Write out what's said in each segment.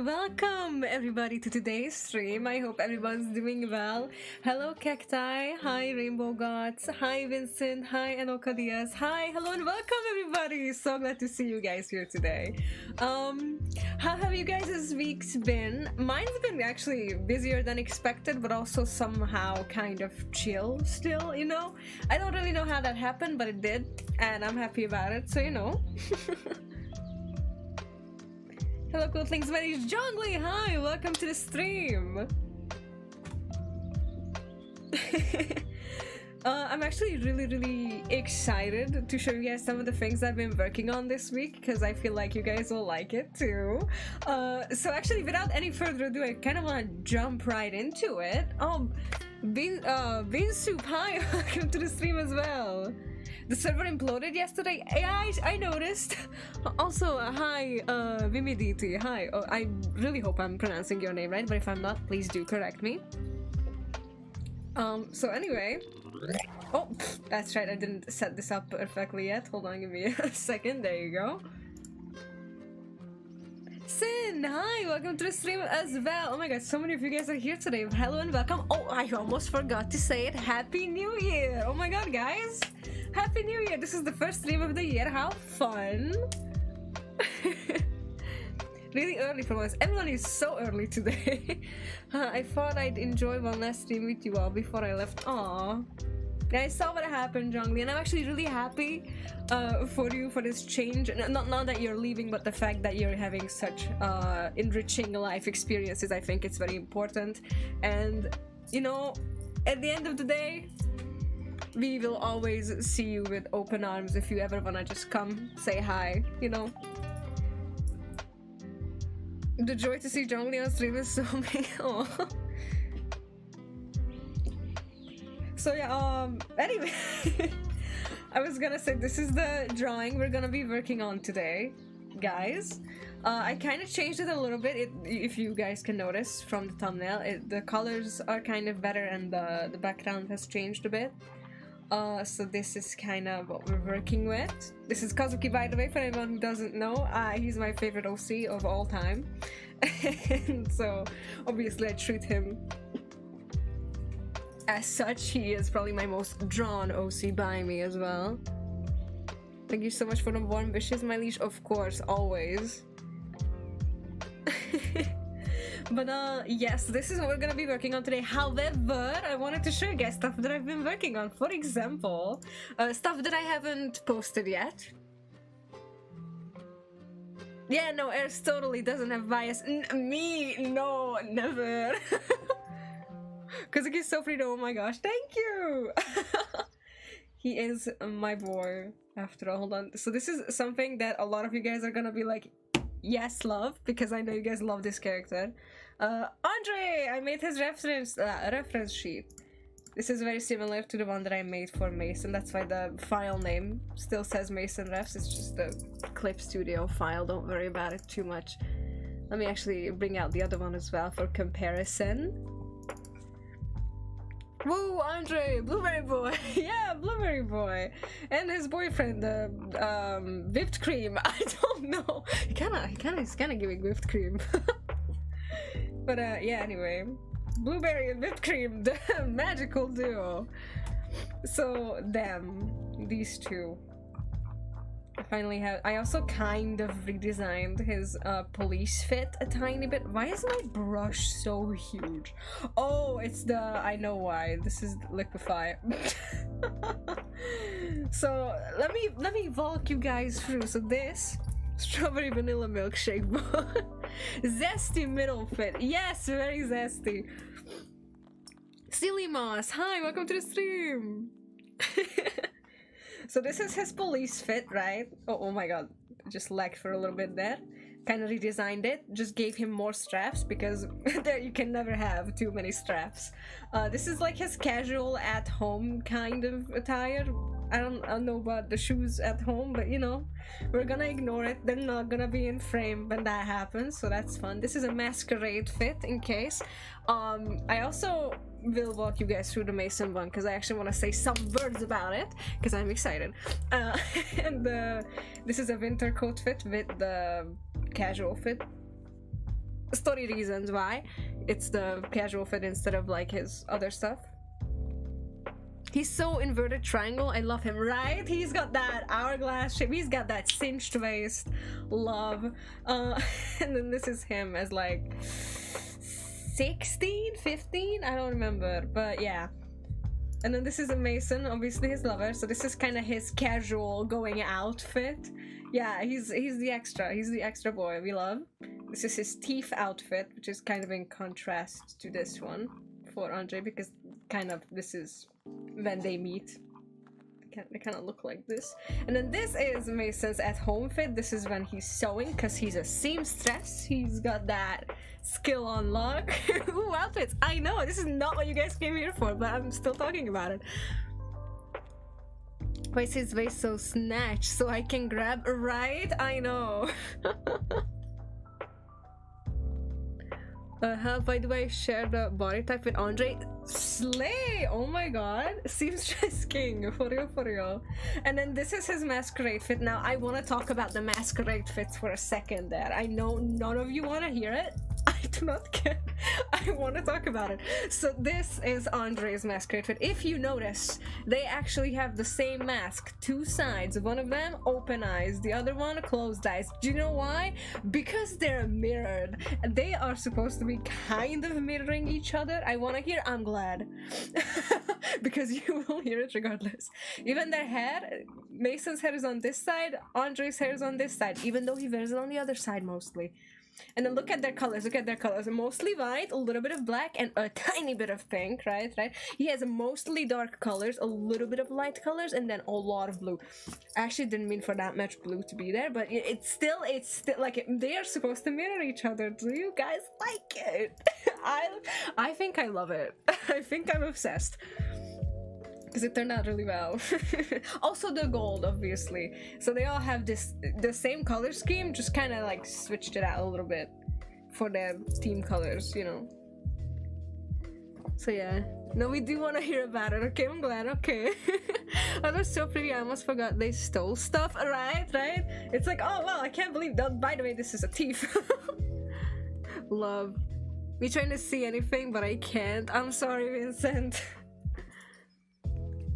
and welcome everybody to today's stream. I hope everyone's doing well. Hello Cacti, hi Rainbow Gods, hi Vincent, hi Anoka Diaz, hi, hello and welcome everybody. So glad to see you guys here today. How have you guys' weeks been? Mine's been actually busier than expected, but also somehow kind of chill still, you know? I don't really know how that happened, but it did, and I'm happy about it, so you know. Hello cool things, my name is Jongli, hi, welcome to the stream. I'm actually really excited to show you guys some of the things I've been working on this week, because I feel like you guys will like it too. So actually, without any further ado, I kind of want to jump right into it. Bean Soup, hi, welcome to the stream as well. The server imploded yesterday. Yeah, I noticed. Also, hi, Vimiditi. Hi. Oh, I really hope I'm pronouncing your name right, but if I'm not, please do correct me. So anyway. Oh, that's right. I didn't set this up perfectly yet. Hold on, give me a second. There you go. Sin, hi, welcome to the stream as well. Oh my god, so many of you guys are here today. Hello and welcome. Oh, I almost forgot to say it. Happy New Year. Oh my god, guys. Happy New Year! This is the first stream of the year. How fun! Really early for once. Everyone is so early today. I thought I'd enjoy one last stream with you all before I left. Aww. Yeah, I saw what happened, Zhongli, and I'm actually really happy for you for this change. Not that you're leaving, but the fact that you're having such enriching life experiences. I think it's very important. And, you know, at the end of the day, we will always see you with open arms if you ever wanna just come say hi, you know. The joy to see Zhongli on stream is so big. So yeah, anyway, I was gonna say this is the drawing we're gonna be working on today, guys. I kind of changed it a little bit, if you guys can notice from the thumbnail. The colors are kind of better and the background has changed a bit. So this is kind of what we're working with. This is Kazuki, by the way, for anyone who doesn't know. He's my favorite OC of all time. And so, obviously, I treat him as such. He is probably my most drawn OC by me as well. Thank you so much for the warm wishes, my liege. Of course, always. But yes, this is what we're gonna be working on today. However, I wanted to show you guys stuff that I've been working on. For example, stuff that I haven't posted yet. Yeah, no, Airs totally doesn't have bias. Me, no, never. Kazuki's so free though, oh my gosh, thank you! He is my boy, after all. Hold on. So this is something that a lot of you guys are gonna be like, yes, love, because I know you guys love this character. Andre! I made his reference sheet. This is very similar to the one that I made for Mason. That's why the file name still says Mason Refs. It's just the Clip Studio file. Don't worry about it too much. Let me actually bring out the other one as well for comparison. Woo, Andre! Blueberry Boy! Yeah, Blueberry Boy! And his boyfriend, Whipped Cream. I don't know. He's kinda giving Whipped Cream. But yeah, anyway. Blueberry and Whipped Cream, the magical duo. So, these two. I also kind of redesigned his police fit a tiny bit. Why is my brush so huge? Oh, it's I know why. This is Liquify. So let me walk you guys through. So this strawberry vanilla milkshake, zesty middle fit. Yes, very zesty. Silly Moss, hi, welcome to the stream. So this is his police fit, right? Oh my god, just lagged for a little bit there. Kind of redesigned it, just gave him more straps because there you can never have too many straps. This is like his casual at home kind of attire. I don't know about the shoes at home, but you know, we're gonna ignore it. They're not gonna be in frame when that happens, so that's fun. This is a masquerade fit in case. I also will walk you guys through the Mason one because I actually want to say some words about it because I'm excited. And this is a winter coat fit with the casual fit. story reasons why it's the casual fit instead of like his other stuff. He's so inverted triangle. I love him, right? He's got that hourglass shape. He's got that cinched waist. Love. And then this is him as like 16, 15? I don't remember, but yeah. And then this is a Mason, obviously his lover. So this is kind of his casual going out fit. Yeah, he's the extra. He's the extra boy we love. This is his thief outfit, which is kind of in contrast to this one for Andre, because kind of this is when they meet. They kind of look like this. And then this is Mason's at home fit. This is when he's sewing, because he's a seamstress. He's got that skill on lock. Ooh, outfits. I know, this is not what you guys came here for, but I'm still talking about it. Why is his waist so snatched so I can grab? Right? I know. How do I share the body type with Andre? Slay! Oh my god. Seamstress king. For real, for real. And then this is his masquerade fit. Now, I want to talk about the masquerade fits for a second there. I know none of you want to hear it. I do not care. I want to talk about it. So this is Andre's masquerade fit. If you notice, they actually have the same mask. Two sides. One of them open eyes. The other one closed eyes. Do you know why? Because they're mirrored. They are supposed to be kind of mirroring each other. I want to hear I'm glad. Because you will hear it regardless. Even their hair. Mason's hair is on this side. Andre's hair is on this side. Even though he wears it on the other side mostly. And then look at their colors, mostly white, a little bit of black, and a tiny bit of pink, right? He has mostly dark colors, a little bit of light colors, and then a lot of blue. I actually didn't mean for that much blue to be there, but it's still like, they are supposed to mirror each other. Do you guys like it? I think I love it. I think I'm obsessed. Because it turned out really well. Also the gold, obviously. So they all have the same color scheme, just kind of like switched it out a little bit for their team colors, you know. So yeah. No, we do want to hear about it. Okay, I'm glad. Okay. Oh, that's so pretty. I almost forgot they stole stuff. Right? It's like, oh wow, I can't believe that. By the way, this is a thief. Love. Me trying to see anything, but I can't. I'm sorry, Vincent.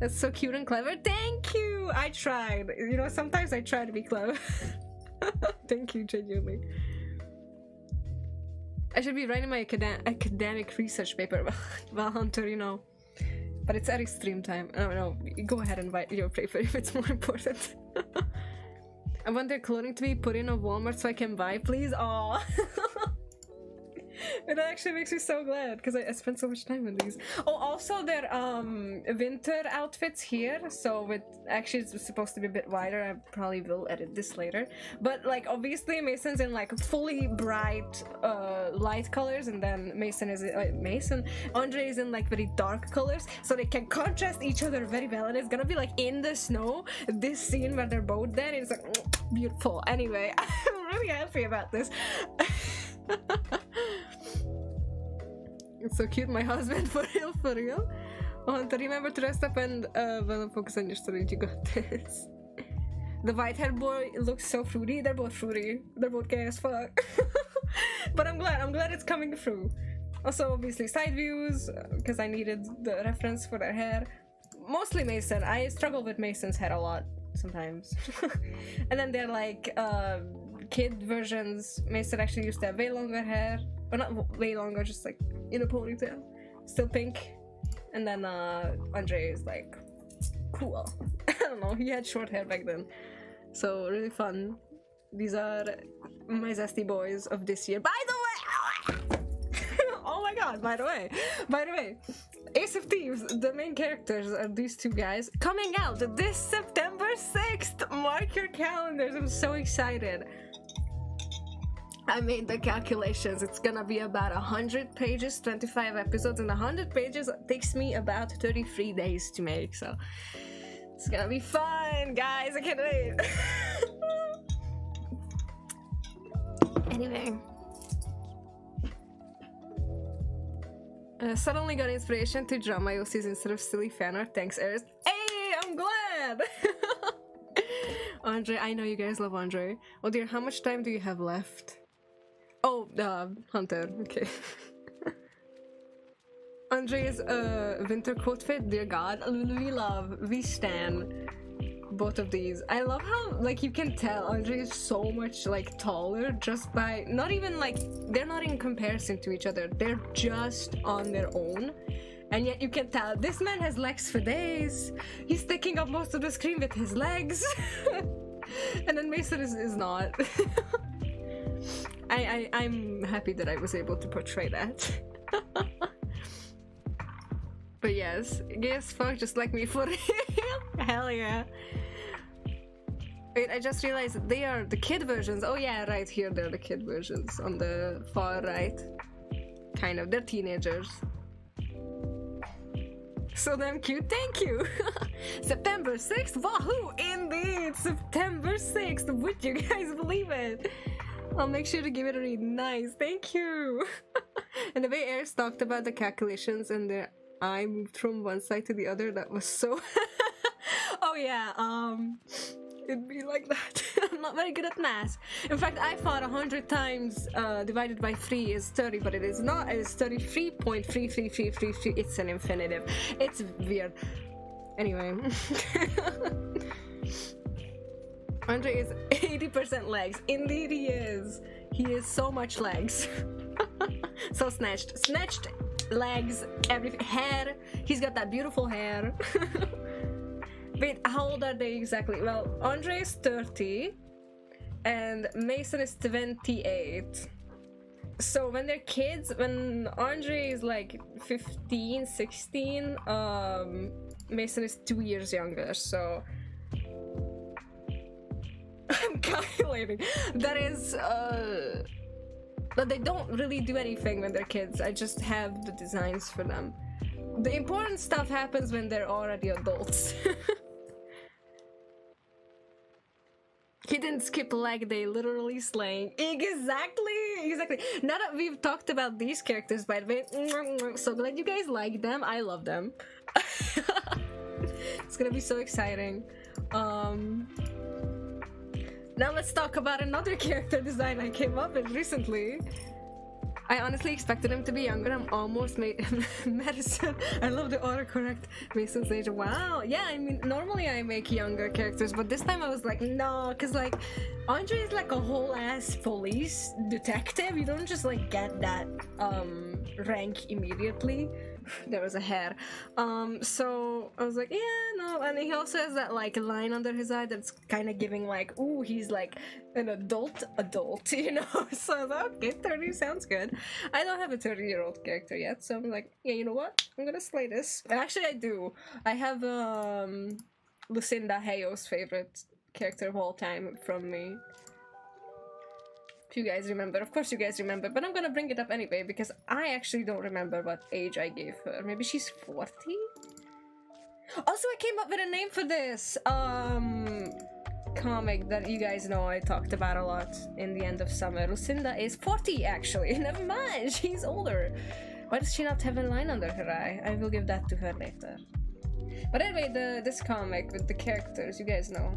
That's so cute and clever. Thank you! I tried. You know, sometimes I try to be clever. Thank you, genuinely. I should be writing my academic research paper about Hunter, you know. But it's at stream time. No, go ahead and write your paper if it's more important. I want their clothing to be put in a Walmart so I can buy, please. Aww. It actually makes me so glad because I spent so much time on these. Oh, also their winter outfits here. So with actually it's supposed to be a bit wider. I probably will edit this later. But like obviously Mason's in like fully bright light colors, and then Andre is in like very dark colors, so they can contrast each other very well. And it's gonna be like in the snow. This scene where they're both there, it's like beautiful. Anyway, I'm really happy about this. It's so cute, my husband, for real. Oh, Hunter, remember to rest up and well, focus on your story. You got this. The white-haired boy looks so fruity. They're both fruity. They're both gay as fuck. But I'm glad it's coming through. Also, obviously, side views, because I needed the reference for their hair. Mostly Mason. I struggle with Mason's hair a lot sometimes. And then they're like kid versions. Mason actually used to have way longer hair. Or not way longer, just like in a ponytail. Still pink. And then Andre is like cool. I don't know, he had short hair back then. So really fun. These are my zesty boys of this year. By the way! Oh my god, by the way. Ace of Thieves, the main characters are these two guys coming out this September 6th. Mark your calendars, I'm so excited. I made the calculations. It's gonna be about 100 pages, 25 episodes, and 100 pages takes me about 33 days to make, so it's gonna be fun, guys. I can't wait. Anyway. Suddenly got inspiration to draw my OCs instead of silly fan art. Thanks, Eris. Hey, I'm glad! Andre, I know you guys love Andre. Oh dear, how much time do you have left? Oh, Hunter. Okay. Andre's winter coat fit. Dear God, we stan both of these. I love how like you can tell Andre is so much like taller just by not even like they're not in comparison to each other. They're just on their own. And yet you can tell this man has legs for days. He's taking up most of the screen with his legs. And then Mason is not. I'm happy that I was able to portray that. But yes, fuck just like me for real. Hell yeah. Wait, I just realized they are the kid versions. Oh yeah, right here they're the kid versions on the far right. Kind of, they're teenagers. So damn cute, thank you! September 6th, wahoo! Indeed, September 6th, would you guys believe it? I'll make sure to give it a read. Nice, thank you! And the way Airs talked about the calculations and their eye moved from one side to the other, that was so... Oh yeah, it'd be like that. I'm not very good at math. In fact, I thought 100 times divided by 3 is 30, but it is not. It is 33.33333. It's an infinitive. It's weird. Anyway. Andre is 80% legs. Indeed he is. He is so much legs. So snatched. Snatched legs, everything. Hair. He's got that beautiful hair. Wait, how old are they exactly? Well, Andre is 30 and Mason is 28. So when they're kids, when Andre is like 15, 16, Mason is 2 years younger, so... I'm calculating. That is, but they don't really do anything when they're kids. I just have the designs for them. The important stuff happens when they're already adults. He didn't skip leg day, literally slaying. Exactly. Now that we've talked about these characters, by the way, so glad you guys like them. I love them. It's gonna be so exciting. Now let's talk about another character design I came up with recently. I honestly expected him to be younger. I'm almost Madison. I love the autocorrect. Mason's age. Wow. Yeah, I mean, normally I make younger characters, but this time I was like, no, because like, Andre is like a whole ass police detective. You don't just like get that rank immediately. There was a hair. So I was like, yeah, no. And he also has that like line under his eye that's kind of giving like, ooh, he's like an adult, you know? So I was like, okay, 30 sounds good. I don't have a 30-year-old character yet, so I'm like, yeah, you know what? I'm gonna slay this. Actually, I do. I have Lucinda Hayo's favorite character of all time from me. If you guys remember. Of course you guys remember, but I'm gonna bring it up anyway because I actually don't remember what age I gave her. Maybe she's 40? Also, I came up with a name for this comic that you guys know I talked about a lot in the end of summer. Lucinda is 40 actually. Never mind, she's older. Why does she not have a line under her eye? I will give that to her later. But anyway, this comic with the characters, you guys know.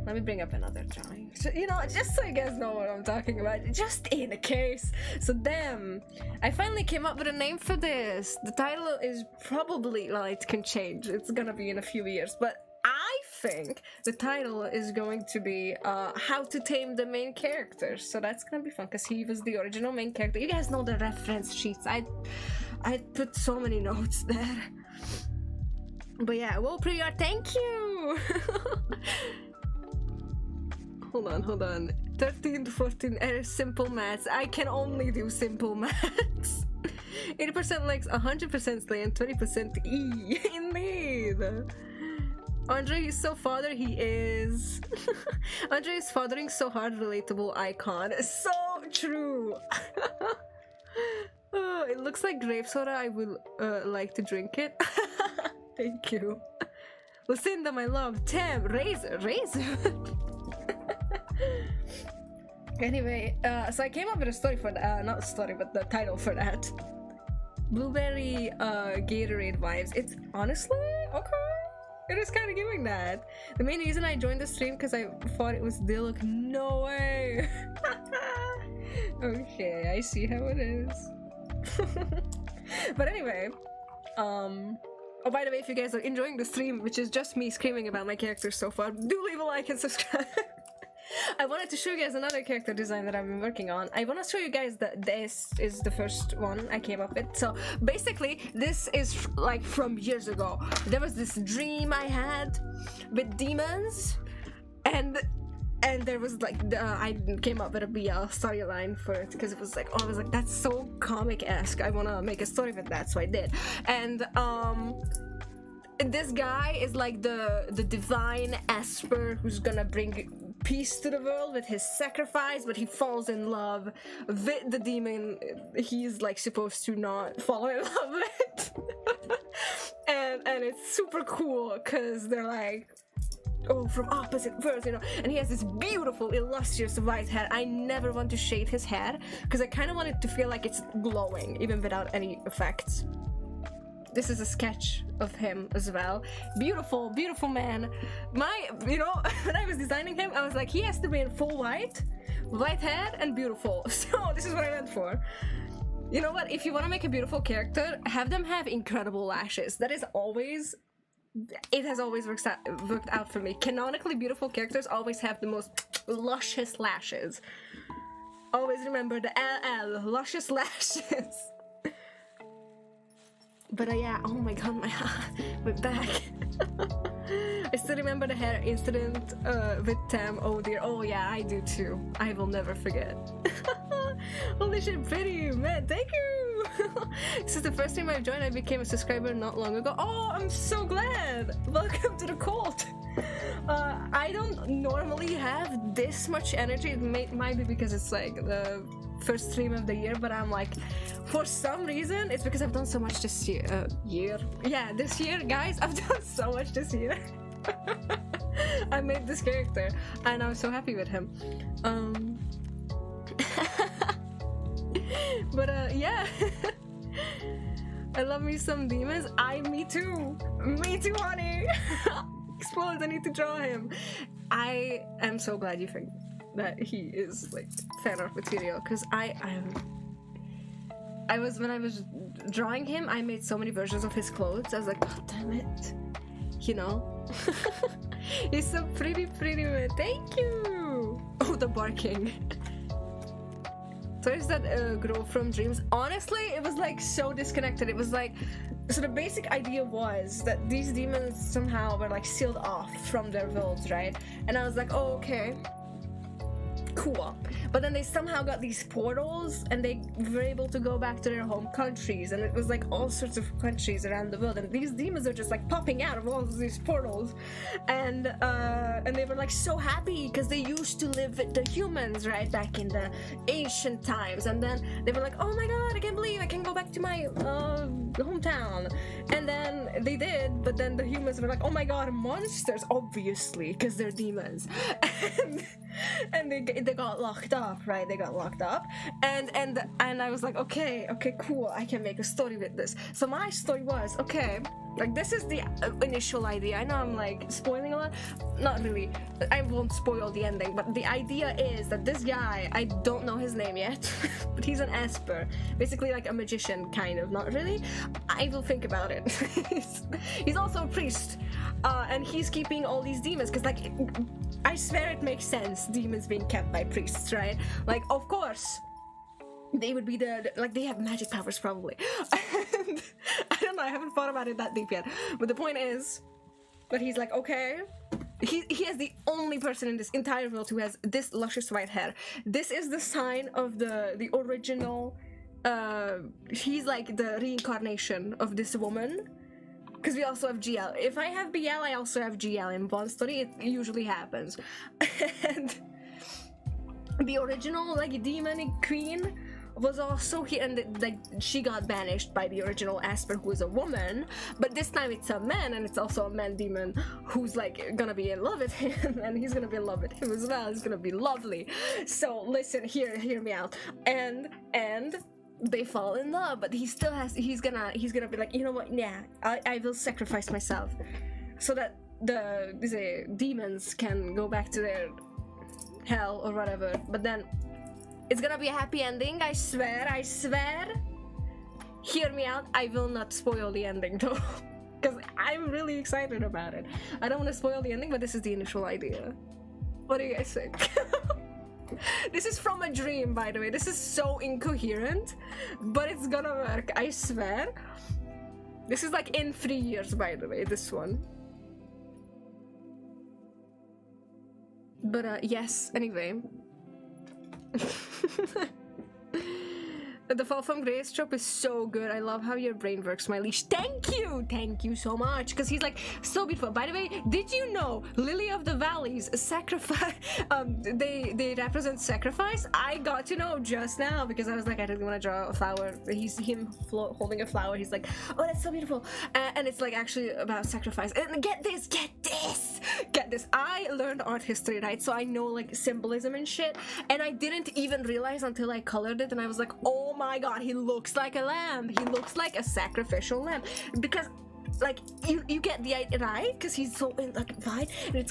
Let me bring up another drawing. So, you know, just so you guys know what I'm talking about. Just in a case. So damn, I finally came up with a name for this. The title is probably, well, it can change. It's gonna be in a few years. But I think the title is going to be How to Tame the Main Character. So that's gonna be fun because he was the original main character. You guys know the reference sheets. I put so many notes there. But yeah, well, Priya, thank you! Hold on. 13 to 14 simple maths. I can only do simple maths. 80% legs, 100% slay, and 20% E. Indeed. Andre is so father, he is. Andre is fathering so hard, relatable icon. So true. Oh, it looks like grape soda. I will like to drink it. Thank you. Lucinda, my love. Tim, Razor. Anyway, so I came up with a story for that, not a story, but the title for that. Blueberry Gatorade vibes. It's honestly, okay. It is kind of giving that. The main reason I joined the stream because I thought it was Diluc. No way. Okay, I see how it is. But anyway, oh, by the way, if you guys are enjoying the stream, which is just me screaming about my characters so far, do leave a like and subscribe. I wanted to show you guys another character design that I've been working on. I want to show you guys that this is the first one I came up with. So basically, this is like from years ago. There was this dream I had with demons, and there was like I came up with a BL storyline for it because it was like, oh, I was like, that's so comic-esque. I want to make a story with that, so I did. And this guy is like the divine Esper who's gonna bring peace to the world with his sacrifice, but he falls in love with the demon he's like supposed to not fall in love with. and it's super cool because they're like, oh, from opposite worlds, you know. And he has this beautiful, illustrious white hair. I never want to shade his hair because I kind of want it to feel like it's glowing even without any effects. This is a sketch of him as well. Beautiful, beautiful man. You know, when I was designing him, I was like, he has to be in full white hair, and beautiful. So this is what I went for. You know what? If you want to make a beautiful character, have them have incredible lashes. That is always... It has always worked out for me. Canonically beautiful characters always have the most luscious lashes. Always remember the LL, luscious lashes. But yeah, oh my god, my back. I still remember the hair incident with Tam. Oh dear, oh yeah, I do too. I will never forget. Holy shit, pretty man, thank you. This is the first time I've joined. I became a subscriber not long ago. Oh, I'm so glad. Welcome to the cult. I don't normally have this much energy. It might be because it's like the first stream of the year, but I'm like, for some reason, it's because I've done so much this year. Yeah, this year, guys, I've done so much this year. I made this character, and I'm so happy with him. But yeah. I love me some demons. Me too, honey. Explode, I need to draw him. I am so glad you think that he is like fan art material, because I was, when I was drawing him, I made so many versions of his clothes. I was like, god damn it, you know. He's so pretty man. Thank you. Oh, the barking. So is that girl from dreams? Honestly, it was like so disconnected. It was like, so the basic idea was that these demons somehow were like sealed off from their worlds, right? And I was like, oh, okay, cool. But then they somehow got these portals and they were able to go back to their home countries, and it was like all sorts of countries around the world, and these demons are just like popping out of all of these portals, and they were like so happy because they used to live with the humans, right, back in the ancient times, and then they were like, oh my god, I can't believe I can go back to my hometown. And then they did, but then the humans were like, oh my god, monsters, obviously, because they're demons. And they got locked up, right? They got locked up, and I was like, okay, cool, I can make a story with this. So my story was, okay, like this is the initial idea. I know I'm like spoiling a lot, not really. I won't spoil the ending, but the idea is that this guy, I don't know his name yet, but he's an Esper, basically like a magician, kind of, not really. I will think about it. He's also a priest, and he's keeping all these demons, because like, I swear it makes sense, demons being kept by priests, right? Like, of course, they would be like, they have magic powers, probably. And I don't know, I haven't thought about it that deep yet. But the point is, but he's like, okay, he is the only person in this entire world who has this luscious white hair. This is the sign of the original, he's like the reincarnation of this woman. Because we also have GL. If I have BL, I also have GL in one story. It usually happens. And the original, like, demonic queen was also here, and like she got banished by the original Esper, who is a woman. But this time it's a man, and it's also a man demon who's like gonna be in love with him, and he's gonna be in love with him as well. It's gonna be lovely. So listen, hear me out. And they fall in love, but he still has, he's gonna be like, you know what, yeah, I will sacrifice myself so that the demons can go back to their hell or whatever. But then It's gonna be a happy ending, I swear, I swear. Hear me out, I will not spoil the ending though. Because I'm really excited about it. I don't want to spoil the ending, but this is the initial idea. What do you guys think? This is from a dream, by the way. This is so incoherent, but it's gonna work, I swear. This is like in 3 years, by the way, this one. But yes, anyway. The Fall from Grace trope is so good. I love how your brain works, my leash. Thank you so much. Because he's like so beautiful. By the way, did you know Lily of the Valleys sacrifice? They represent sacrifice. I got to know just now because I was like, I didn't want to draw a flower. He's him holding a flower. He's like, oh, that's so beautiful. And it's like actually about sacrifice. And get this. I learned art history, right? So I know like symbolism and shit. And I didn't even realize until I colored it, and I was like, oh my god, he looks like a lamb. He looks like a sacrificial lamb. Because like you get the idea, right? Because he's so like white, and it's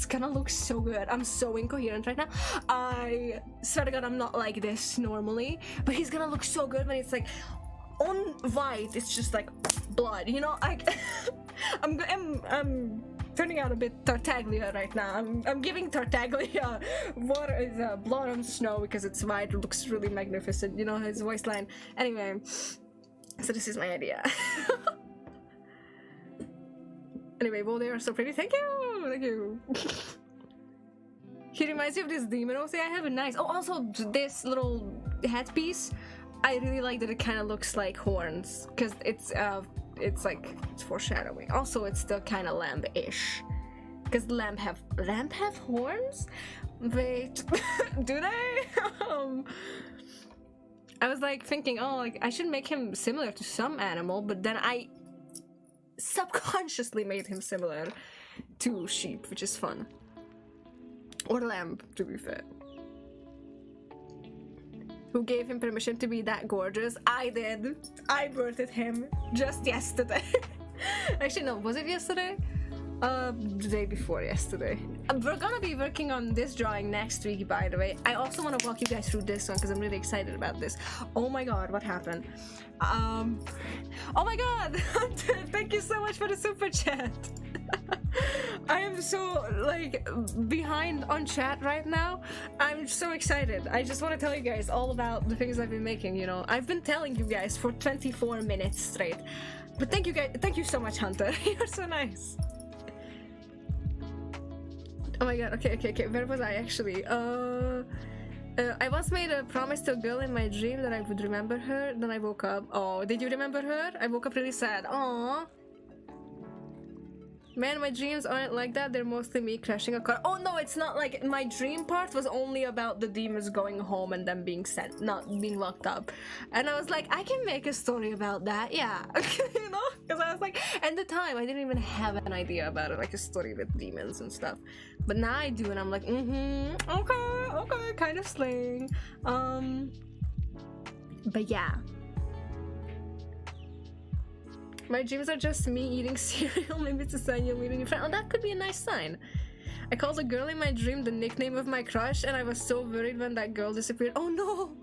gonna look so good. I'm so incoherent right now. I swear to god, I'm not like this normally, but he's gonna look so good when it's like on white. It's just like blood, you know. Like I'm turning out a bit Tartaglia right now. I'm giving Tartaglia water is blood on snow because it's white. It looks really magnificent, you know, his voice line. Anyway, so this is my idea. Anyway, well, they are so pretty. Thank you. He reminds me of this demon. Also, I have a nice. Oh, also this little headpiece. I really like that it kind of looks like horns because it's foreshadowing. Also, it's still kind of lamb-ish because lamb have horns. Wait, do they? I was like thinking, oh, like I should make him similar to some animal, but then I subconsciously made him similar to sheep, which is fun, or lamb, to be fair. Who gave him permission to be that gorgeous? I did. I birthed him just yesterday. Actually, no, was it yesterday? The day before yesterday. We're gonna be working on this drawing next week, by the way. I also want to walk you guys through this one because I'm really excited about this. Oh my god, what happened? Oh my god! Thank you so much for the super chat. I am so like behind on chat right now. I'm so excited. I just want to tell you guys all about the things I've been making, you know. I've been telling you guys for 24 minutes straight. But thank you guys, thank you so much, Hunter. You're so nice. Oh my god, okay, where was I actually? I once made a promise to a girl in my dream that I would remember her. Then I woke up. Oh, did you remember her? I woke up really sad. Aww. Man, my dreams aren't like that. They're mostly me crashing a car. Oh no, it's not like my dream part was only about the demons going home and them being sent, not being locked up. And I was like, I can make a story about that, yeah. You know? Because I was like, at the time, I didn't even have an idea about it, like a story with demons and stuff. But now I do, and I'm like, okay, kind of slang. But yeah. My dreams are just me eating cereal. Maybe it's a sign you're meeting your friend. Oh, that could be a nice sign. I called a girl in my dream the nickname of my crush, and I was so worried when that girl disappeared. Oh no!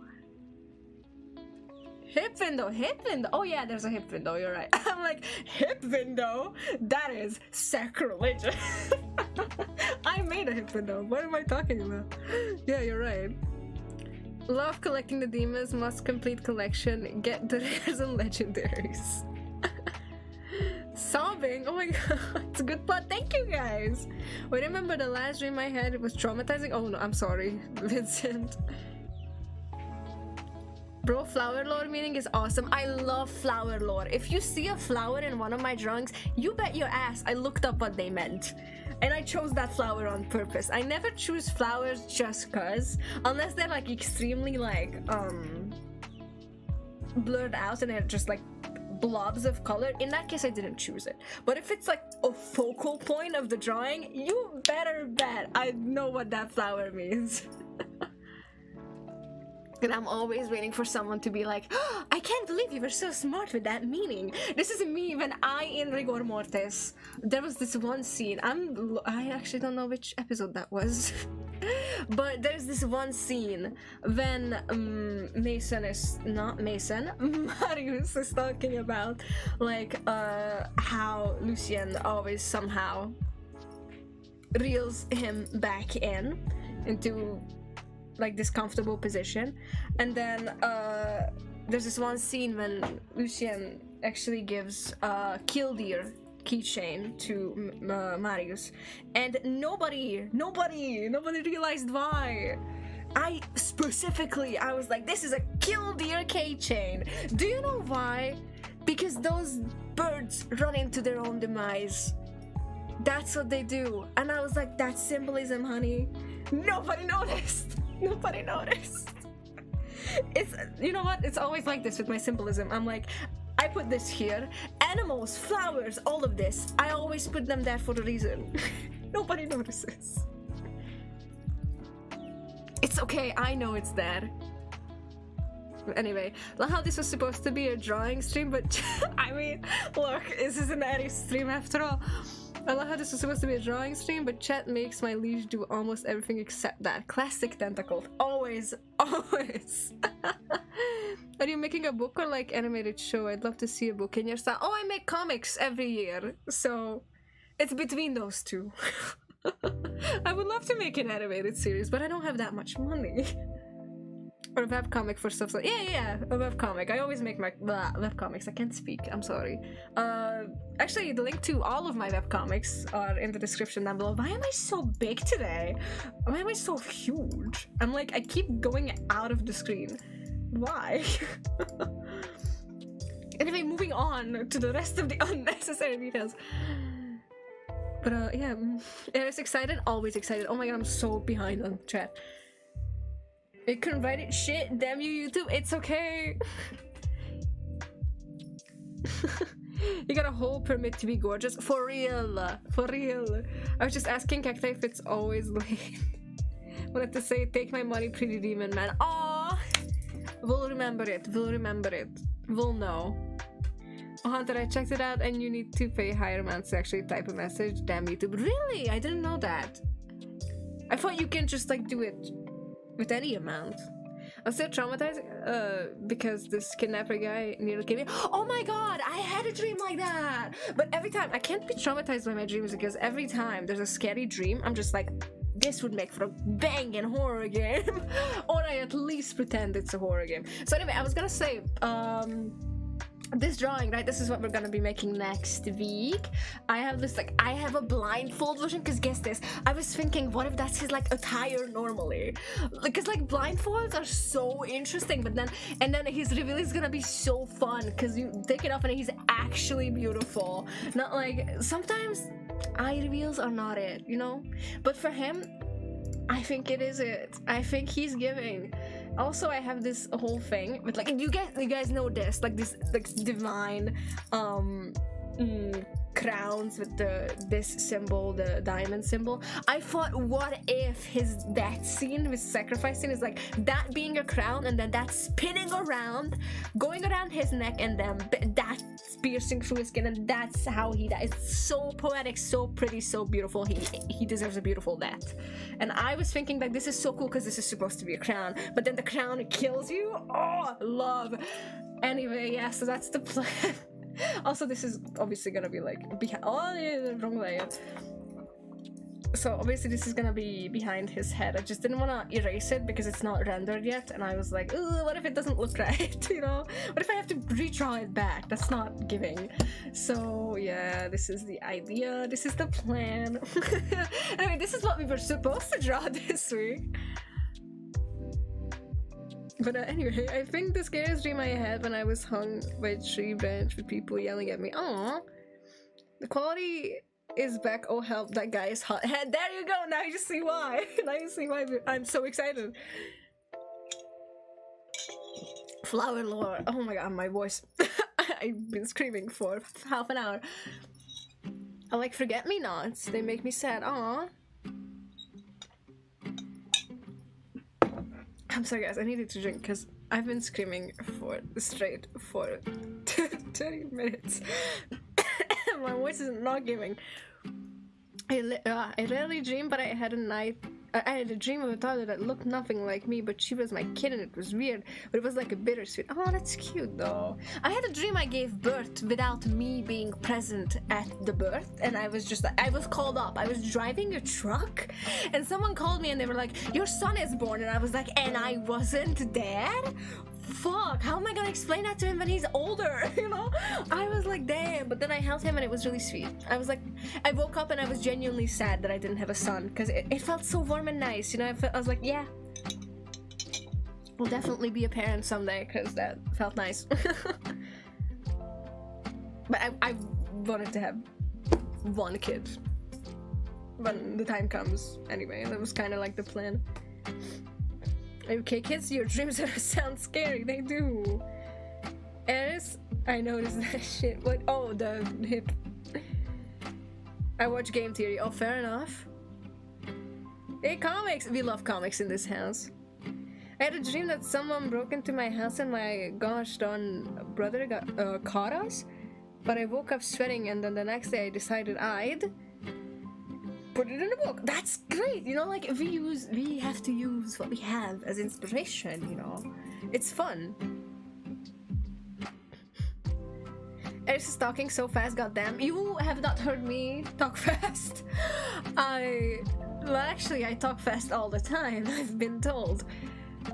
Hip window. Oh yeah, there's a hip window, you're right. I'm like, hip window? That is sacrilegious. I made a hip window. What am I talking about? Yeah, you're right. Love collecting the demons, must complete collection, get the rares and legendaries. Sobbing, oh my god, it's a good plot. Thank you guys. Wait, remember the last dream I had? It was traumatizing. Oh no, I'm sorry, Vincent. Bro, flower lore meaning is awesome. I love flower lore. If you see a flower in one of my drawings, you bet your ass I looked up what they meant. And I chose that flower on purpose. I never choose flowers just cause, unless they're like extremely like blurred out and they're just like blobs of color. In that case, I didn't choose it. But if it's like a focal point of the drawing, you better bet I know what that flower means. And I'm always waiting for someone to be like, oh, I can't believe you were so smart with that meaning. This is me when in Rigor Mortis, there was this one scene. I actually don't know which episode that was. But there's this one scene when Marius is talking about like how Lucien always somehow reels him back into like this comfortable position, and then there's this one scene when Lucien actually gives Killdeer keychain to Marius, and nobody realized why. I was like, this is a Killdeer keychain. Do you know why? Because those birds run into their own demise. That's what they do. And I was like, that's symbolism, honey. Nobody noticed. It's, you know what? It's always like this with my symbolism. I'm like, I put this here. Animals, flowers, all of this. I always put them there for a reason. Nobody notices. It's okay, I know it's there. Anyway, like how this was supposed to be a drawing stream, but I mean, look, this is an Aries stream after all. I love how this was supposed to be a drawing stream, but chat makes my liege do almost everything except that. Classic Tentacle. Always. Are you making a book or like animated show? I'd love to see a book in your style. Oh, I make comics every year, so it's between those two. I would love to make an animated series, but I don't have that much money. Or a webcomic for stuff like a webcomic. I always make my webcomics. I can't speak. I'm sorry. Actually, the link to all of my webcomics are in the description down below. Why am I so big today? Why am I so huge? I'm like, I keep going out of the screen. Why? Anyway, moving on to the rest of the unnecessary details. But yeah, Aries excited, always excited. Oh my god, I'm so behind on chat. You couldn't write it, shit. Damn you, YouTube. It's okay. You got a whole permit to be gorgeous. For real. For real. I was just asking Cacti if it's always late. Wanted to say, take my money, pretty demon man. Aww. We'll remember it. We'll know. Oh, Hunter, I checked it out and you need to pay higher amounts to actually type a message. Damn YouTube. Really? I didn't know that. I thought you can just like do it with any amount. I'm still traumatized because this kidnapper guy nearly killed me. Oh my god, I had a dream like that! But every time, I can't be traumatized by my dreams because every time there's a scary dream, I'm just like, this would make for a banging horror game. Or I at least pretend it's a horror game. So anyway, I was gonna say, this drawing, right? This is what we're gonna be making next week. I have this, like, I have a blindfold version, because guess this, I was thinking, what if that's his, like, attire normally? Because, like, blindfolds are so interesting, but then, and then his reveal is gonna be so fun, because you take it off and he's actually beautiful. Not like, sometimes eye reveals are not it, you know? But for him, I think it is it. I think he's giving. Also, I have this whole thing with, like, you guys know this, like, this, like, divine crowns with this symbol, the diamond symbol. I thought, what if his death scene, his sacrifice scene, is like that being a crown, and then that spinning around, going around his neck, and then that's piercing through his skin, and that's how he dies. It's so poetic, so pretty, so beautiful. He deserves a beautiful death. And I was thinking, like, this is so cool because this is supposed to be a crown, but then the crown kills you. Oh, love. Anyway, yeah, so that's the plan. Also, this is obviously gonna be like behind. Oh, yeah, the wrong layer. So obviously this is gonna be behind his head. I just didn't want to erase it because it's not rendered yet, and I was like, ooh, what if it doesn't look right? You know, what if I have to redraw it back? That's not giving. So yeah, this is the idea. This is the plan. Anyway, this is what we were supposed to draw this week. But anyway, I think the scariest dream I had when I was hung by a tree branch with people yelling at me. Aww. The quality is back. Oh help, that guy is hot. There you go, now you see why. Now you see why I'm so excited. Flower lore. Oh my god, my voice. I've been screaming for half an hour. I like forget-me-nots. They make me sad. Aww. I'm sorry guys, I needed to drink because I've been screaming for 30 minutes. My voice is not giving. I rarely dream, but I had a dream of a toddler that looked nothing like me, but she was my kid and it was weird, but it was like a bittersweet. Oh, that's cute though. I had a dream I gave birth without me being present at the birth, and I was called up. I was driving a truck and someone called me and they were like, your son is born, and I was like, and I wasn't there? Fuck, how am I gonna explain that to him when he's older? You know, I was like, damn. But then I held him and it was really sweet. I was like, I woke up and I was genuinely sad that I didn't have a son because it felt so warm and nice, you know. I was like, yeah, I'll definitely be a parent someday because that felt nice. But I wanted to have one kid when the time comes anyway. That was kind of like the plan. Okay, kids, your dreams sound scary. They do. Eris, I noticed that shit. What? Oh, the hip. I watch Game Theory. Oh, fair enough. Hey, comics! We love comics in this house. I had a dream that someone broke into my house and my gosh darn brother got caught us. But I woke up sweating, and then the next day I decided I'd put it in a book. That's great, you know, like we have to use what we have as inspiration, you know. It's fun. Eris is talking so fast, goddamn. You have not heard me talk fast. Well, actually, I talk fast all the time, I've been told.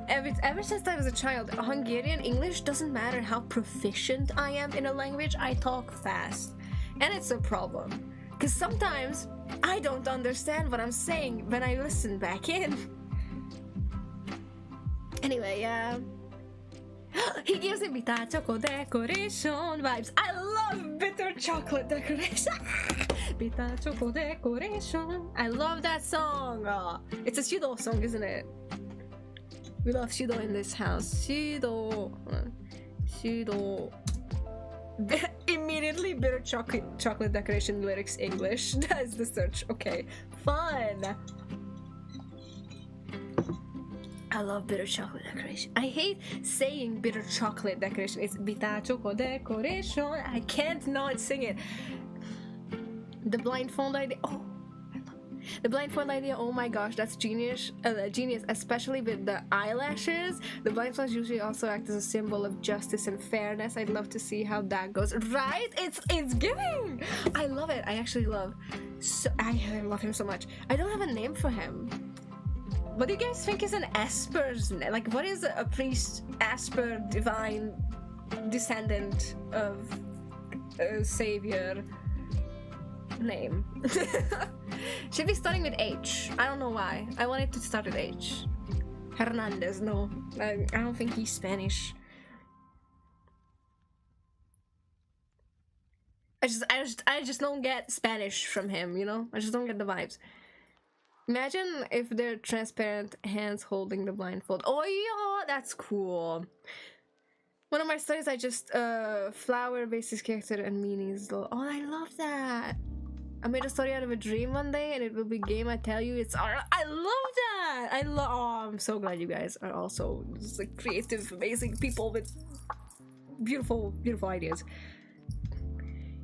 Ever since I was a child, Hungarian English doesn't matter how proficient I am in a language, I talk fast. And it's a problem. Because sometimes I don't understand what I'm saying when I listen back in. Anyway, he gives me bitter chocolate decoration vibes. I love bitter chocolate decoration. Bitter chocolate decoration. I love that song. It's a Shido song, isn't it? We love Shido in this house. Shido. Immediately bitter chocolate decoration lyrics English. That's the search. Okay, fun. I love bitter chocolate decoration. I hate saying bitter chocolate decoration. It's bitter chocolate decoration. I can't not sing it. The blindfold idea. Oh, the blindfold idea. Oh my gosh, that's genius. Genius, especially with the eyelashes. The blindfolds usually also act as a symbol of justice and fairness. I'd love to see how that goes. Right? It's giving. I love it. I actually love. I love him so much. I don't have a name for him. What do you guys think is an Esper's name? Like, what is a priest, Esper, divine descendant of a savior name? Should be starting with H. I don't know why. I wanted to start with H. Hernandez, no. I don't think he's Spanish. I just don't get Spanish from him, you know? I just don't get the vibes. Imagine if they're transparent hands holding the blindfold. Oh yeah, that's cool. One of my stories, I just flower basis character and meanings. Oh, I love that. I made a story out of a dream one day, and it will be game. I tell you, it's art. I love that. Oh, I'm so glad you guys are also just like creative, amazing people with beautiful, beautiful ideas.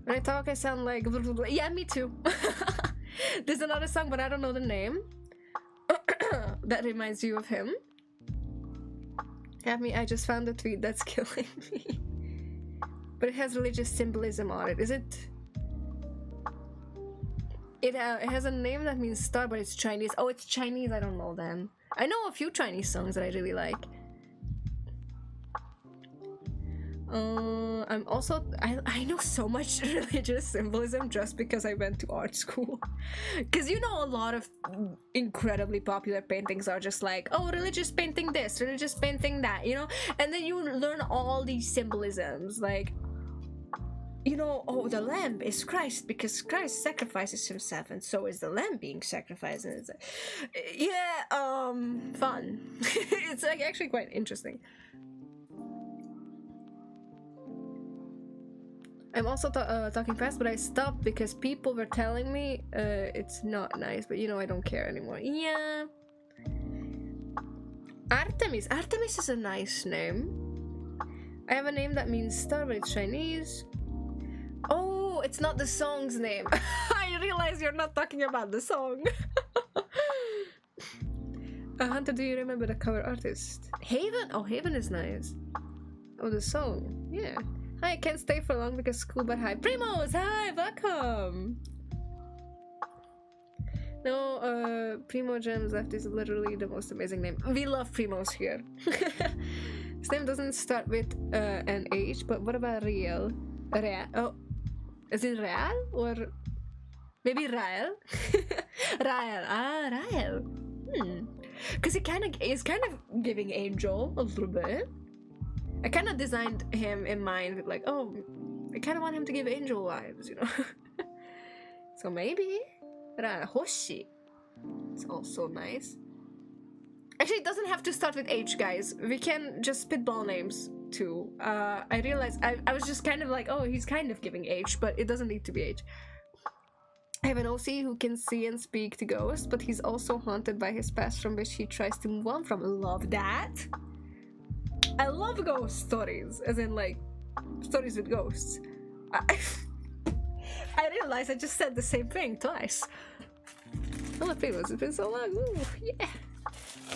When I talk, I sound like yeah, me too. There's another song, but I don't know the name. That reminds you of him. I just found a tweet that's killing me. But it has religious symbolism on it. Is it? It has a name that means star, but it's Chinese. Oh, it's Chinese. I don't know then. I know a few Chinese songs that I really like. I'm also I know so much religious symbolism just because I went to art school. Because you know, a lot of incredibly popular paintings are just like, oh, religious painting this, religious painting that, you know? And then you learn all these symbolisms, like, you know, oh, the lamb is Christ because Christ sacrifices himself, and so is the lamb being sacrificed. And it's like, yeah, fun. It's like actually quite interesting. I'm also talking fast, but I stopped because people were telling me it's not nice, but you know, I don't care anymore. Yeah. Artemis. Artemis is a nice name. I have a name that means star, but it's Chinese. Oh, it's not the song's name. I realize you're not talking about the song. Hunter, do you remember the cover artist? Haven? Oh, Haven is nice. Oh, the song. Yeah. Hi, I can't stay for long because school, but hi. Primos! Hi, welcome! No, Primo Gems left is literally the most amazing name. We love Primos here. His name doesn't start with an H, but what about Real? Real? Oh, is it Real? Or maybe Rael? Rael. Ah, Rael. Because he is kind of giving Angel a little bit. I kind of designed him in mind with like, oh, I kind of want him to give Angel vibes, you know? So maybe Hoshi. It's also nice. Actually, it doesn't have to start with H, guys. We can just spitball names too. I realized I was just kind of like, oh, he's kind of giving H, but it doesn't need to be H. I have an OC who can see and speak to ghosts, but he's also haunted by his past from which he tries to move on from. Love that. I love ghost stories, as in like stories with ghosts. I realized I just said the same thing twice. Oh, it's been so long. Ooh, yeah.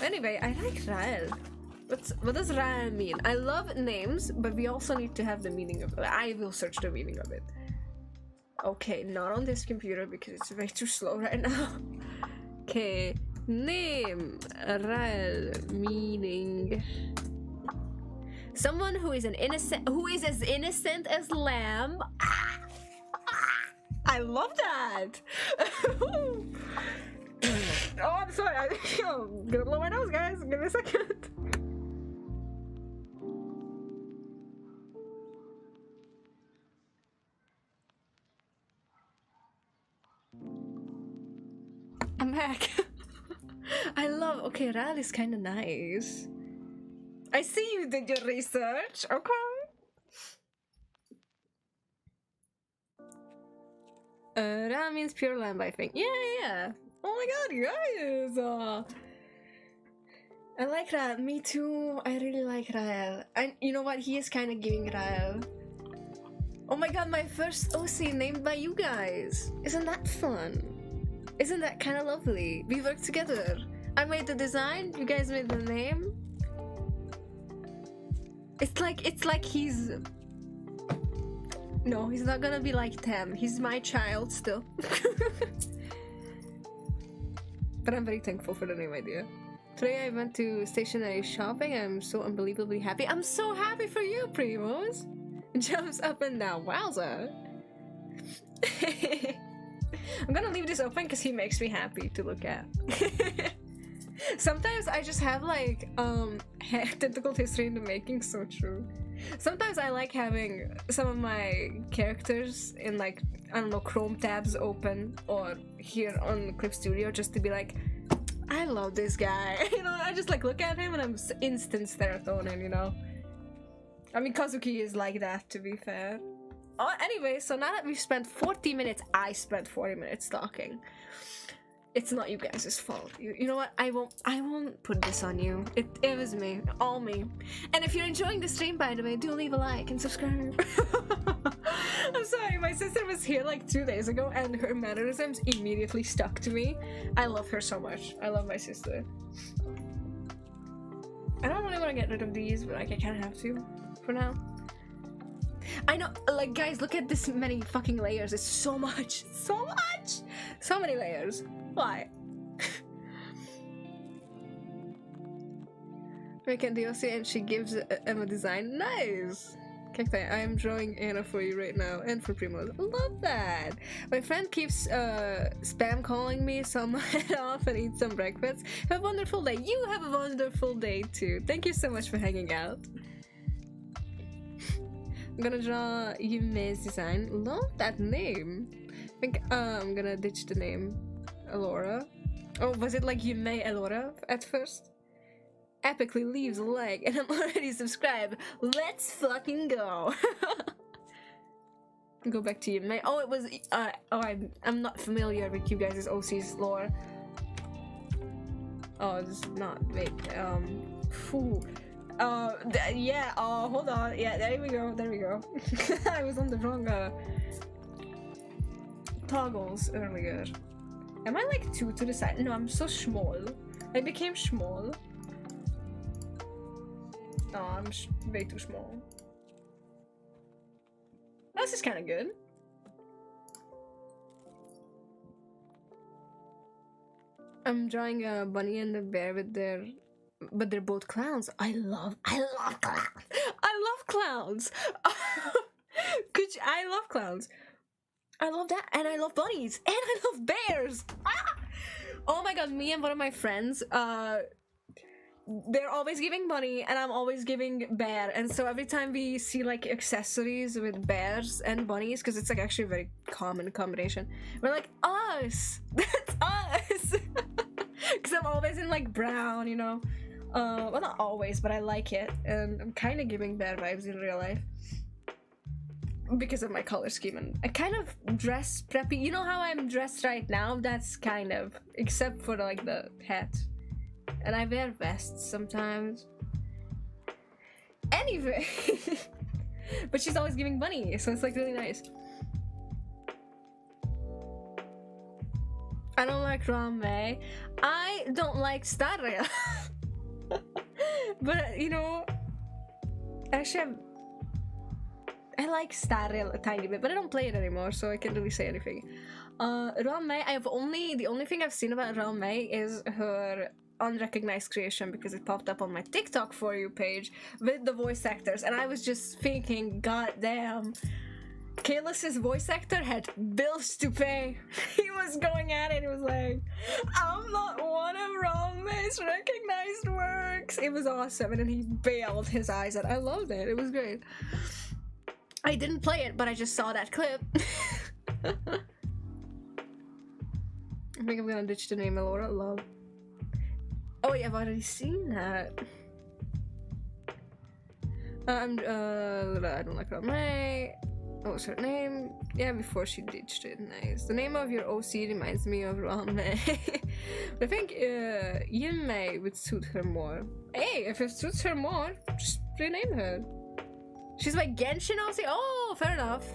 Anyway, I like Rael. What does Rael mean? I love names, but we also need to have the meaning of it. I will search the meaning of it. Okay, not on this computer because it's way too slow right now. Okay, name, Rael, meaning. Someone who is as innocent as lamb. I love that. Oh, I'm sorry. I'm gonna blow my nose, guys. Give me a second. I'm back. I love. Okay, Rael is kind of nice. I see you did your research. Okay. Rael means pure lamb, I think. Yeah. Oh my god, guys. I like Rael. Me too. I really like Rael. And you know what? He is kind of giving Rael. Oh my god, my first OC named by you guys. Isn't that fun? Isn't that kind of lovely? We worked together. I made the design. You guys made the name. It's like he's. No, he's not gonna be like Tam. He's my child still. But I'm very thankful for the name idea. Today I went to stationery shopping. I'm so unbelievably happy. I'm so happy for you, Primos. Jumps up and down. Wowza. I'm gonna leave this open because he makes me happy to look at. Sometimes I just have like tentacled history in the making. So true. Sometimes I like having some of my characters in like, I don't know, Chrome tabs open or here on Clip Studio just to be like, I love this guy. You know, I just like look at him and I'm instant serotonin, you know. I mean, Kazuki is like that, to be fair. Oh, anyway, so now that we've spent 40 minutes, I spent 40 minutes talking. It's not you guys' fault. You know what? I won't put this on you. It was me. All me. And if you're enjoying the stream, by the way, do leave a like and subscribe. I'm sorry, my sister was here like 2 days ago and her mannerisms immediately stuck to me. I love her so much. I love my sister. I don't really want to get rid of these, but like I kind of have to for now. I know, like guys, look at this many fucking layers. It's so much. So much. So many layers. Why? Making the OC and she gives Emma design. Nice! Cacti, I am drawing Anna for you right now and for Primo. Love that! My friend keeps spam calling me, so I'm gonna head off and eat some breakfast. Have a wonderful day. You have a wonderful day too. Thank you so much for hanging out. I'm gonna draw Yume's design. Love that name. I think I'm gonna ditch the name. Elora. Oh, was it like Yume Elora at first? Epically leaves a like and I'm already subscribed. Let's fucking go. Go back to Yume. Oh, it was I'm not familiar with you guys' OC's lore. Oh, this is not. Wait. Phew. Yeah. Oh, hold on. Yeah, there we go. There we go. I was on the wrong toggles earlier. Am I like two to the side? No, I'm so small. I became small. No, I'm way too small. This is kind of good. I'm drawing a bunny and a bear with but they're both clowns. I love clowns. I love clowns. I love clowns. I love that, and I love bunnies, and I love bears. Ah! Oh my god, me and one of my friends, they're always giving bunny, and I'm always giving bear, and so every time we see like accessories with bears and bunnies, because it's like actually a very common combination, we're like, us! That's us! Because I'm always in like brown, you know? Well, not always, but I like it, and I'm kind of giving bear vibes in real life. Because of my color scheme, and I kind of dress preppy. You know how I'm dressed right now? That's kind of, except for like the hat. And I wear vests sometimes. Anyway. But she's always giving bunny, so it's like really nice. I don't like Rame. I don't like Star Rail. But, you know, actually I like Star Rail a tiny bit, but I don't play it anymore, so I can't really say anything. Rame, the only thing I've seen about Rame is her unrecognized creation, because it popped up on my TikTok For You page with the voice actors, and I was just thinking, god damn, Kaelus's voice actor had bills to pay. He was going at it, he was like, I'm not one of Rame's recognized works. It was awesome, and then he bailed his eyes out. I loved it, it was great. I didn't play it, but I just saw that clip. I think I'm gonna ditch the name Elora Love. Oh wait, I've already seen that. I don't like Rame. What was her name? Yeah, before she ditched it. Nice. The name of your OC reminds me of Rame. I think Yummei would suit her more. Hey, if it suits her more, just rename her. She's my Genshin OC? Oh, fair enough.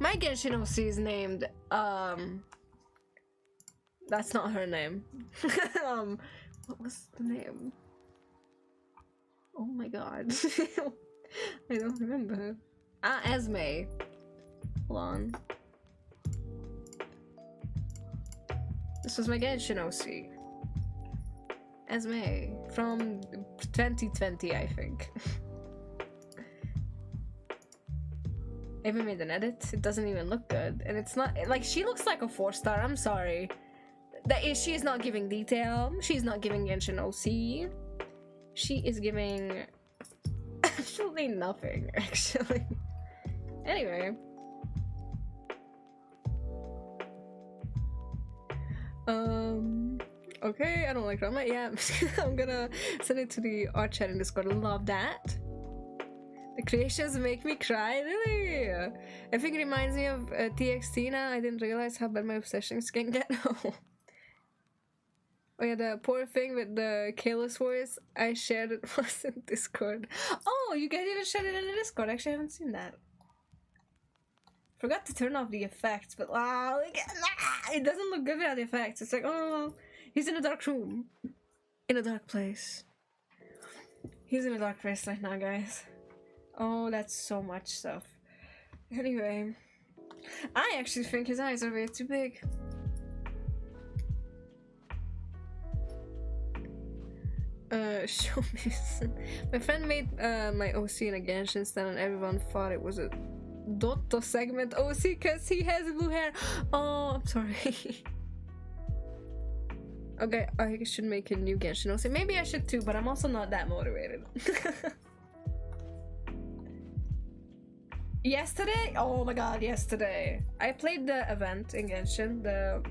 My Genshin OC is named, that's not her name. What was the name? Oh my god. I don't remember. Esme. Hold on. This was my Genshin OC. Esme. From 2020, I think. I even made an edit. It doesn't even look good, and it's not like she looks like a 4-star. I'm sorry. She is not giving detail. She's not giving Genshin OC. She is giving absolutely nothing, actually. Anyway. Okay, I don't like drama. Yeah, I'm gonna send it to the art chat in Discord. Love that. The creations make me cry, really. I think it reminds me of TXT now. I didn't realize how bad my obsessions can get. Oh yeah, the poor thing with the Kaelus voice, I shared it once in Discord. Oh, you guys even shared it in the Discord. Actually, I haven't seen that. Forgot to turn off the effects, but it doesn't look good without the effects. It's like, oh, he's in a dark room. In a dark place. He's in a dark place right now, guys. Oh, that's so much stuff. Anyway, I actually think his eyes are way too big. Show me some. My friend made my OC in a Genshin style, and everyone thought it was a Dotto segment OC because he has blue hair. Oh, I'm sorry. Okay, I should make a new Genshin OC. Maybe I should too, but I'm also not that motivated. Yesterday? Oh my god, yesterday. I played the event in Genshin, the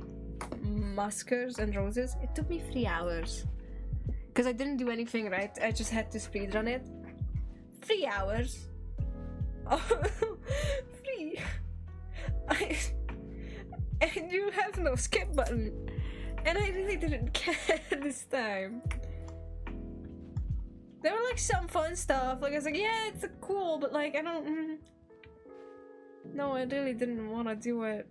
Maskers and Roses. It took me 3 hours. Because I didn't do anything right, I just had to speedrun it. 3 hours. Oh, 3. And you have no skip button. And I really didn't care this time. There were like some fun stuff. Like I was like, yeah, it's cool, but like I don't. No, I really didn't want to do it.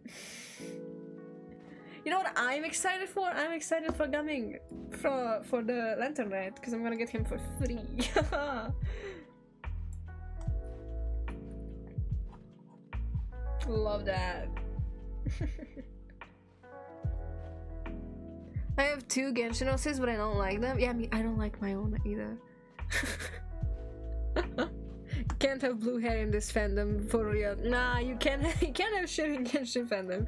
You know what I'm excited for? I'm excited for Gumming for the Lantern Rat because I'm gonna get him for free. Love that. I have 2 Genshin OCs, but I don't like them. Yeah, I don't like my own either. Can't have blue hair in this fandom for real. Nah, you can't have shit in Genshin fandom.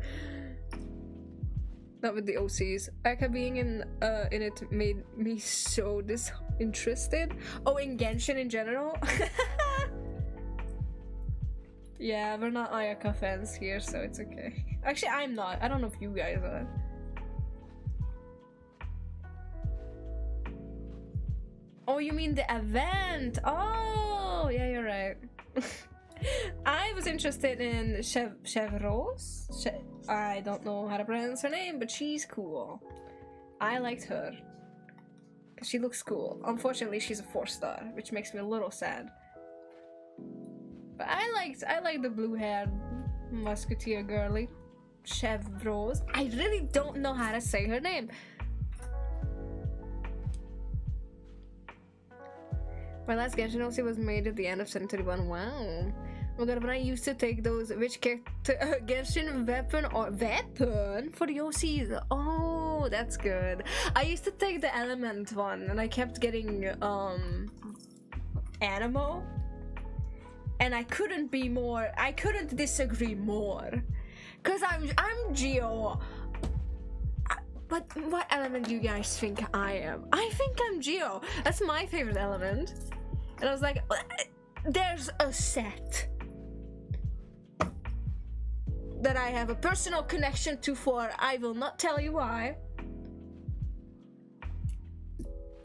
Not with the OCs. Aka being in it made me so disinterested. Oh, in Genshin in general? Yeah, we're not Ayaka fans here, so it's okay. Actually, I'm not. I don't know if you guys are. Oh, you mean the event? Oh, yeah, you're right. I was interested in Chevreuse. I don't know how to pronounce her name, but she's cool. I liked her. She looks cool. Unfortunately, she's a 4-star, which makes me a little sad. But I liked the blue-haired musketeer girly. Chevreuse. I really don't know how to say her name. My last Genshin OC was made at the end of 731. Wow. Oh my god, when I used to take those which character Genshin weapon or weapon for the OCs. Oh, that's good. I used to take the element one and I kept getting Anemo. And I couldn't disagree more. Cause I'm Geo. But what element do you guys think I am? I think I'm Geo. That's my favorite element. And I was like, there's a set that I have a personal connection to for, I will not tell you why.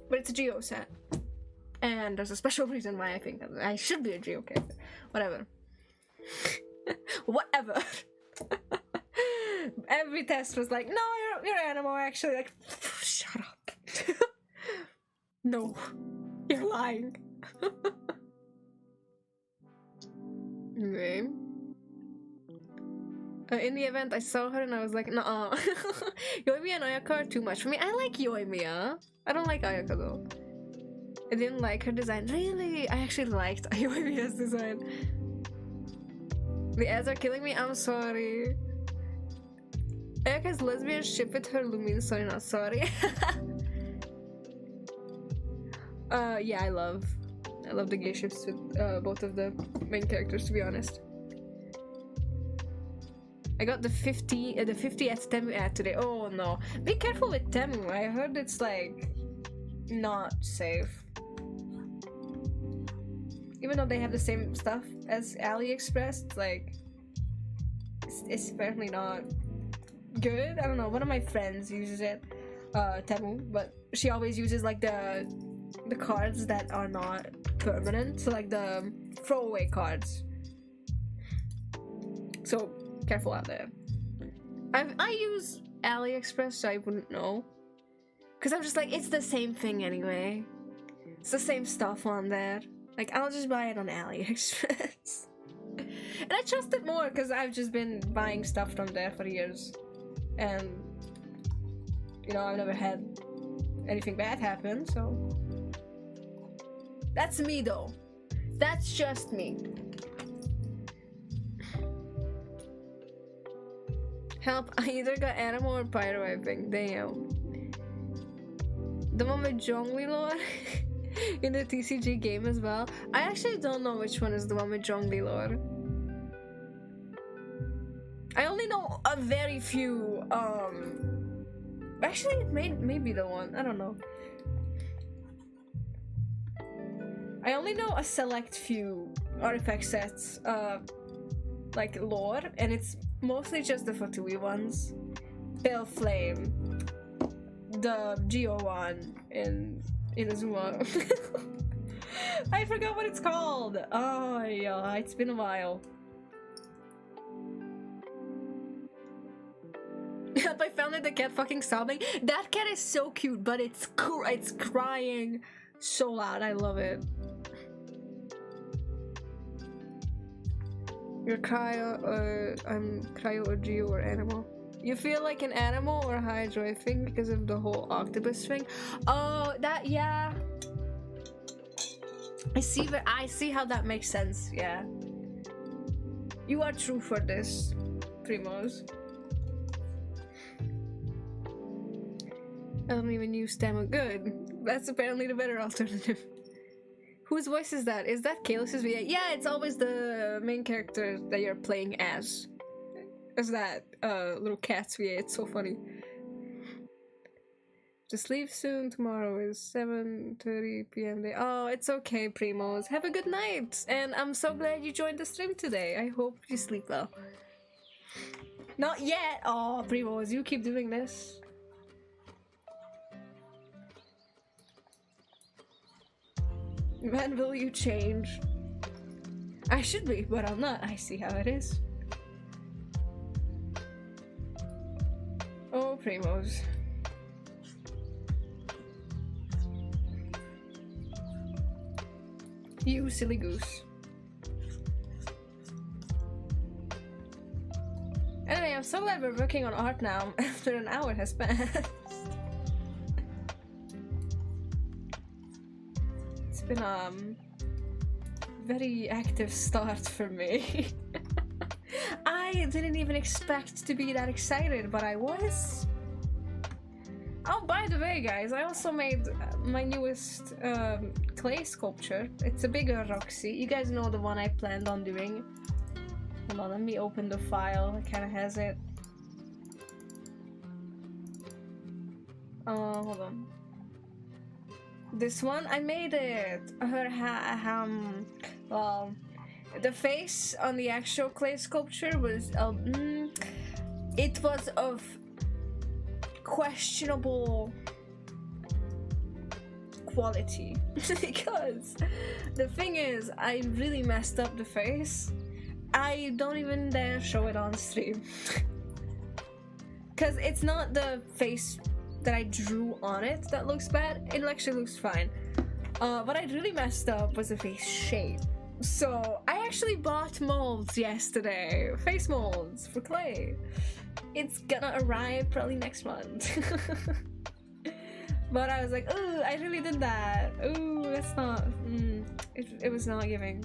But it's a Geo set. And there's a special reason why I think I should be a Geo character. Whatever. Whatever. Every test was like, no, you're Anemo, actually. Like, shut up. No, you're lying. Okay. In the event, I saw her and I was like, nah. Yoimiya and Ayaka are too much for me. I like Yoimiya. I don't like Ayaka though. I didn't like her design. Really? I actually liked Yoimiya's design. The ads are killing me. I'm sorry. Ayaka's lesbian ship with her Lumine. Sorry, not sorry. Yeah, I love the gay ships with both of the main characters, to be honest. I got the 50th Temu ad today. Oh no. Be careful with Temu. I heard it's like not safe. Even though they have the same stuff as AliExpress, it's like it's apparently not good. I don't know. One of my friends uses it, Temu, but she always uses like the cards that are not permanent, so like the throwaway cards. So careful out there. I use AliExpress, so I wouldn't know, because I'm just like, it's the same thing anyway. It's the same stuff on there. Like, I'll just buy it on AliExpress. And I trust it more because I've just been buying stuff from there for years. And, you know, I've never had anything bad happen, so. That's me, though. That's just me. Help, I either got Anemo or Pyro, I think. Damn. The one with Zhongli lore in the TCG game as well. I actually don't know which one is the one with Zhongli lore. I only know a very few, actually it may be the one, I don't know. I only know a select few artifact sets, like lore, and it's mostly just the Fatui ones. Pale Flame, the Geo one in Inazuma. I forgot what it's called. Oh yeah, it's been a while. I found the cat fucking sobbing. That cat is so cute, but it's crying so loud. I love it. You're I'm cryo or geo or animal. You feel like an animal or hydro, I think, because of the whole octopus thing. Oh, that, yeah. I see how that makes sense, yeah. You are true for this, Primos. I don't even use Stammer. Good. That's apparently the better alternative. Whose voice is that? Is that Kalis's VA? Yeah, it's always the main character that you're playing as. As that little cat's VA. It's so funny. Just leave soon. Tomorrow is 7:30 p.m. day. Oh, it's okay, Primos. Have a good night. And I'm so glad you joined the stream today. I hope you sleep well. Not yet. Oh, Primos, you keep doing this. When will you change? I should be, but I'm not. I see how it is. Oh, Primos. You silly goose. Anyway, I'm so glad we're working on art now after an hour has passed. It's been very active start for me. I didn't even expect to be that excited, but I was. Oh, by the way, guys, I also made my newest clay sculpture. It's a bigger Roxy. You guys know the one I planned on doing. Hold on, let me open the file. It kind of has it. Hold on. This one, I made it. Well, the face on the actual clay sculpture was it was of questionable quality because the thing is, I really messed up the face. I don't even dare show it on stream because it's not the face that I drew on it that looks bad. It actually looks fine. What I really messed up was the face shape. So I actually bought molds yesterday, face molds for clay. It's gonna arrive probably next month. But I was like, ooh, I really did that. Ooh, that's not, it was not giving.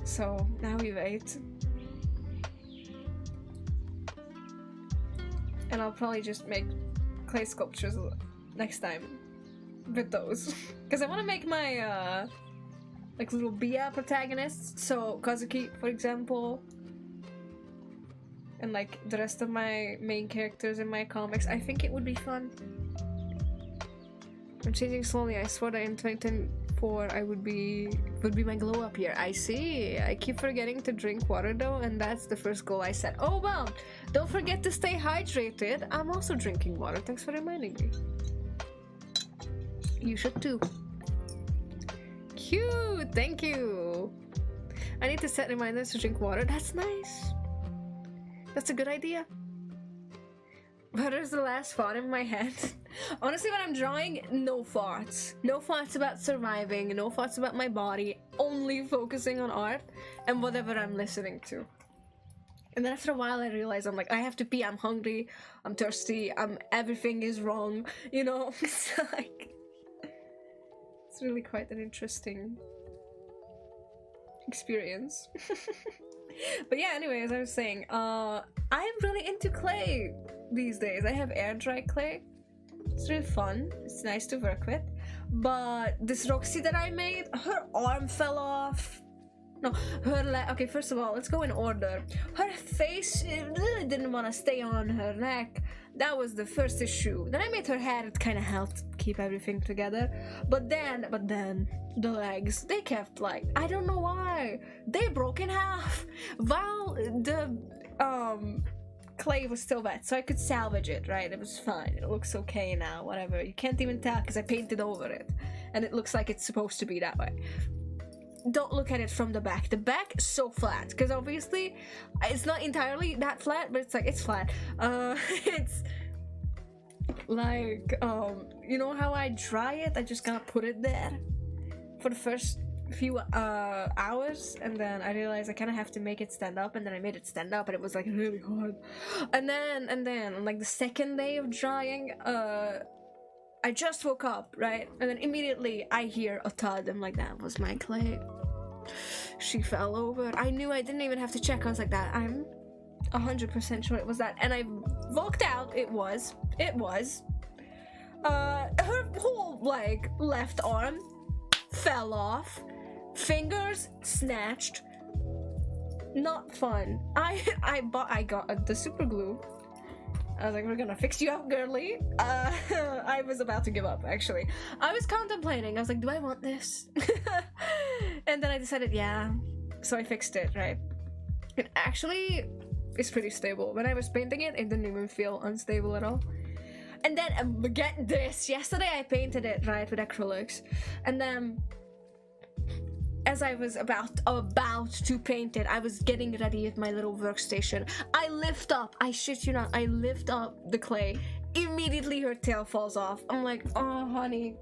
So now we wait. And I'll probably just make clay sculptures next time with those. Because I want to make my like little Bia protagonists. So Kazuki, for example. And like the rest of my main characters in my comics. I think it would be fun. I'm changing slowly. I swear that in 2024 I would be my glow up year. I see. I keep forgetting to drink water though, and that's the first goal I set. Oh well, don't forget to stay hydrated. I'm also drinking water. Thanks for reminding me. You should too. Cute. Thank you. I need to set reminders to drink water. That's nice. That's a good idea. What is the last thought in my head? Honestly, when I'm drawing, no thoughts. No thoughts about surviving, no thoughts about my body, only focusing on art and whatever I'm listening to. And then after a while I realize I'm like, I have to pee, I'm hungry, I'm thirsty, everything is wrong, you know? It's like, it's really quite an interesting experience. But yeah, anyway, as I was saying, I'm really into clay these days. I have air dry clay. It's really fun. It's nice to work with. But this Roxy that I made, her arm fell off. No, her leg. Okay, first of all, let's go in order. Her face really didn't want to stay on her neck. That was the first issue. Then I made her hair. It kind of helped keep everything together. But then the legs, they kept like, I don't know why, they broke in half while the clay was still wet, so I could salvage it, right? It was fine. It looks okay now, whatever. You can't even tell because I painted over it and it looks like it's supposed to be that way. don't look at it from the back. The back is so flat because obviously it's not entirely that flat, but it's like it's flat. It's like you know how I dry it? I just gotta put it there for the first few hours, and then I realized I kind of have to make it stand up, and then I made it stand up, and it was like really hard. And then on like the second day of drying, I just woke up, right? And then immediately I hear a thud. I'm like, that was my clay. She fell over. I knew, I didn't even have to check. I was like, that I'm 100% sure it was that. And I walked out. It was. Her whole like left arm fell off. Fingers snatched. Not fun. I got the super glue. I was like, we're gonna fix you up, girly. I was about to give up, actually. I was contemplating. I was like, do I want this? And then I decided, yeah. So I fixed it, right? It actually is pretty stable. When I was painting it, it didn't even feel unstable at all. And then, get this. Yesterday I painted it, right, with acrylics. And then, as I was about to paint it, I was getting ready at my little workstation. I lift up, I shit you not, I lift up the clay. Immediately her tail falls off. I'm like, oh honey,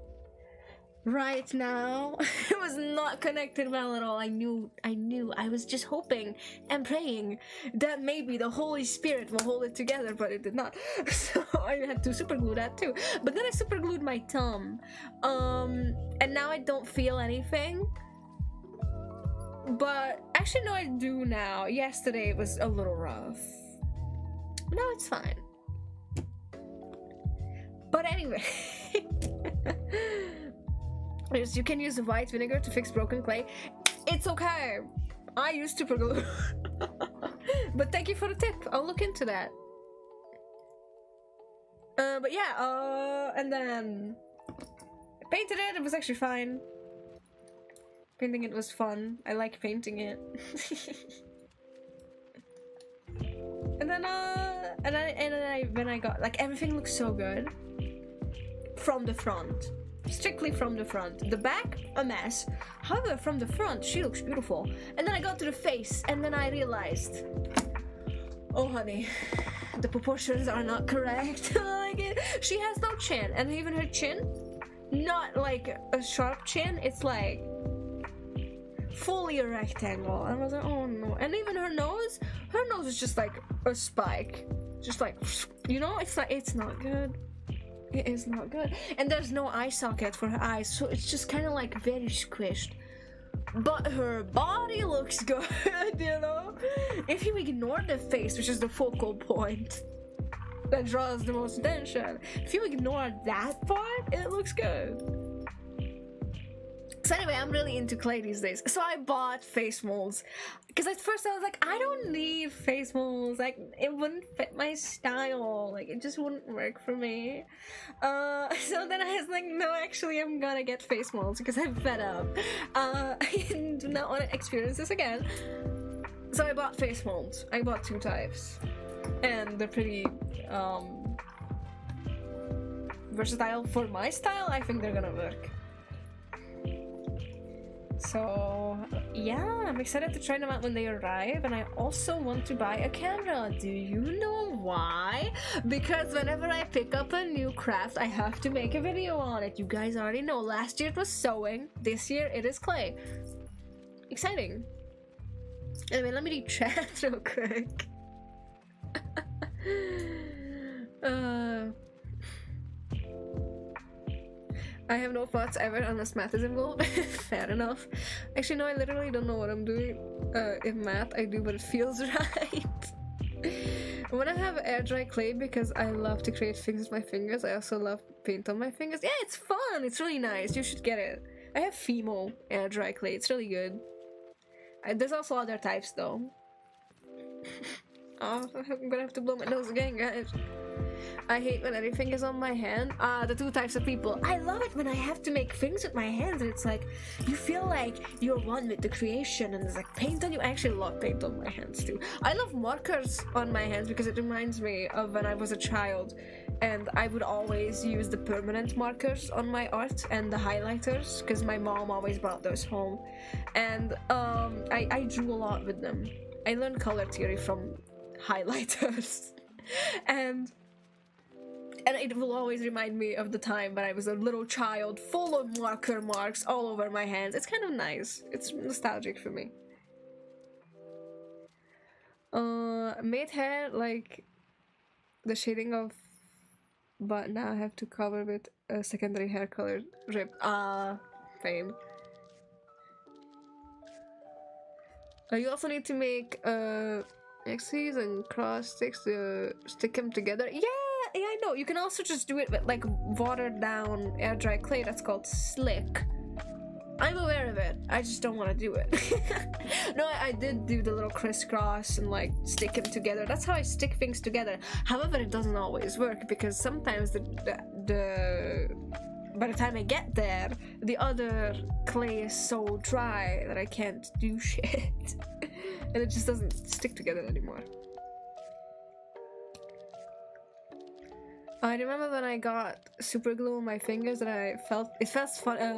right now. It was not connected well at all. I knew. I was just hoping and praying that maybe the Holy Spirit will hold it together, but it did not. So I had to super glue that too. But then I super glued my thumb. And now I don't feel anything. But actually no, I do now. Yesterday it was a little rough. No, it's fine. But anyway, you can use white vinegar to fix broken clay. It's okay. I used super glue. But thank you for the tip. I'll look into that. But yeah, and then I painted it. It was actually fine. Painting it was fun. I like painting it. And then when I got, like, everything looks so good from the front, strictly from the front. The back, a mess. However, from the front, she looks beautiful. And then I got to the face, and then I realized, oh honey, the proportions are not correct. Like, she has no chin, and even her chin, not like a sharp chin. It's like fully a rectangle. And I was like, oh no. And even her nose is just like a spike, just like, you know, it's not good. It is not good. And there's no eye socket for her eyes, so it's just kind of like very squished. But her body looks good, you know. If you ignore the face, which is the focal point that draws the most attention, if you ignore that part, it looks good. So anyway, I'm really into clay these days. So I bought face molds. Because at first I was like, I don't need face molds. Like, it wouldn't fit my style. Like, it just wouldn't work for me. So then I was like, no, actually, I'm gonna get face molds because I'm fed up. I do not want to experience this again. So I bought face molds. I bought 2 types. And they're pretty, versatile for my style. I think they're gonna work. So yeah, I'm excited to try them out when they arrive, and I also want to buy a camera. Do you know why? Because whenever I pick up a new craft, I have to make a video on it. You guys already know. Last year it was sewing. This year it is clay. Exciting. Anyway, let me read chat real quick. I have no thoughts ever unless math is involved. Fair enough. Actually, no, I literally don't know what I'm doing. In math, I do, but it feels right. When I have air dry clay, because I love to create things with my fingers, I also love paint on my fingers. Yeah, it's fun. It's really nice. You should get it. I have Fimo air dry clay. It's really good. There's also other types, though. Oh, I'm gonna have to blow my nose again, guys. I hate when anything is on my hand. The two types of people. I love it when I have to make things with my hands and it's like, you feel like you're one with the creation and there's like paint on you. I actually love paint on my hands too. I love markers on my hands because it reminds me of when I was a child and I would always use the permanent markers on my art and the highlighters because my mom always brought those home. And I drew a lot with them. I learned color theory from highlighters. and it will always remind me of the time when I was a little child full of marker marks all over my hands. It's kind of nice. It's nostalgic for me. Made hair like the shading of, but now I have to cover with a secondary hair color rip. Fame. You also need to make axes and cross sticks to stick them together. Yeah, I know. You can also just do it with like watered down air dry clay. That's called slick. I'm aware of it. I just don't want to do it. No, I did do the little crisscross and like stick them together. That's how I stick things together. However, it doesn't always work because sometimes the by the time I get there, the other clay is so dry that I can't do shit. And it just doesn't stick together anymore. I remember when I got super glue on my fingers and it felt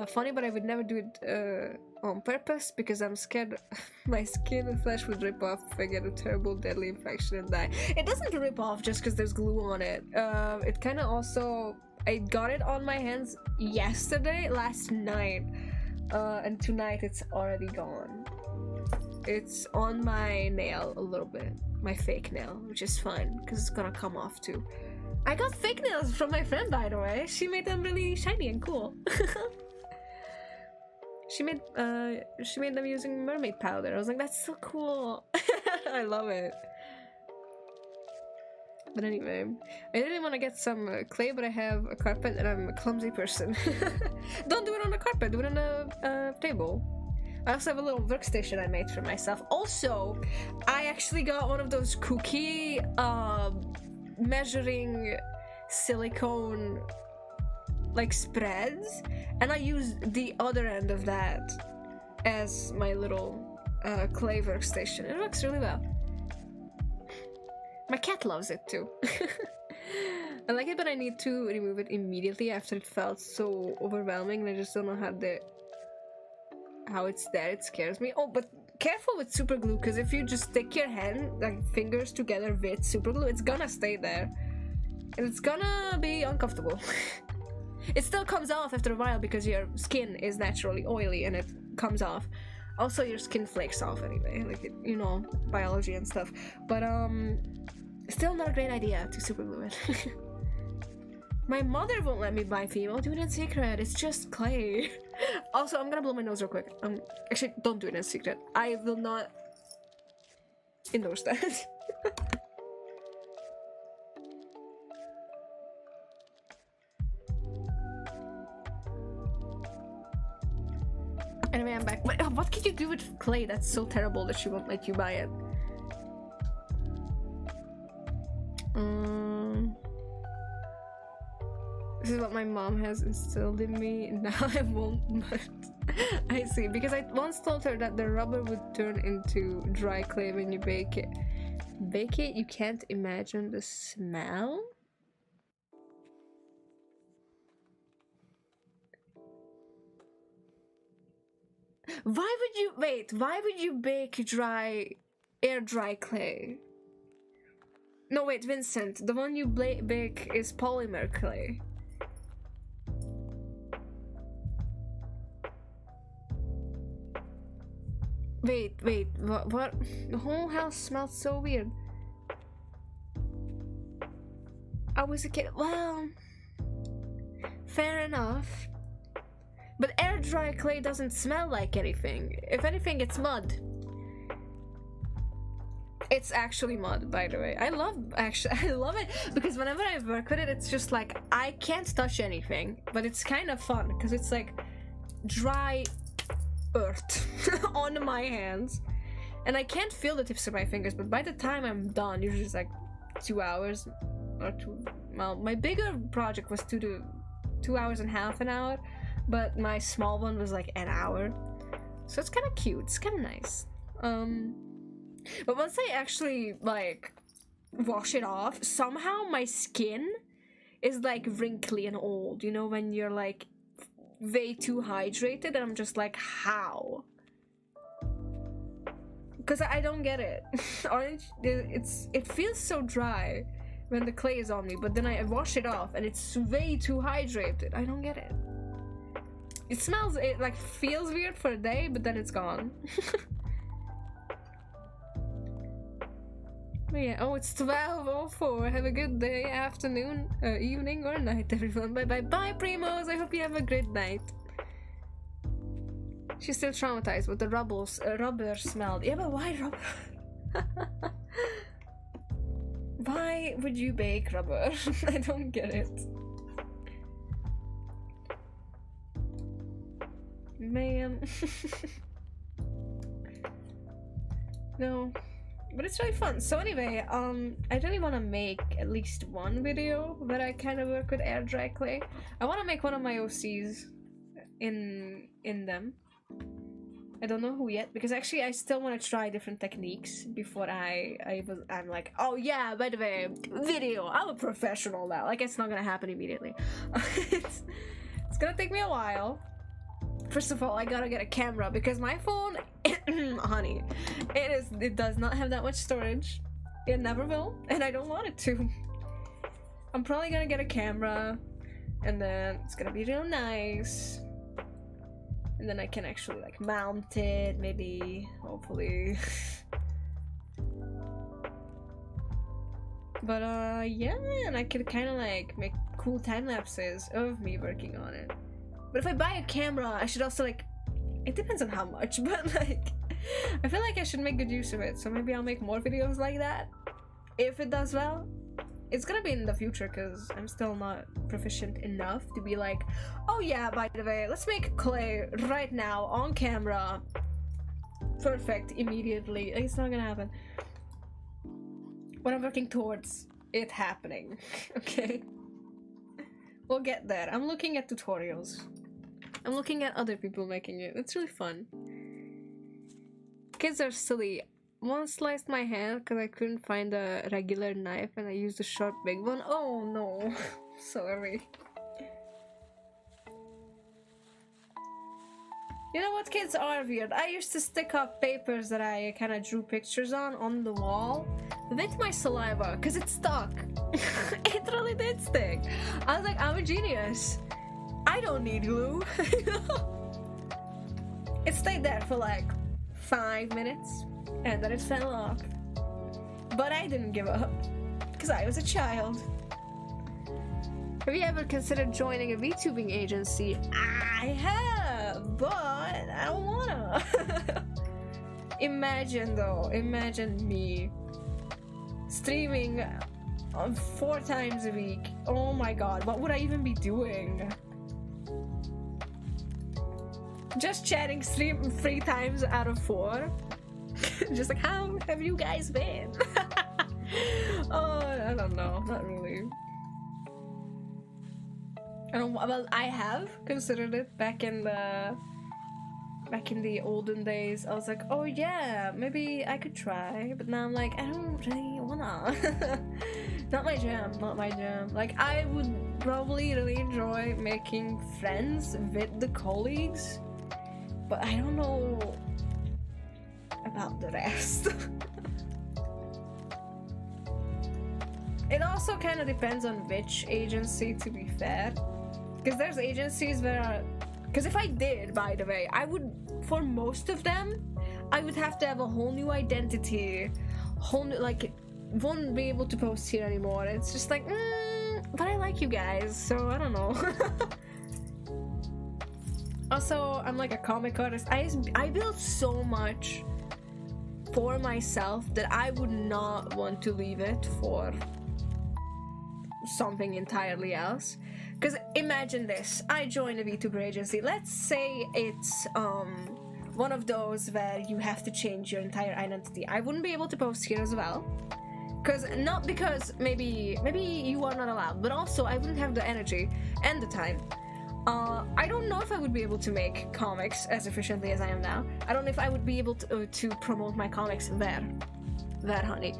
funny, but I would never do it on purpose because I'm scared my skin and flesh would rip off if I get a terrible deadly infection and die. It doesn't rip off just because there's glue on it. It kind of also... I got it on my hands last night, and tonight it's already gone. It's on my nail a little bit, my fake nail, which is fine because it's gonna come off too. I got fake nails from my friend, by the way. She made them really shiny and cool. She made them using mermaid powder. I was like, that's so cool. I love it. But anyway, I really want to get some clay, but I have a carpet and I'm a clumsy person. Don't do it on a carpet, do it on a table. I also have a little workstation I made for myself. Also, I actually got one of those cookie measuring silicone like spreads, and I used the other end of that as my little clay workstation. It works really well. My cat loves it too. I like it, but I need to remove it immediately after it felt so overwhelming and I just don't know how it's there. It scares me. Oh, but careful with super glue, because if you just stick your hand, like fingers together with super glue, it's gonna stay there. And it's gonna be uncomfortable. It still comes off after a while because your skin is naturally oily and it comes off. Also, your skin flakes off anyway, like it, you know, biology and stuff. But still not a great idea to super glue it. My mother won't let me buy female. Do it in secret. It's just clay. Also, I'm gonna blow my nose real quick. Actually, don't do it in secret. I will not endorse that. Anyway, I'm back. What can you do with clay that's so terrible that she won't let you buy it? This is what my mom has instilled in me. Now I won't, but I see. Because I once told her that the rubber would turn into dry clay when you bake it. Bake it? You can't imagine the smell? Why would you bake air dry clay? No, wait, Vincent, the one you bake is polymer clay. Wait, what? The whole house smells so weird. I was a kid. Well, fair enough. But air dry clay doesn't smell like anything. If anything, it's mud. It's actually mud, by the way. I love it because whenever I work with it, it's just like I can't touch anything, but it's kind of fun because it's like dry earth on my hands, and I can't feel the tips of my fingers. But by the time I'm done, usually it's like 2 hours or well, my bigger project was 2 hours and half an hour, but my small one was like an hour. So it's kind of cute. It's kind of nice. But once I actually like wash it off, somehow my skin is like wrinkly and old. You know, when you're like way too hydrated, and I'm just like, how? Because I don't get it. Orange, it feels so dry when the clay is on me, but then I wash it off and it's way too hydrated. I don't get it. It smells, it like feels weird for a day, but then it's gone. But yeah, oh, it's 12:04. Have a good day, afternoon, evening, or night, everyone. Bye bye. Bye, Primos. I hope you have a great night. She's still traumatized with the rubber smelled. Yeah, but why rubber? Why would you bake rubber? I don't get it. Man. No. But it's really fun. So anyway, I really want to make at least one video where I kind of work with air dry clay. I want to make one of my OCs in them. I don't know who yet, because actually I still want to try different techniques before I'm like, oh yeah, by the way, video, I'm a professional now. Like, it's not gonna happen immediately. it's gonna take me a while. First of all, I gotta get a camera, because my phone, honey, it does not have that much storage. It never will, and I don't want it to. I'm probably gonna get a camera, and then it's gonna be real nice. And then I can actually like mount it, maybe, hopefully. But yeah, and I could kind of like make cool time lapses of me working on it. But if I buy a camera, I should also like, it depends on how much, but like, I feel like I should make good use of it. So maybe I'll make more videos like that if it does well. It's gonna be in the future, because I'm still not proficient enough to be like, oh yeah, by the way, let's make clay right now on camera. Perfect, immediately. It's not gonna happen. But I'm working towards it happening. Okay? We'll get there. I'm looking at tutorials. I'm looking at other people making it. It's really fun. Kids are silly. One sliced my hand because I couldn't find a regular knife and I used a sharp big one. Oh no. Sorry. You know what, kids are weird. I used to stick up papers that I kind of drew pictures on the wall with my saliva because it stuck. It really did stick. I was like, I'm a genius. I don't need glue. It stayed there for like 5 minutes. And then it fell off. But I didn't give up, because I was a child. Have you ever considered joining a VTubing agency? I have, but I don't wanna. Imagine though, imagine me streaming 4 times a week. Oh my god, what would I even be doing? Just chatting stream 3 times out of 4? Just like, how have you guys been? Oh, I don't know, not really. Well, I have considered it back in the olden days. I was like, oh yeah, maybe I could try, but now I'm like, I don't really wanna. Not my jam, not my jam. Like, I would probably really enjoy making friends with the colleagues, but I don't know about the rest. It also kind of depends on which agency, to be fair, because there's agencies where because if I did, by the way, I would, for most of them, I would have to have a whole new identity, whole new, like, won't be able to post here anymore. It's just like, but I like you guys, so I don't know. Also, I'm like a comic artist. I build so much for myself that I would not want to leave it for something entirely else. Because imagine this, I join a VTuber agency. Let's say it's one of those where you have to change your entire identity. I wouldn't be able to post here as well, Because not because maybe you are not allowed, but also I wouldn't have the energy and the time. I don't know if I would be able to make comics as efficiently as I am now. I don't know if I would be able to promote my comics there, honey.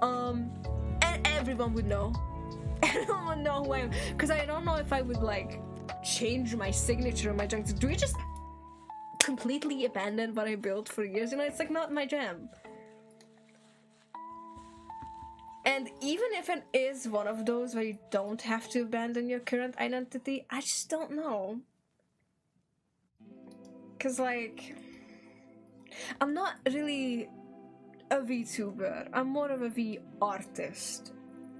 And everyone would know. Everyone would know who I am. Because I don't know if I would like change my signature or my junk. Do we just completely abandon what I built for years? You know, it's like not my jam. And even if it is one of those where you don't have to abandon your current identity, I just don't know. Cause like, I'm not really a VTuber. I'm more of a V artist.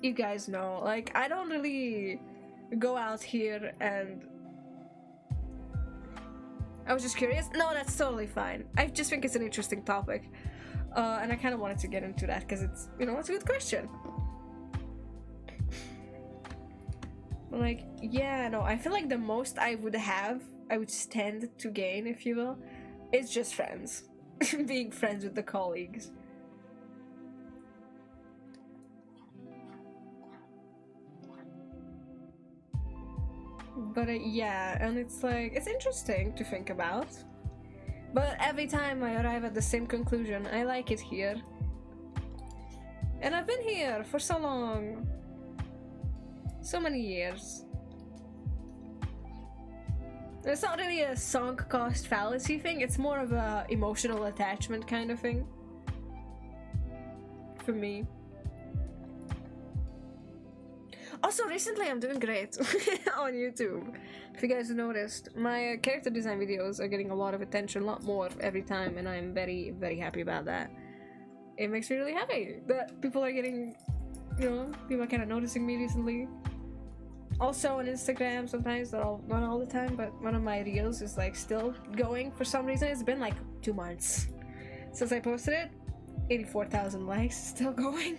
You guys know, like, I don't really go out here and... I was just curious. No, that's totally fine. I just think it's an interesting topic. And I kind of wanted to get into that because it's, you know, it's a good question. Like, yeah, no, I feel like the most I would stand to gain, if you will, is just friends. Being friends with the colleagues. But yeah, and it's like, it's interesting to think about. But every time I arrive at the same conclusion, I like it here. And I've been here for so long. So many years. It's not really a sunk cost fallacy thing, it's more of a emotional attachment kind of thing. For me. Also, recently I'm doing great on YouTube. If you guys noticed, my character design videos are getting a lot of attention, a lot more every time, and I'm very, very happy about that. It makes me really happy that people are getting, you know, people are kind of noticing me recently. Also on Instagram sometimes, not all the time, but one of my reels is like still going for some reason. It's been like 2 months since I posted it. 84,000 likes, still going.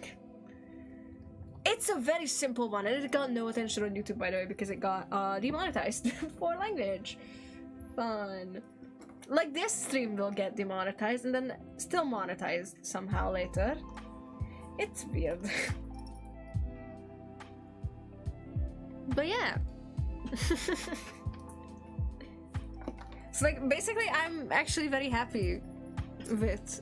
It's a very simple one, and it got no attention on YouTube, by the way, because it got demonetized for language. Fun. Like, this stream will get demonetized and then still monetized somehow later. It's weird. But yeah. So, like, basically, I'm actually very happy with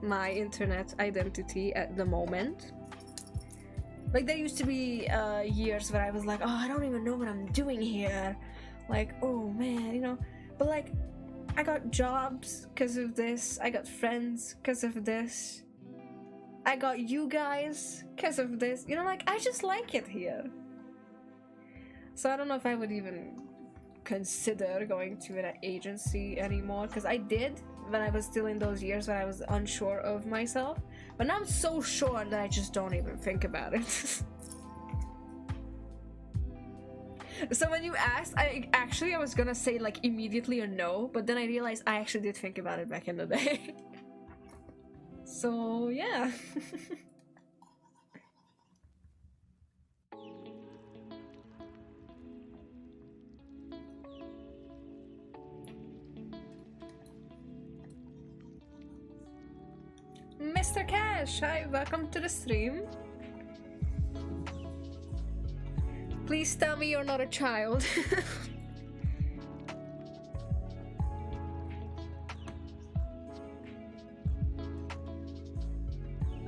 my internet identity at the moment. Like, there used to be years where I was like, oh, I don't even know what I'm doing here. Like, oh man, you know. But like, I got jobs because of this. I got friends because of this. I got you guys because of this. You know, like, I just like it here. So I don't know if I would even consider going to an agency anymore. Because I did when I was still in those years when I was unsure of myself. But now I'm so sure that I just don't even think about it. So when you asked, I was gonna say like immediately a no, but then I realized I actually did think about it back in the day. So yeah. Mr. Cash, hi, welcome to the stream. Please tell me you're not a child.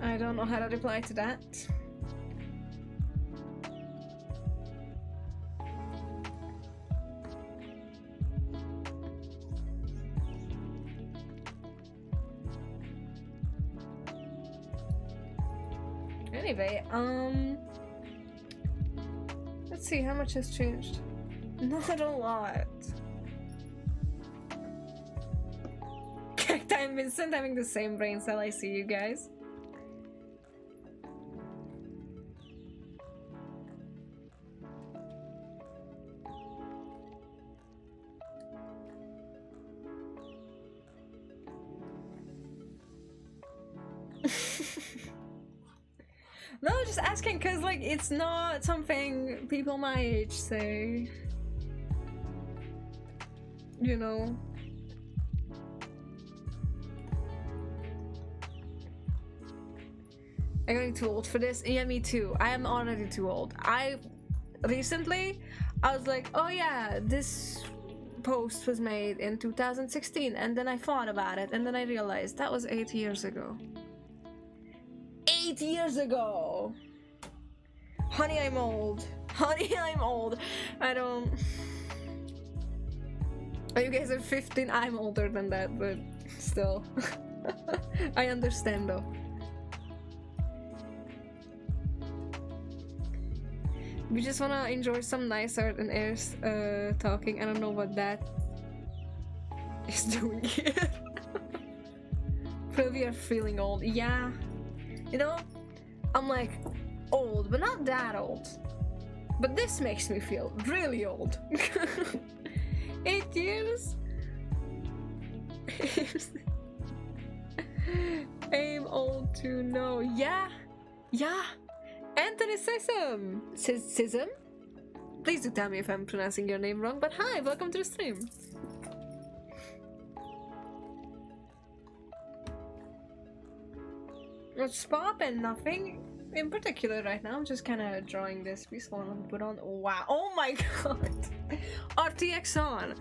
I don't know how to reply to that. Anyway, let's see how much has changed. Not a lot. Cacti and Vincent having the same brain cell, I see you guys. No, just asking because, like, it's not something people my age say. You know? I'm getting too old for this. Yeah, me too. I am already too old. Recently, I was like, oh yeah, this post was made in 2016, and then I thought about it, and then I realized that was 8 years ago. 8 years ago! Honey, I'm old. Honey, I'm old. I don't... Oh, you guys are 15. I'm older than that, but still. I understand though. We just wanna enjoy some nice art and Air's talking. I don't know what that is doing here. But we are feeling old. Yeah. You know, I'm like old, but not that old. But this makes me feel really old. 8 years? I'm old to know. Yeah. Yeah. Anthony Sism. Sism? Please do tell me if I'm pronouncing your name wrong, but hi, welcome to the stream. What's poppin'? Nothing in particular right now. I'm just kind of drawing this piece. Hold on, put on. Wow. Oh my god. RTX on.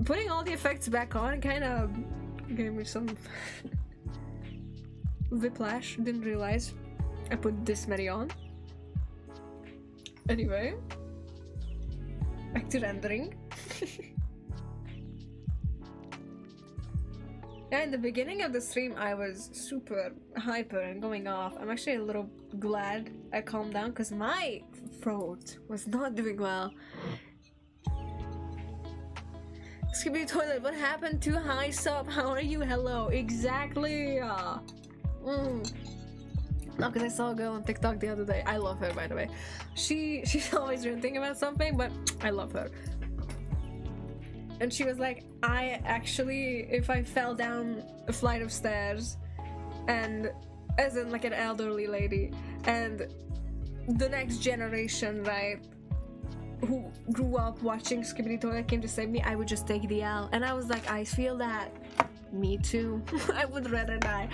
Putting all the effects back on kind of gave me some whiplash. Didn't realize I put this many on. Anyway, back to rendering. Yeah, in the beginning of the stream, I was super hyper and going off. I'm actually a little glad I calmed down because my throat was not doing well. Skibidi Toilet, what happened to Hi Sup? How are you? Hello. Exactly. No, because I saw a girl on TikTok the other day. I love her, by the way. She's always ranting about something, but I love her. And she was like, I actually, if I fell down a flight of stairs, and as in like an elderly lady, and the next generation, right, who grew up watching Skibidi Toilet came to save me, I would just take the L. And I was like, I feel that. Me too. I would rather die.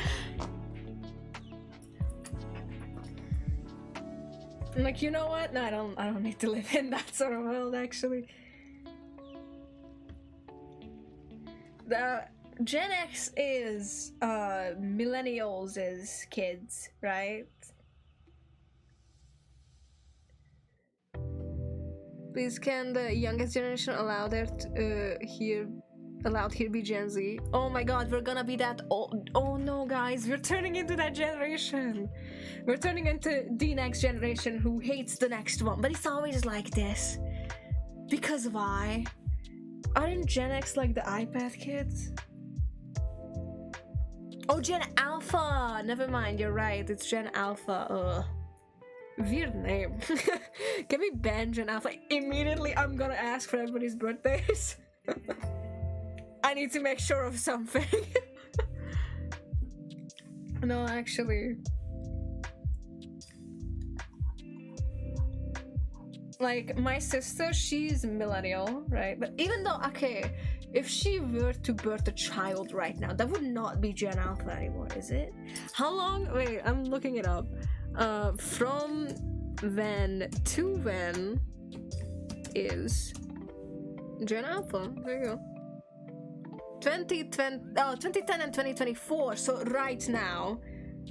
I'm like, you know what? No, I don't need to live in that sort of world, actually. The Gen X is millennials is kids, right? Please, can the youngest generation allowed here be Gen Z? Oh my god, we're gonna be that old. Oh no, guys, we're turning into that generation. We're turning into the next generation who hates the next one. But it's always like this. Because why? Aren't Gen X like the iPad kids? Oh, Gen Alpha! Never mind, you're right. It's Gen Alpha. Ugh. Weird name. Can we ban Gen Alpha? Immediately, I'm gonna ask for everybody's birthdays. I need to make sure of something. No, actually. Like, my sister, she's millennial, right? But even though, okay, if she were to birth a child right now, that would not be Gen Alpha anymore, is it? How long? Wait, I'm looking it up. From when to when is Gen Alpha? There you go. 2010 and 2024. So right now,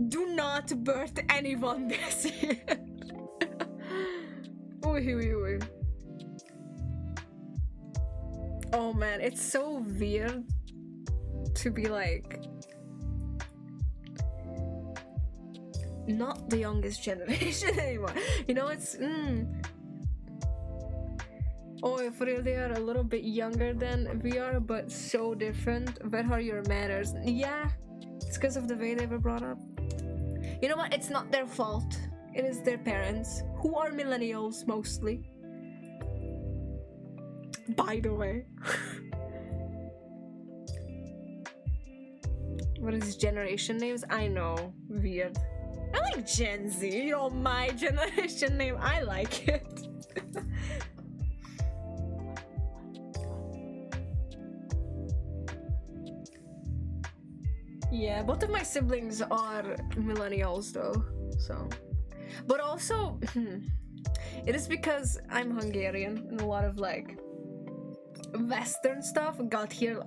do not birth anyone this year. Oh man, it's so weird to be like not the youngest generation anymore. You know, it's oh, for real, they are a little bit younger than we are, but so different. Where are your manners? Yeah, it's because of the way they were brought up. You know what? It's not their fault. It is their parents, who are millennials mostly. By the way. What is generation names? I know. Weird. I like Gen Z. You know, my generation name. I like it. Yeah, both of my siblings are millennials though. So, but also, it is because I'm Hungarian and a lot of like Western stuff got here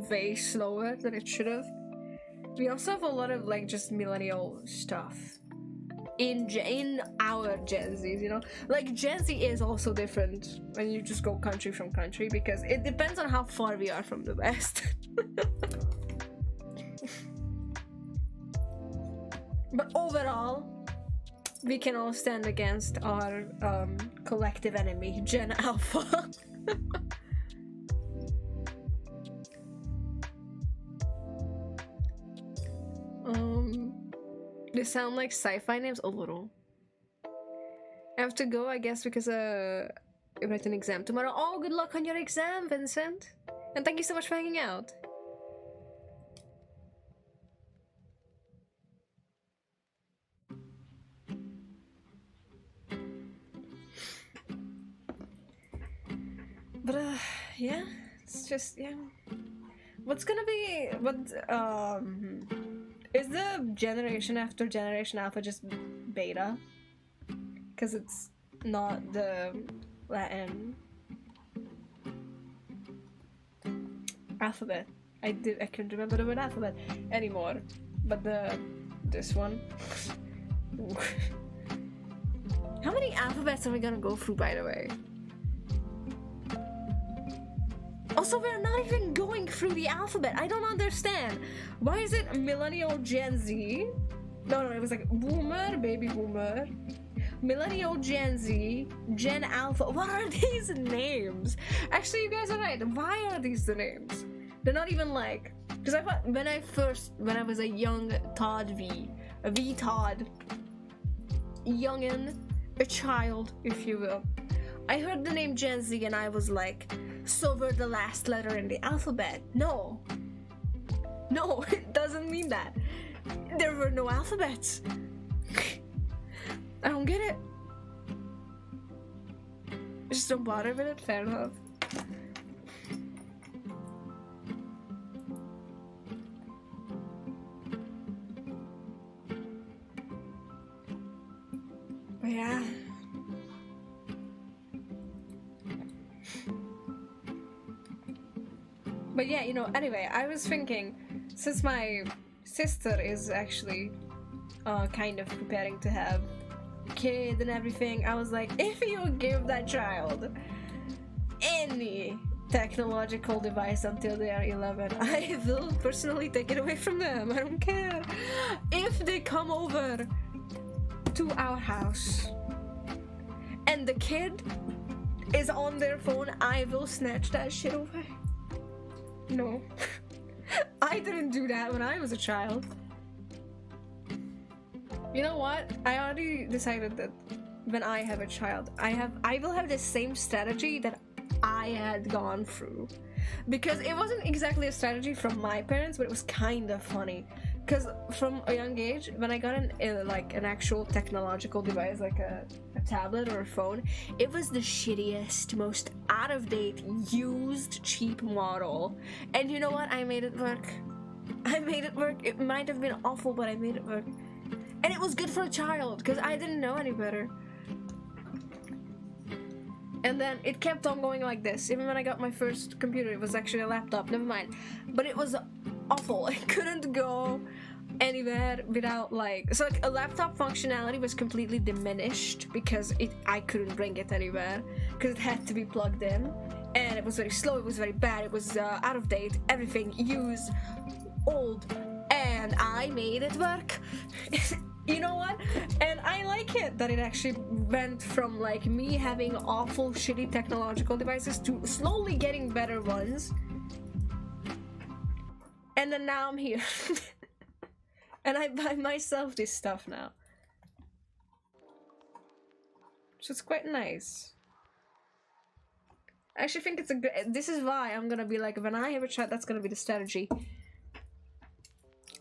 way slower than it should have. We also have a lot of like just millennial stuff in our Gen Zs, you know? Like Gen Z is also different when you just go country from country because it depends on how far we are from the West. But overall, we can all stand against our collective enemy, Gen Alpha. They sound like sci-fi names a little. I have to go, I guess, because I write an exam tomorrow. Oh, good luck on your exam, Vincent. And thank you so much for hanging out. But yeah, it's just, yeah. What's gonna be, is the generation after Generation Alpha just beta? Because it's not the Latin alphabet. I couldn't remember the word alphabet anymore. But this one. How many alphabets are we gonna go through, by the way? Also, we're not even going through the alphabet. I don't understand. Why is it Millennial Gen Z? No, it was like Boomer, Baby Boomer, Millennial Gen Z, Gen Alpha. What are these names? Actually, you guys are right. Why are these the names? They're not even like... Because I thought when I was a young Todd a V Todd, youngin', a child, if you will, I heard the name Gen Z and I was like, so we're the last letter in the alphabet. No, it doesn't mean that. There were no alphabets. I don't get it. Just don't bother with it, fair enough. But yeah. But yeah, you know, anyway, I was thinking, since my sister is actually kind of preparing to have a kid and everything, I was like, if you give that child any technological device until they are 11, I will personally take it away from them. I don't care. If they come over to our house and the kid is on their phone, I will snatch that shit away. No. I didn't do that when I was a child. You know what? I already decided that when I have a child, I will have the same strategy that I had gone through. Because it wasn't exactly a strategy from my parents, but it was kind of funny. Because from a young age, when I got an actual technological device, like a tablet or a phone, it was the shittiest, most out-of-date, used, cheap model. And you know what? I made it work. It might have been awful, but I made it work. And it was good for a child, because I didn't know any better. And then it kept on going like this. Even when I got my first computer, it was actually a laptop, never mind. But it was awful. I couldn't go anywhere without so a laptop functionality was completely diminished because I couldn't bring it anywhere because it had to be plugged in, and it was very slow, it was very bad, it was out of date, everything used, old, and I made it work. You know what? And I like it that it actually went from me having awful shitty technological devices to slowly getting better ones. And then now I'm here. And I buy myself this stuff now. So it's quite nice. I actually think it's this is why I'm gonna be like, when I have a child, that's gonna be the strategy.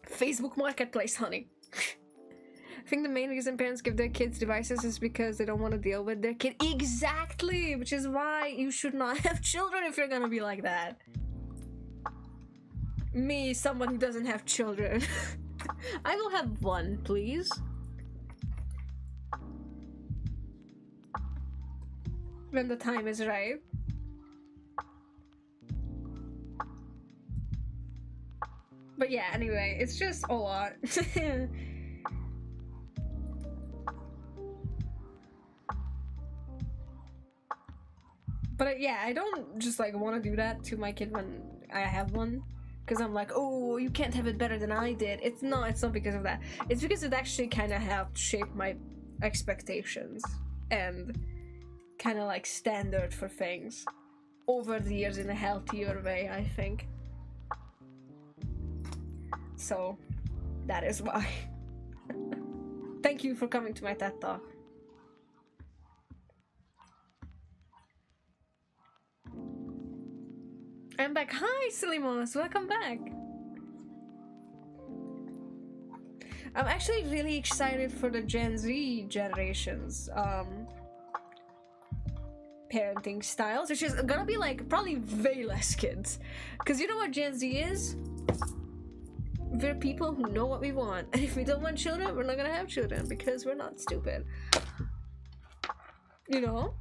Facebook Marketplace, honey. I think the main reason parents give their kids devices is because they don't want to deal with their kid. Exactly! Which is why you should not have children if you're gonna be like that. Me, someone who doesn't have children. I will have one, please. when the time is right. But yeah, anyway, it's just a lot. But yeah, I don't just like want to do that to my kid when I have one, because I'm like, oh, you can't have it better than I did. It's not because of that. It's because it actually kind of helped shape my expectations and kind of like standard for things over the years in a healthier way, I think. So that is why. Thank you for coming to my TED Talk. I'm back. Hi, Silimos. Welcome back. I'm actually really excited for the Gen Z generations parenting styles, which is gonna be like probably way less kids. Because you know what Gen Z is? We're people who know what we want. And if we don't want children, we're not gonna have children because we're not stupid. You know?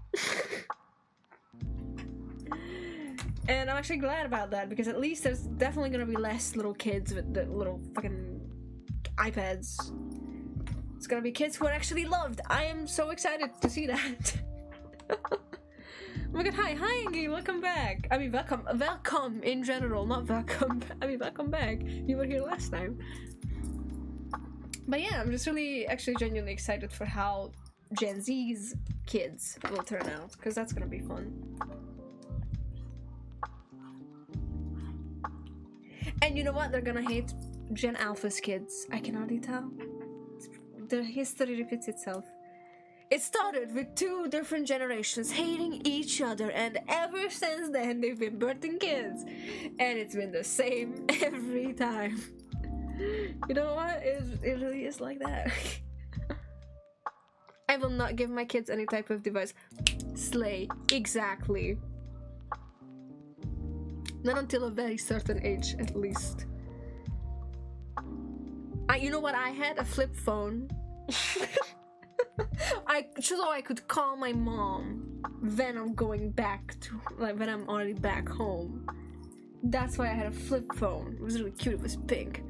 And I'm actually glad about that, because at least there's definitely gonna be less little kids with the little fucking iPads. It's gonna be kids who are actually loved. I am so excited to see that. Oh my god, hi Angie, welcome back. I mean, welcome in general, not welcome. I mean, welcome back. You were here last time. But yeah, I'm just really actually genuinely excited for how Gen Z's kids will turn out, because that's gonna be fun. And you know what? They're gonna hate Gen Alpha's kids. I can already tell. The history repeats itself. It started with 2 different generations hating each other, and ever since then they've been birthing kids. And it's been the same every time. You know what? It really is like that. I will not give my kids any type of device. Slay. Exactly. Not until a very certain age, at least. You know what I had? A flip phone. So I could call my mom when I'm going back to, like, when I'm already back home. That's why I had a flip phone. It was really cute. It was pink.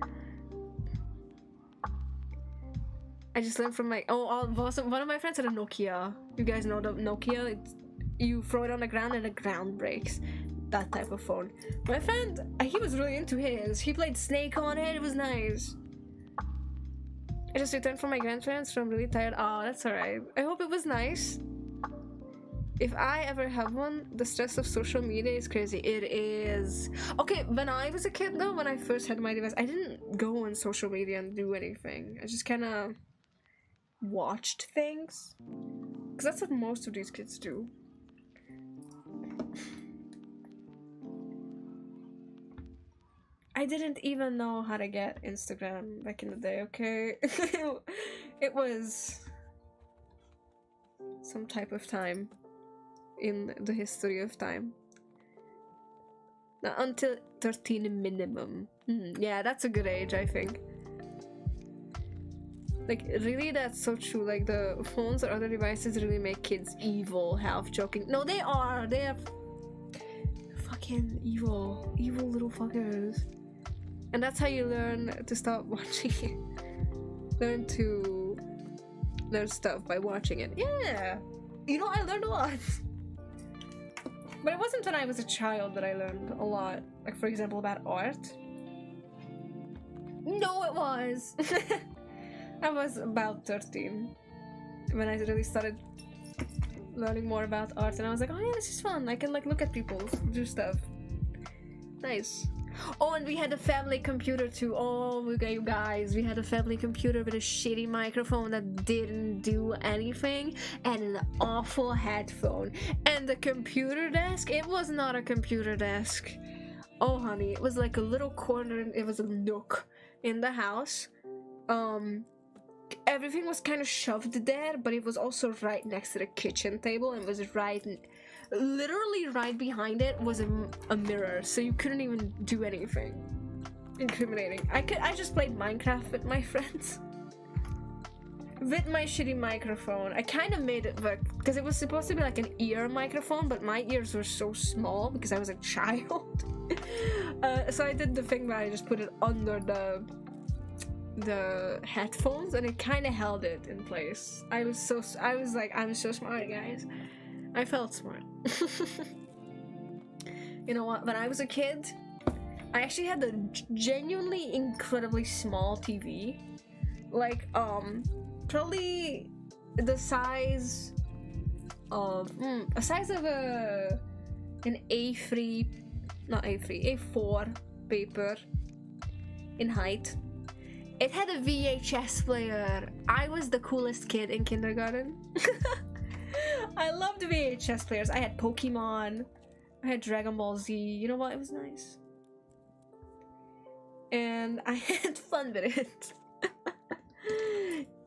I just learned from my one of my friends had a Nokia. You guys know the Nokia? You throw it on the ground and the ground breaks. That type of phone. My friend, he was really into his. He played Snake on it. It was nice. I just returned from my grandparents, so I'm really tired. Oh, that's alright. I hope it was nice. If I ever have one, the stress of social media is crazy. It is. Okay, when I was a kid though, when I first had my device, I didn't go on social media and do anything. I just kind of watched things. Because that's what most of these kids do. I didn't even know how to get Instagram back in the day, okay? It was some type of time in the history of time. Now, until 13 minimum. Yeah, that's a good age, I think. Like, really, that's so true. Like, the phones or other devices really make kids evil, half joking. No, they are. They are fucking evil. Evil little fuckers. And that's how you learn to stop watching it. Learn stuff by watching it. Yeah! You know, I learned a lot. But it wasn't when I was a child that I learned a lot. Like, for example, about art. No, it was! I was about 13 when I really started learning more about art, and I was like, oh yeah, this is fun. I can, like, look at people do stuff. Nice. Oh, and we had a family computer too. Oh, you guys, we had a family computer with a shitty microphone that didn't do anything, and an awful headphone. And the computer desk, it was not a computer desk. Oh, honey, it was like a little corner, it was a nook in the house. Everything was kind of shoved there, but it was also right next to the kitchen table, and it was literally right behind it was a mirror, so you couldn't even do anything incriminating. I just played Minecraft with my friends. with my shitty microphone. I kind of made it work because it was supposed to be like an ear microphone, but my ears were so small because I was a child. So I did the thing where I just put it under the headphones, and it kind of held it in place. I was like, I'm so smart, guys. I felt smart. You know what? When I was a kid, I actually had a genuinely incredibly small TV. Like, probably the size of an A4 paper in height. It had a VHS player. I was the coolest kid in kindergarten. I loved VHS players. I had Pokemon. I had Dragon Ball Z. You know what? It was nice. And I had fun with it.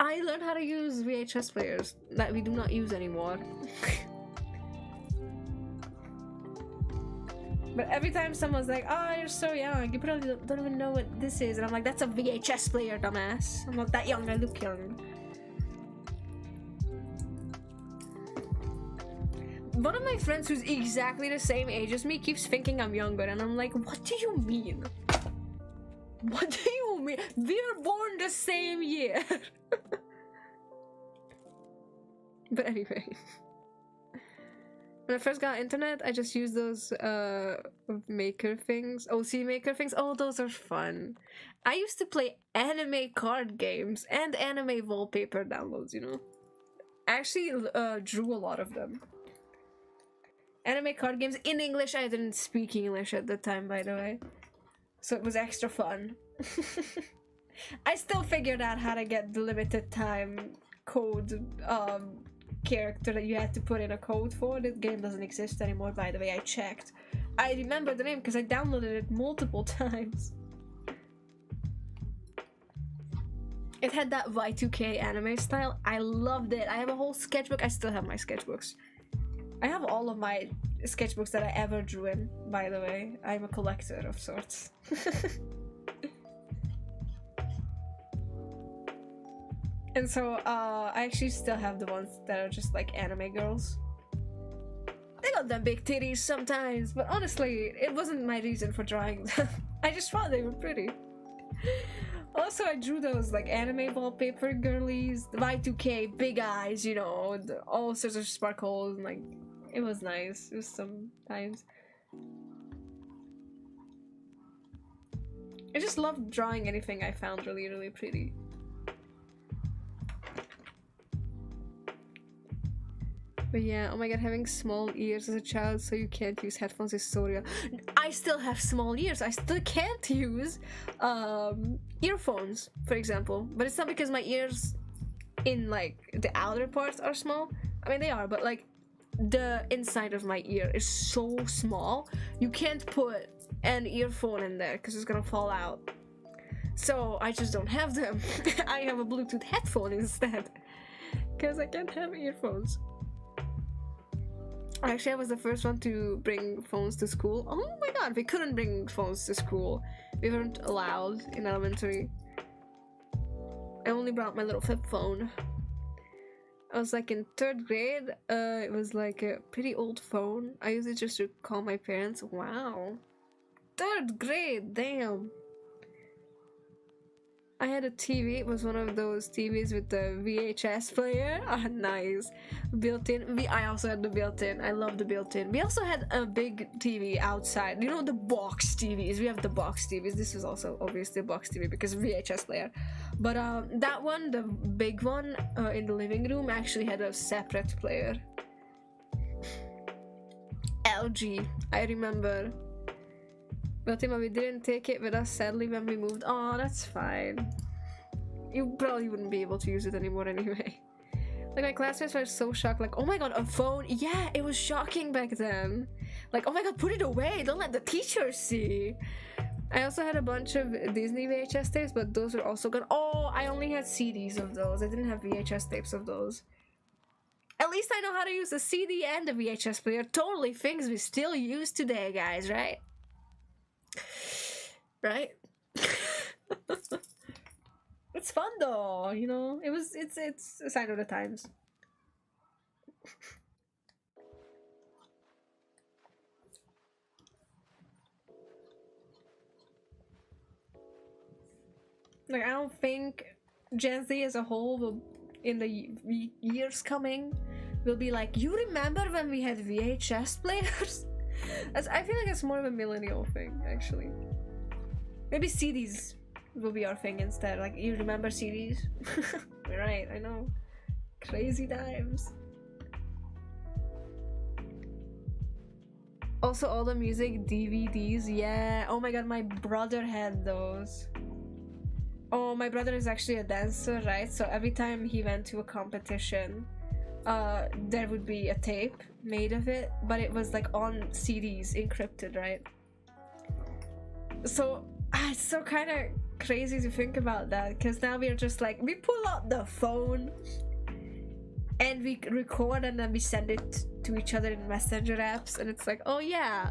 I learned how to use VHS players that we do not use anymore. But every time someone's like, oh, you're so young, you probably don't even know what this is. And I'm like, that's a VHS player, dumbass. I'm not that young, I look young. One of my friends who's exactly the same age as me keeps thinking I'm younger, and I'm like, what do you mean? What do you mean? We're born the same year. But anyway. When I first got internet, I just used those maker things, OC maker things. Oh, those are fun. I used to play anime card games and anime wallpaper downloads, you know. I actually drew a lot of them. Anime card games in English. I didn't speak English at the time, by the way. So it was extra fun. I still figured out how to get the limited time code character that you had to put in a code for. The game doesn't exist anymore, by the way. I checked. I remember the name because I downloaded it multiple times. It had that Y2K anime style. I loved it. I have a whole sketchbook. I still have my sketchbooks. I have all of my sketchbooks that I ever drew in, by the way. I'm a collector of sorts. And so, I actually still have the ones that are just like anime girls. They got them big titties sometimes, but honestly, it wasn't my reason for drawing them. I just thought they were pretty. Also, I drew those like anime wallpaper girlies, the Y2K, big eyes, you know, all sorts of sparkles, and like, it was nice. It was sometimes. I just loved drawing anything I found really, really pretty. But yeah, oh my god, having small ears as a child so you can't use headphones is so real. I still have small ears. I still can't use earphones, for example. But it's not because my ears in like the outer parts are small. I mean, they are, but like the inside of my ear is so small. You can't put an earphone in there because it's gonna fall out. So I just don't have them. I have a Bluetooth headphone instead because I can't have earphones. Actually, I was the first one to bring phones to school. Oh my god, we couldn't bring phones to school. We weren't allowed in elementary. I only brought my little flip phone. I was like in 3rd grade. It was like a pretty old phone. I used it just to call my parents. Wow. 3rd grade, damn. I had a TV. It was one of those TVs with the VHS player. Ah, nice. Built-in. I also had the built-in. I love the built-in. We also had a big TV outside. You know, the box TVs. We have the box TVs. This was also obviously a box TV because VHS player. But that one, the big one in the living room, actually had a separate player. LG. I remember. But we didn't take it with us, sadly, when we moved. Oh, that's fine. You probably wouldn't be able to use it anymore anyway. Like, my classmates were so shocked, like, oh my god, a phone? Yeah, it was shocking back then. Like, oh my god, put it away, don't let the teacher see. I also had a bunch of Disney VHS tapes, but those were also gone. Oh, I only had CDs of those. I didn't have VHS tapes of those. At least I know how to use the CD and the VHS player. Totally things we still use today, guys, right? Right? It's fun though, you know. It's a sign of the times. Like, I don't think Gen Z as a whole will, in the years coming, will be like, you remember when we had VHS players? I feel like it's more of a millennial thing, actually. Maybe CDs will be our thing instead. Like, you remember CDs? Right, I know. Crazy times. Also, all the music DVDs, yeah. Oh my god, my brother had those. Oh, my brother is actually a dancer, right? So every time he went to a competition, there would be a tape made of it, but it was like on CDs, encrypted, right? So it's so kind of crazy to think about that, because now we're just like, we pull out the phone and we record and then we send it to each other in messenger apps, and it's like, oh yeah,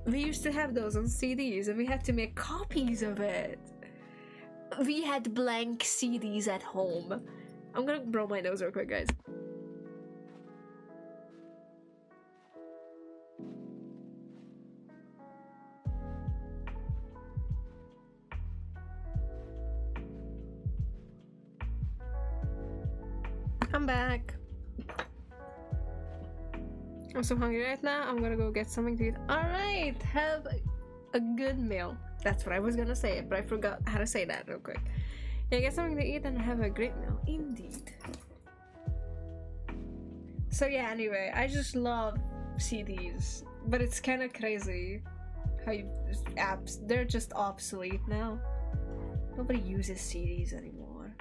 we used to have those on CDs and we had to make copies of it. We had blank CDs at home. I'm gonna blow my nose real quick, guys. I'm back. I'm so hungry right now. I'm gonna go get something to eat. Alright, have a good meal. That's what I was gonna say, but I forgot how to say that real quick. Yeah, get something to eat and have a great meal. Indeed. So yeah, anyway, I just love CDs. But it's kind of crazy how you apps, they're just obsolete now. Nobody uses CDs anymore.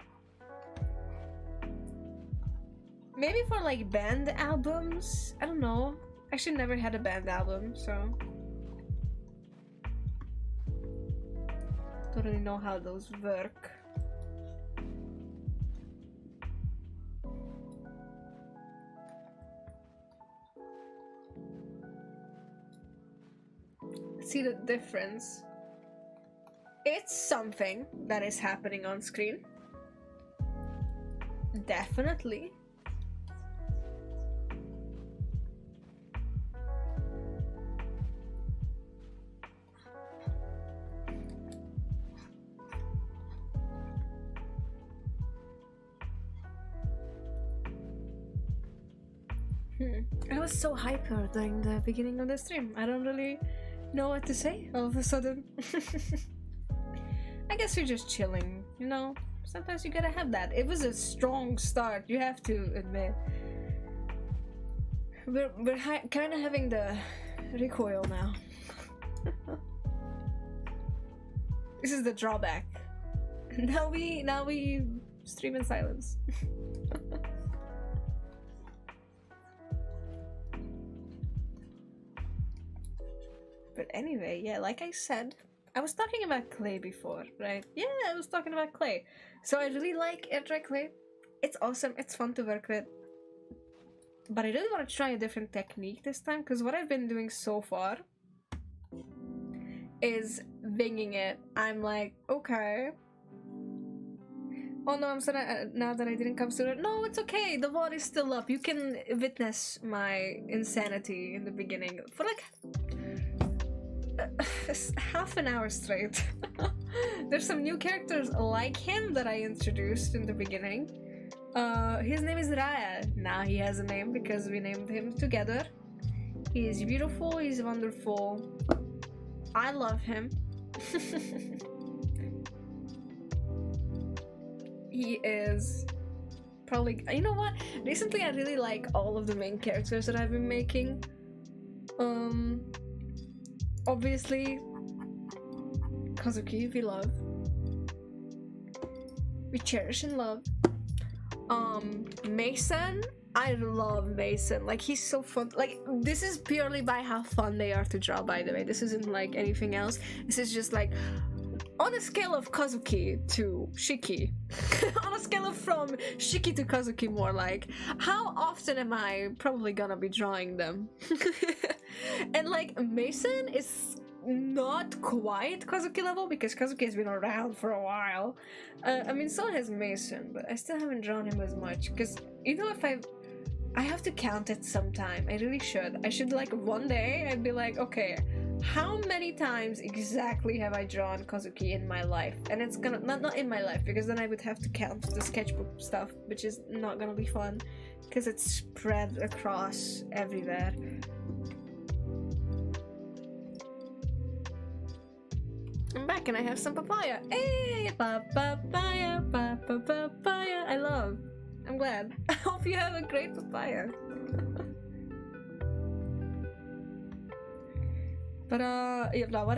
Maybe for like band albums? I don't know. Actually never had a band album, so don't really know how those work. See the difference? It's something that is happening on screen. Definitely. I was so hyper during the beginning of the stream. I don't really know what to say all of a sudden. I guess you're just chilling, you know? Sometimes you gotta have that. It was a strong start, you have to admit. We're kind of having the recoil now. This is the drawback. Now we stream in silence. But anyway, yeah, like I said, I was talking about Clay before, right? Yeah, I was talking about Clay. So I really like Airdrie Clay. It's awesome, it's fun to work with. But I really want to try a different technique this time, because what I've been doing so far is winging it. I'm like, okay. Oh no, I'm sorry, now that I didn't come sooner. No, it's okay, the VOD is still up. You can witness my insanity in the beginning for like half an hour straight. There's some new characters like him that I introduced in the beginning. His name is Raya. Now he has a name because we named him together. He is beautiful, he's wonderful. I love him. He is probably, you know what? Recently I really like all of the main characters that I've been making. Obviously, Kazuki, we love. We cherish and love. Mason, I love Mason. Like, he's so fun. Like, this is purely by how fun they are to draw, by the way. This isn't like anything else. This is just like, on a scale of Kazuki to Shiki, on a scale of from Shiki to Kazuki, more like, how often am I probably gonna be drawing them? And like, Mason is not quite Kazuki level, because Kazuki has been around for a while. I mean, so has Mason, but I still haven't drawn him as much, because even if I have to count it sometime. I really should. I should, like, one day I'd be like, okay, how many times exactly have I drawn Kazuki in my life? And it's gonna not in my life, because then I would have to count the sketchbook stuff, which is not gonna be fun, because it's spread across everywhere. I'm back and I have some papaya. Hey, papaya, papaya. I love. I'm glad. I hope you have a great papaya. But yeah, what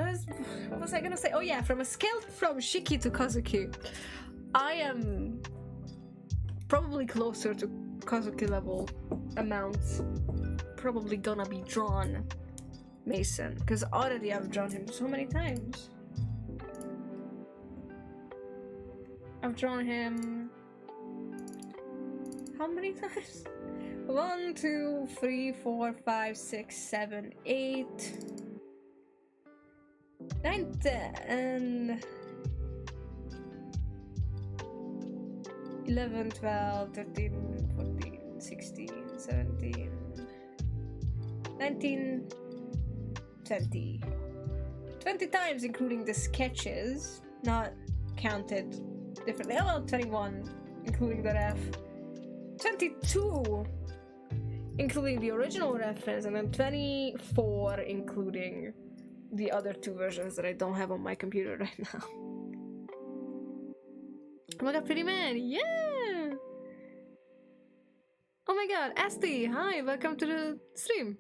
was I gonna say? Oh yeah, from a scale from Shiki to Kazuki, I am probably closer to Kazuki level amounts. Probably gonna be drawn Mason, because already I've drawn him so many times. I've drawn him how many times? 1, 2, 3, 4, 5, 6, 7, 8, 9, 10, 11, 12, 13, 14, 16, 17, 19, 20. 20 times, including the sketches, not counted differently. Oh well, 21, including the ref. 22, including the original reference, and then 24, including the other two versions that I don't have on my computer right now. Oh my god, pretty man, yeah! Oh my god, Asti, hi, welcome to the stream.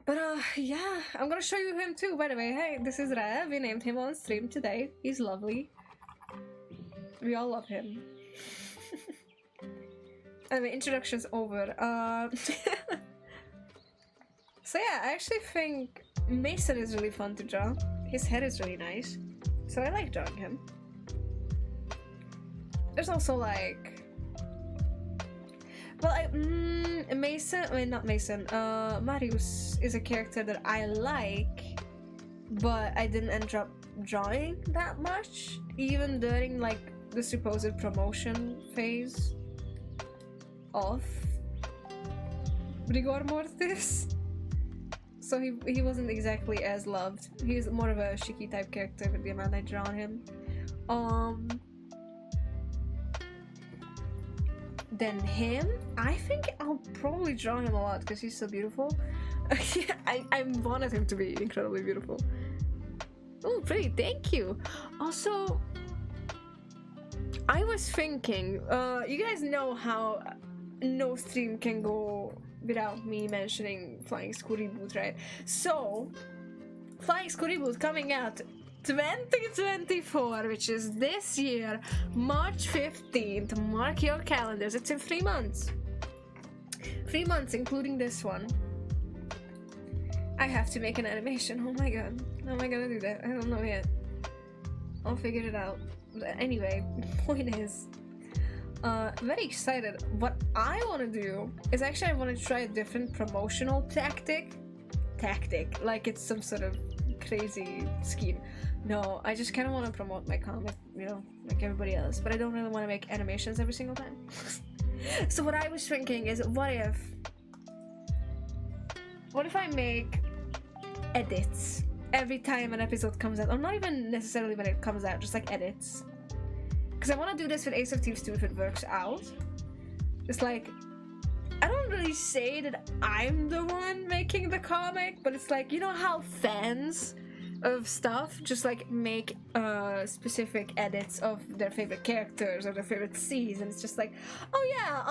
But yeah, I'm gonna show you him too, by the way. Hey, this is Rev, we named him on stream today. He's lovely. We all love him. Anyway, introduction's over. So yeah, I actually think Mason is really fun to draw. His head is really nice, so I like drawing him. There's also like, well, Mason, I mean not Mason, Marius is a character that I like, but I didn't end up drawing that much, even during like the supposed promotion phase of Rigor Mortis. So he wasn't exactly as loved. He's more of a Shiki type character with the amount I draw him. Then him, I think I'll probably draw him a lot because he's so beautiful. I wanted him to be incredibly beautiful. Oh, pretty, thank you. Also, I was thinking, you guys know how no stream can go without me mentioning Flying School Reboot, right? So, Flying School Reboot coming out 2024, which is this year, March 15th. Mark your calendars. It's in 3 months. 3 months, including this one. I have to make an animation. Oh my god. How am I gonna do that? I don't know yet. I'll figure it out. But anyway, point is, very excited. What I want to do is actually I want to try a different promotional tactic, like it's some sort of crazy scheme. No, I just kind of want to promote my comic, you know, like everybody else, but I don't really want to make animations every single time. So what I was thinking is, what if I make edits every time an episode comes out, or not even necessarily when it comes out, just like edits. Because I want to do this with Ace of Thieves too if it works out. Just like, I don't really say that I'm the one making the comic, but it's like, you know how fans of stuff just like make specific edits of their favorite characters or their favorite scenes, and it's just like, oh yeah,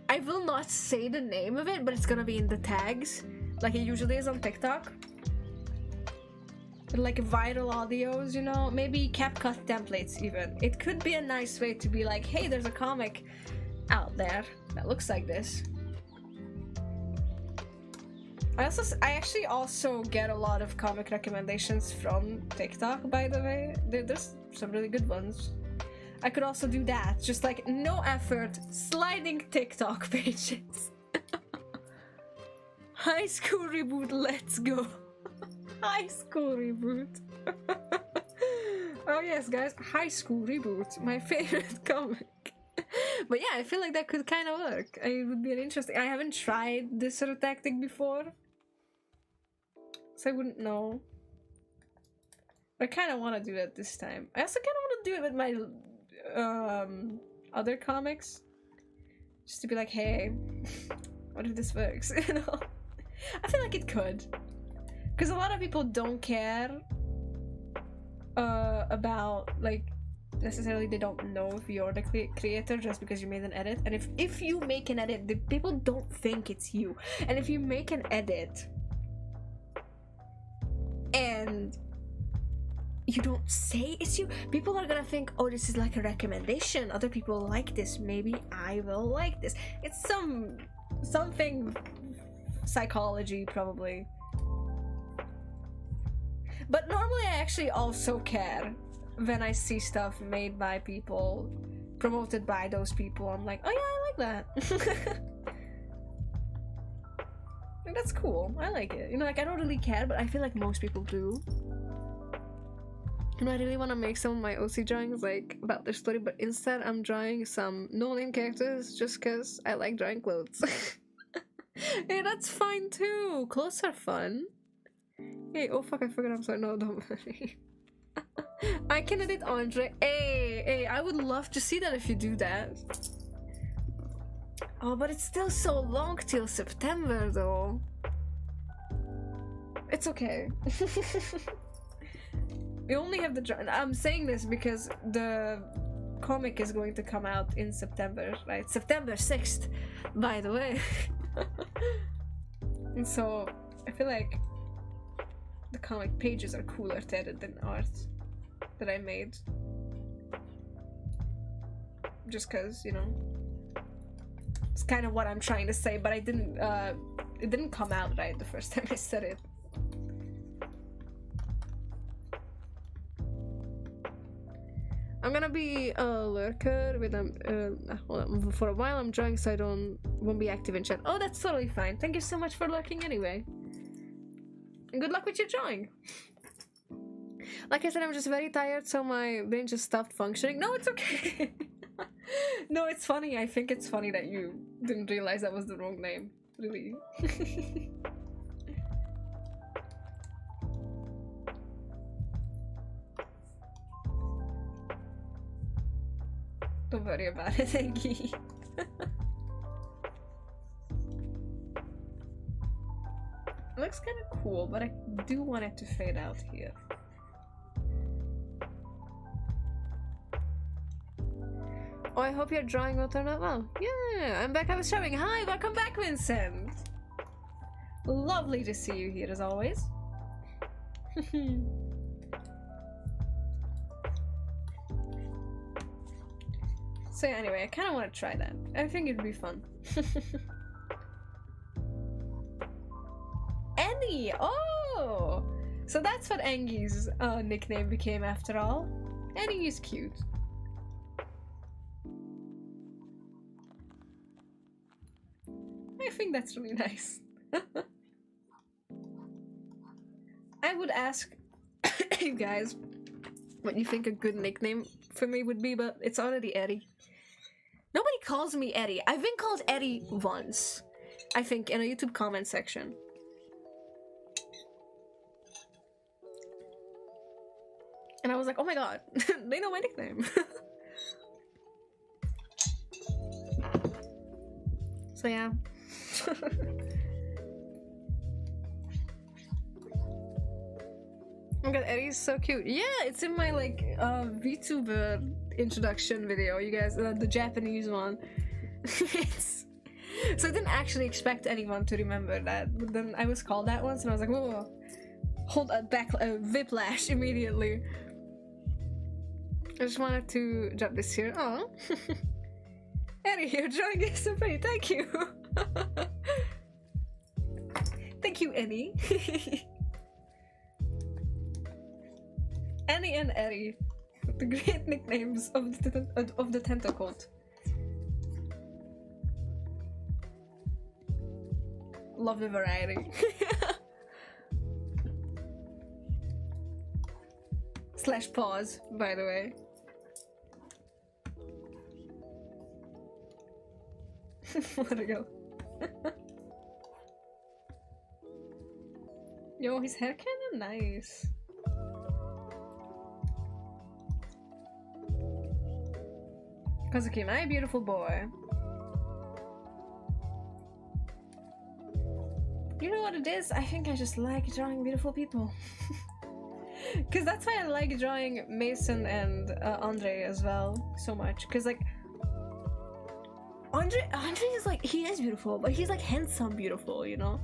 I will not say the name of it, but it's gonna be in the tags, like it usually is on TikTok. Like viral audios, you know, maybe CapCut templates even. It could be a nice way to be like, hey, there's a comic out there that looks like this. I actually also get a lot of comic recommendations from TikTok, by the way. There's some really good ones. I could also do that, just like no effort, sliding TikTok pages. High School Reboot, let's go. High School Reboot. Oh yes, guys, High School Reboot, my favorite comic. But yeah, I feel like that could kind of work. It would be an interesting. I haven't tried this sort of tactic before, so I wouldn't know. I kind of want to do that this time. I also kind of want to do it with my other comics, just to be like, hey, what if this works? You know, I feel like it could, because a lot of people don't care about, like, necessarily they don't know if you're the creator just because you made an edit. And if you make an edit, the people don't think it's you. And if you make an edit and you don't say it's you, people are gonna think, oh, this is like a recommendation, other people like this, maybe I will like this. It's something psychology probably. But normally I actually also care when I see stuff made by people, promoted by those people. I'm like, oh yeah, I like that. Like, that's cool. I like it. You know, like, I don't really care, but I feel like most people do. And I really want to make some of my OC drawings like about their story, but instead I'm drawing some no-name characters just because I like drawing clothes. Hey, that's fine too. Clothes are fun. Hey, oh fuck, I forgot. I'm sorry. No, don't worry. I can edit Andre. Hey, I would love to see that if you do that. Oh, but it's still so long till September though. It's okay. We only have the I'm saying this because the comic is going to come out in September, right? September 6th, by the way. And so I feel like the comic pages are cooler to edit than art that I made. Just cause, you know, it's kind of what I'm trying to say, but I didn't, it didn't come out right the first time I said it. I'm gonna be a lurker with hold on, for a while. I'm drawing so I won't be active in chat. Oh, that's totally fine. Thank you so much for lurking anyway. And good luck with your drawing. Like I said, I'm just very tired, so my brain just stopped functioning. No, it's okay. No, it's funny. I think it's funny that you didn't realize that was the wrong name. Really. Don't worry about it, Engi. It looks kind of cool, but I do want it to fade out here. Oh, I hope your drawing will turn out well. Yeah, I'm back. I was showing. Hi, welcome back, Vincent. Lovely to see you here as always. So yeah, anyway, I kind of want to try that. I think it'd be fun. Annie! Oh! So that's what Engi's nickname became after all. Annie is cute. I think that's really nice. I would ask you guys what you think a good nickname for me would be, but it's already Eddie. Nobody calls me Eddie. I've been called Eddie once, I think, in a YouTube comment section. And I was like, oh my god, they know my nickname. So yeah. Oh my god, Eddie's so cute. Yeah, it's in my like VTuber introduction video, you guys, the Japanese one. So I didn't actually expect anyone to remember that, but then I was called that once and I was like, whoa, hold a back whiplash immediately. I just wanted to drop this here. Oh. Eddie, your drawing is so pretty, thank you. Thank you, Eddie. Annie and Eddie, the great nicknames of the Tentacult. love the variety. Slash pause, by the way. Where'd it go? Yo, his hair kinda nice. Kazuki, my beautiful boy. You know what it is? I think I just like drawing beautiful people. Because that's why I like drawing Mason and Andre as well so much. Because like Andre is like, he is beautiful, but he's like handsome beautiful, you know?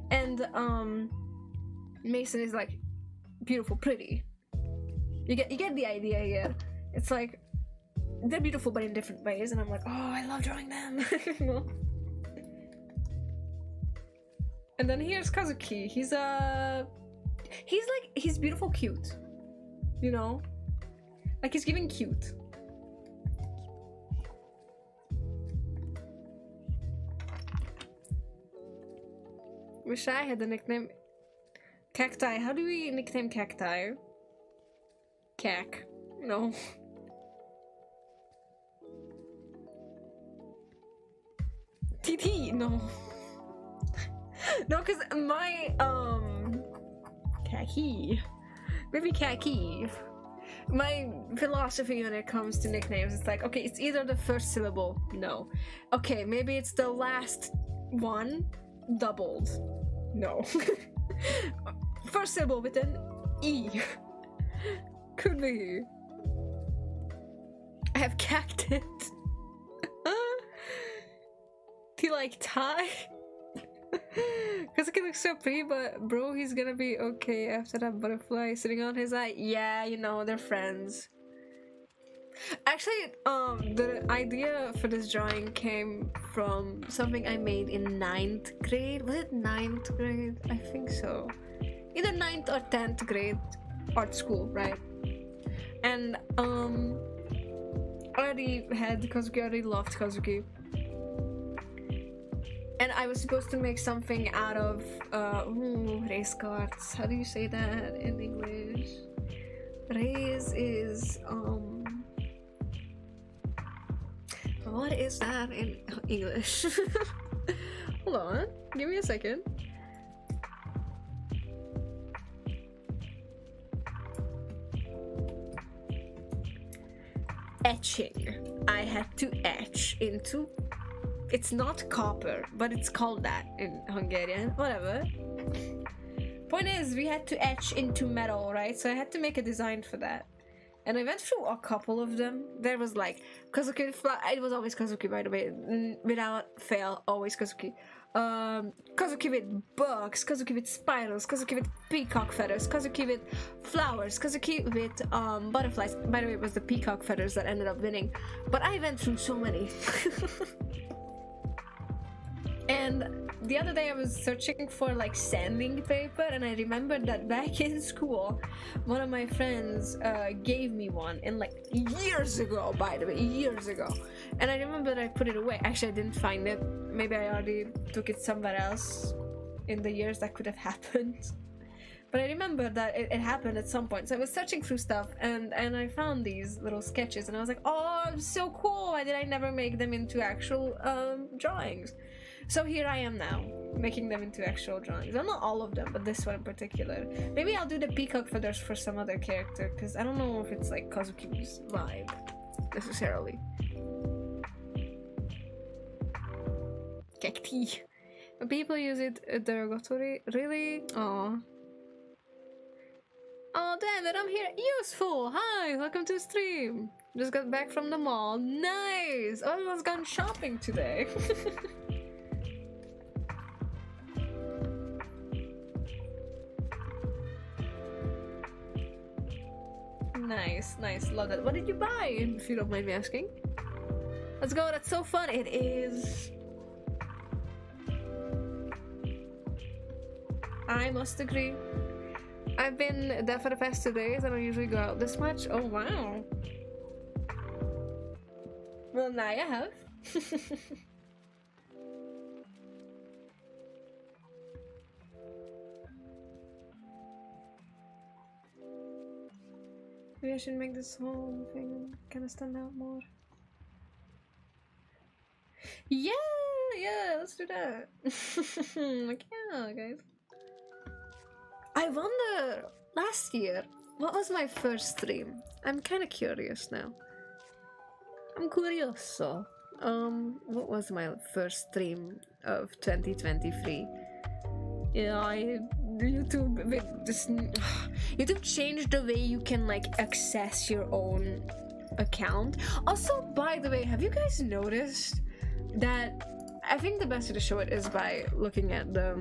And Mason is like beautiful, pretty. You get the idea here. It's like they're beautiful but in different ways, and I'm like, oh, I love drawing them. You know? And then here's Kazuki. He's beautiful cute. You know? Like he's giving cute. Wish I had the nickname Cacti. How do we nickname Cacti? Cac. No. TT. No. No, because my Kaki. Maybe Kaki. My philosophy when it comes to nicknames, it's like, okay, it's either the first syllable, no. Okay, maybe it's the last one doubled. No. First syllable with an E. Could be. I have cactus. Do you like Thai? Because it looks so pretty, but bro, he's gonna be okay after that butterfly sitting on his eye. Yeah, you know, they're friends. Actually, the idea for this drawing came from something I made in 9th grade. Was it 9th grade? I think so. Either 9th or 10th grade art school, right? And I already had Kazuki, I already loved Kazuki. And I was supposed to make something out of race cards. How do you say that in English? Race is what is that in English? Hold on, give me a second. Etching. I had to etch into. It's not copper, but it's called that in Hungarian. Whatever. Point is, we had to etch into metal, right? So I had to make a design for that. And I went through a couple of them. There was like Kazuki, it was always Kazuki, by the way, without fail, always Kazuki. Kazuki with bugs, Kazuki with spirals, Kazuki with peacock feathers, Kazuki with flowers, Kazuki with butterflies. By the way, it was the peacock feathers that ended up winning. But I went through so many. And the other day I was searching for like sanding paper, and I remembered that back in school one of my friends gave me one, and like years ago, by the way, years ago. And I remember that I put it away. Actually, I didn't find it. Maybe I already took it somewhere else in the years that could have happened. But I remember that it happened at some point. So I was searching through stuff, and I found these little sketches, and I was like, oh, so cool. Why did I never make them into actual drawings? So here I am now, making them into actual drawings. Well, not all of them, but this one in particular. Maybe I'll do the peacock feathers for some other character, because I don't know if it's like Kazuki's vibe, necessarily. Cacti. People use it derogatory. Really? Aw. Oh, damn it, I'm here. Useful! Hi, welcome to the stream. Just got back from the mall. Nice! Everyone's gone shopping today. Nice, nice, love that. What did you buy, if you don't mind me asking? Let's go, that's so fun. It is. I must agree. I've been there for the past 2 days. I don't usually go out this much. Oh, wow. Well, now you have. Maybe I should make this whole thing kind of stand out more. Yeah, let's do that. Like, yeah, guys. I wonder, last year, what was my first stream? I'm kind of curious now. I'm curioso. What was my first stream of 2023? Yeah, YouTube changed the way you can like access your own account. Also, by the way, have you guys noticed that I think the best way to show it is by looking at the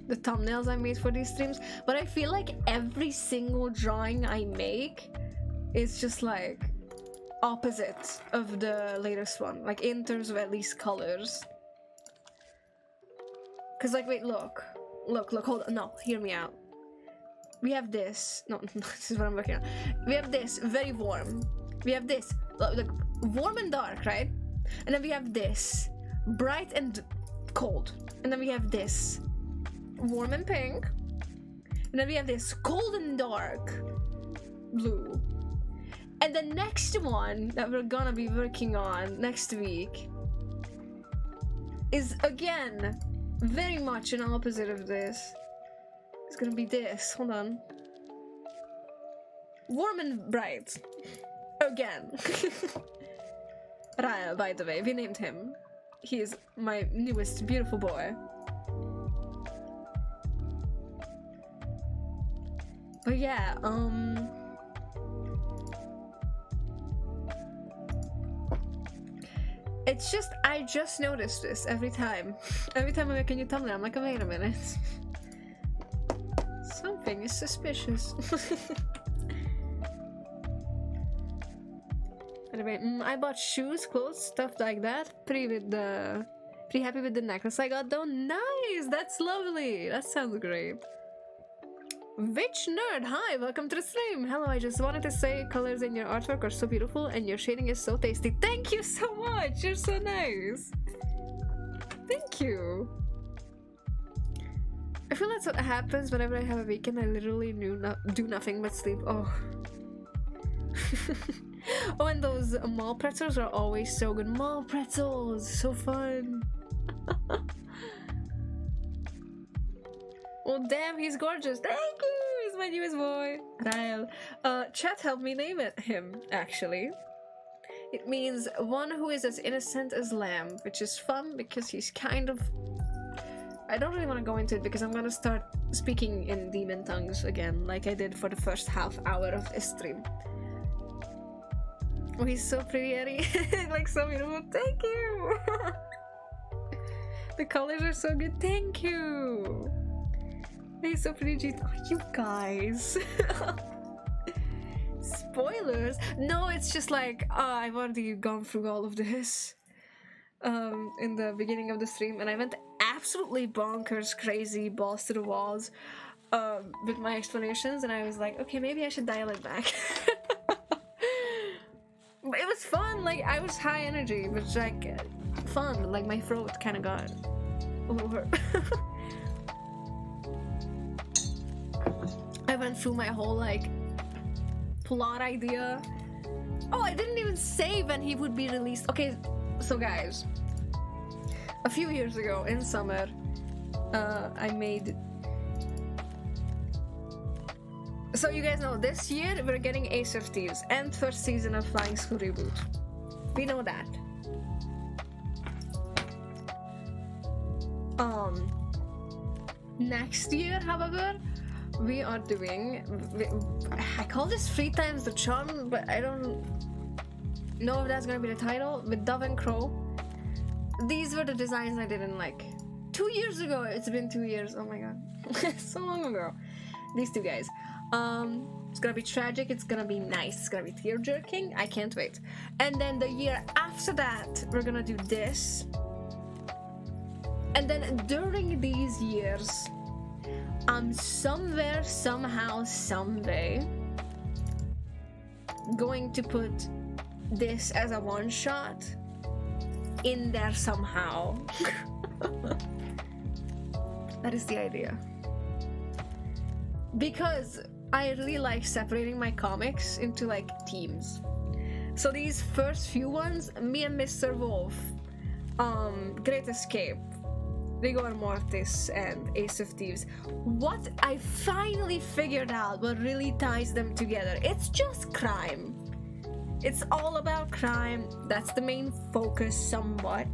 thumbnails I made for these streams, but I feel like every single drawing I make is just like opposite of the latest one, like in terms of at least colors. Cause like, wait, look, hold on, no, hear me out. We have this, no, this is what I'm looking at. We have this, very warm. We have this, like warm and dark, right? And then we have this, bright and cold. And then we have this, warm and pink. And then we have this, cold and dark, blue. And the next one that we're gonna be working on next week is again very much an opposite of this. It's gonna be this. Hold on. Warm and bright. Again. Raya, by the way, we named him. He is my newest beautiful boy. But yeah, it's just, I just noticed this every time. Every time I make a new thumbnail, I'm like, oh, wait a minute. Something is suspicious. Anyway, I bought shoes, clothes, stuff like that. Pretty happy with the necklace I got though. Nice! That's lovely! That sounds great. Witch Nerd, hi, welcome to the stream. Hello, I just wanted to say colors in your artwork are so beautiful and your shading is so tasty. Thank you so much, you're so nice. Thank you. I feel that's what happens whenever I have a weekend. I literally do nothing but sleep. Oh. Oh, and those mall pretzels are always so good. Mall pretzels, so fun. Well, damn, he's gorgeous. Thank you. He's my newest boy. Ryle. Chat helped me name him, actually. It means one who is as innocent as lamb, which is fun because he's kind of... I don't really want to go into it because I'm gonna start speaking in demon tongues again, like I did for the first half hour of this stream. Oh, he's so pretty, Eddie. Like, so beautiful. Thank you. The colors are so good. Thank you. He's so pretty. Oh, you guys. Spoilers? No, it's just like, I've already gone through all of this in the beginning of the stream, and I went absolutely bonkers, crazy, balls to the walls with my explanations, and I was like, okay, maybe I should dial it back. But it was fun, like, I was high energy, but like, fun, like, my throat kind of got a little hurt. I went through my whole, like, plot idea. Oh, I didn't even say when he would be released. Okay, so guys, a few years ago in summer, I made... So you guys know, this year we're getting Ace of Thieves and first season of Flying School Reboot. We know that. Next year, however, we are doing... I call this 3 Times the Charm, but I don't know if that's gonna be the title. With Dove and Crow. These were the designs I did in like 2 years ago. It's been 2 years. Oh my god. So long ago. These two guys. It's gonna be tragic, it's gonna be nice, it's gonna be tear-jerking. I can't wait. And then the year after that, we're gonna do this. And then during these years, I'm somewhere, somehow, someday going to put this as a one-shot in there somehow. That is the idea. Because I really like separating my comics into like teams. So these first few ones, me and Mr. Wolf, Great Escape, Rigor Mortis, and Ace of Thieves. What I finally figured out what really ties them together, it's just crime. It's all about crime. That's the main focus somewhat.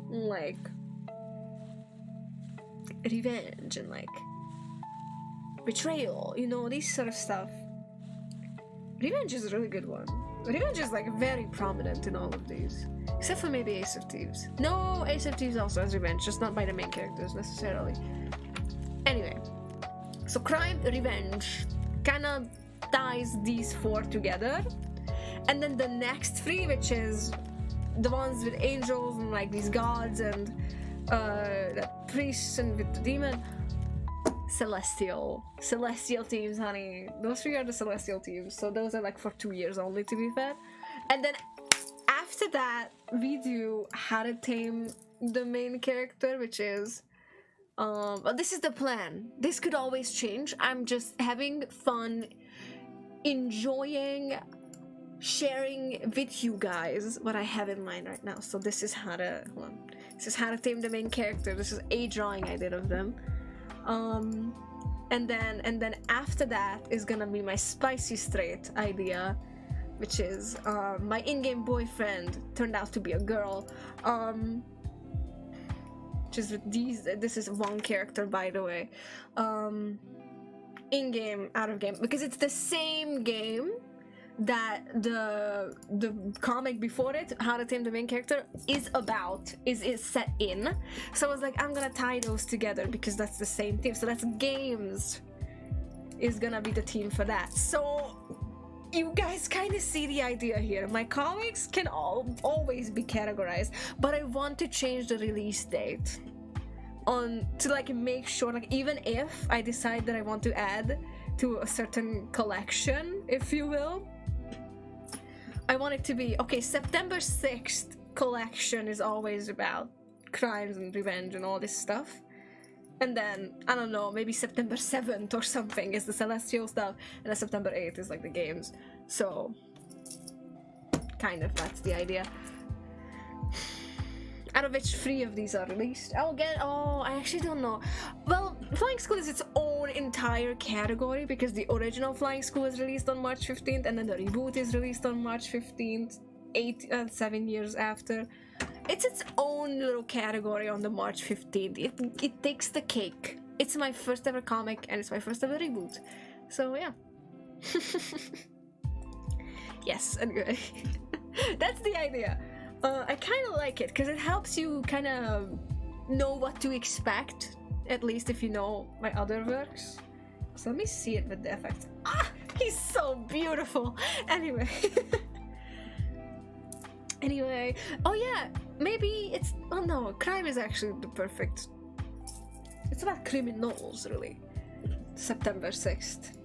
Like revenge and like betrayal, you know, these sort of stuff. Revenge is a really good one. Revenge is like very prominent in all of these, except for maybe Ace of Thieves. No, Ace of Thieves also has revenge, just not by the main characters necessarily. Anyway, so crime, revenge kind of ties these four together, and then the next three, which is the ones with angels and like these gods and the priests and with the demon, celestial teams, honey. Those three are the celestial teams, so those are like for 2 years only, to be fair. And then after that we do how to tame the main character, which is well, this is the plan. This could always change. I'm just having fun, enjoying sharing with you guys what I have in mind right now. So this is how to this is how to tame the main character. This is a drawing I did of them. And then after that is gonna be my spicy straight idea, which is my in-game boyfriend turned out to be a girl. Just with these, this is one character, by the way. In-game, out of game, because it's the same game that the comic before it, How to Tame the Main Character, is about, is set in. So I was like, I'm gonna tie those together because that's the same theme. So that's games is gonna be the theme for that. So you guys kind of see the idea here. My comics can always be categorized, but I want to change the release date to like make sure, like even if I decide that I want to add to a certain collection, if you will, I want it to be, okay, September 6th collection is always about crimes and revenge and all this stuff. And then, I don't know, maybe September 7th or something is the celestial stuff, and then September 8th is like the games. So, kind of, that's the idea. Out of which 3 of these are released. I actually don't know. Well, Flying School is its own entire category because the original Flying School is released on March 15th and then the reboot is released on March 15th, 7 years after. It's its own little category on the March 15th. It takes the cake. It's my first ever comic and it's my first ever reboot. So yeah. Yes, anyway. That's the idea. I kind of like it because it helps you kind of know what to expect, at least if you know my other works. So let me see it with the effects. Ah, he's so beautiful. Anyway. Anyway, oh yeah, maybe it's, oh no, crime is actually the perfect, it's about criminals, really. September 6th.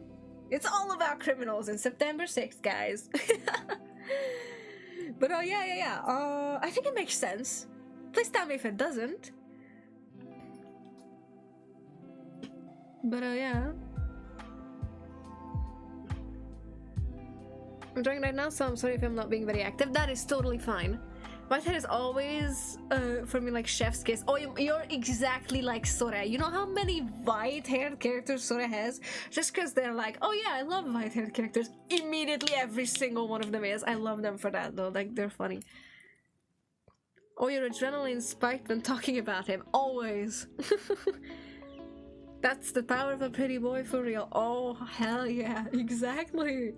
It's all about criminals in September 6th, guys. But oh yeah. I think it makes sense. Please tell me if it doesn't. But yeah. I'm drawing right now, so I'm sorry if I'm not being very active. That is totally fine. Whitehead is always, for me, like chef's kiss. Oh, you're exactly like Sora. You know how many white-haired characters Sora has? Just because they're like, oh yeah, I love white-haired characters. Immediately, every single one of them is. I love them for that, though. Like, they're funny. Oh, your adrenaline spiked when talking about him. Always. That's the power of a pretty boy for real. Oh, hell yeah. Exactly.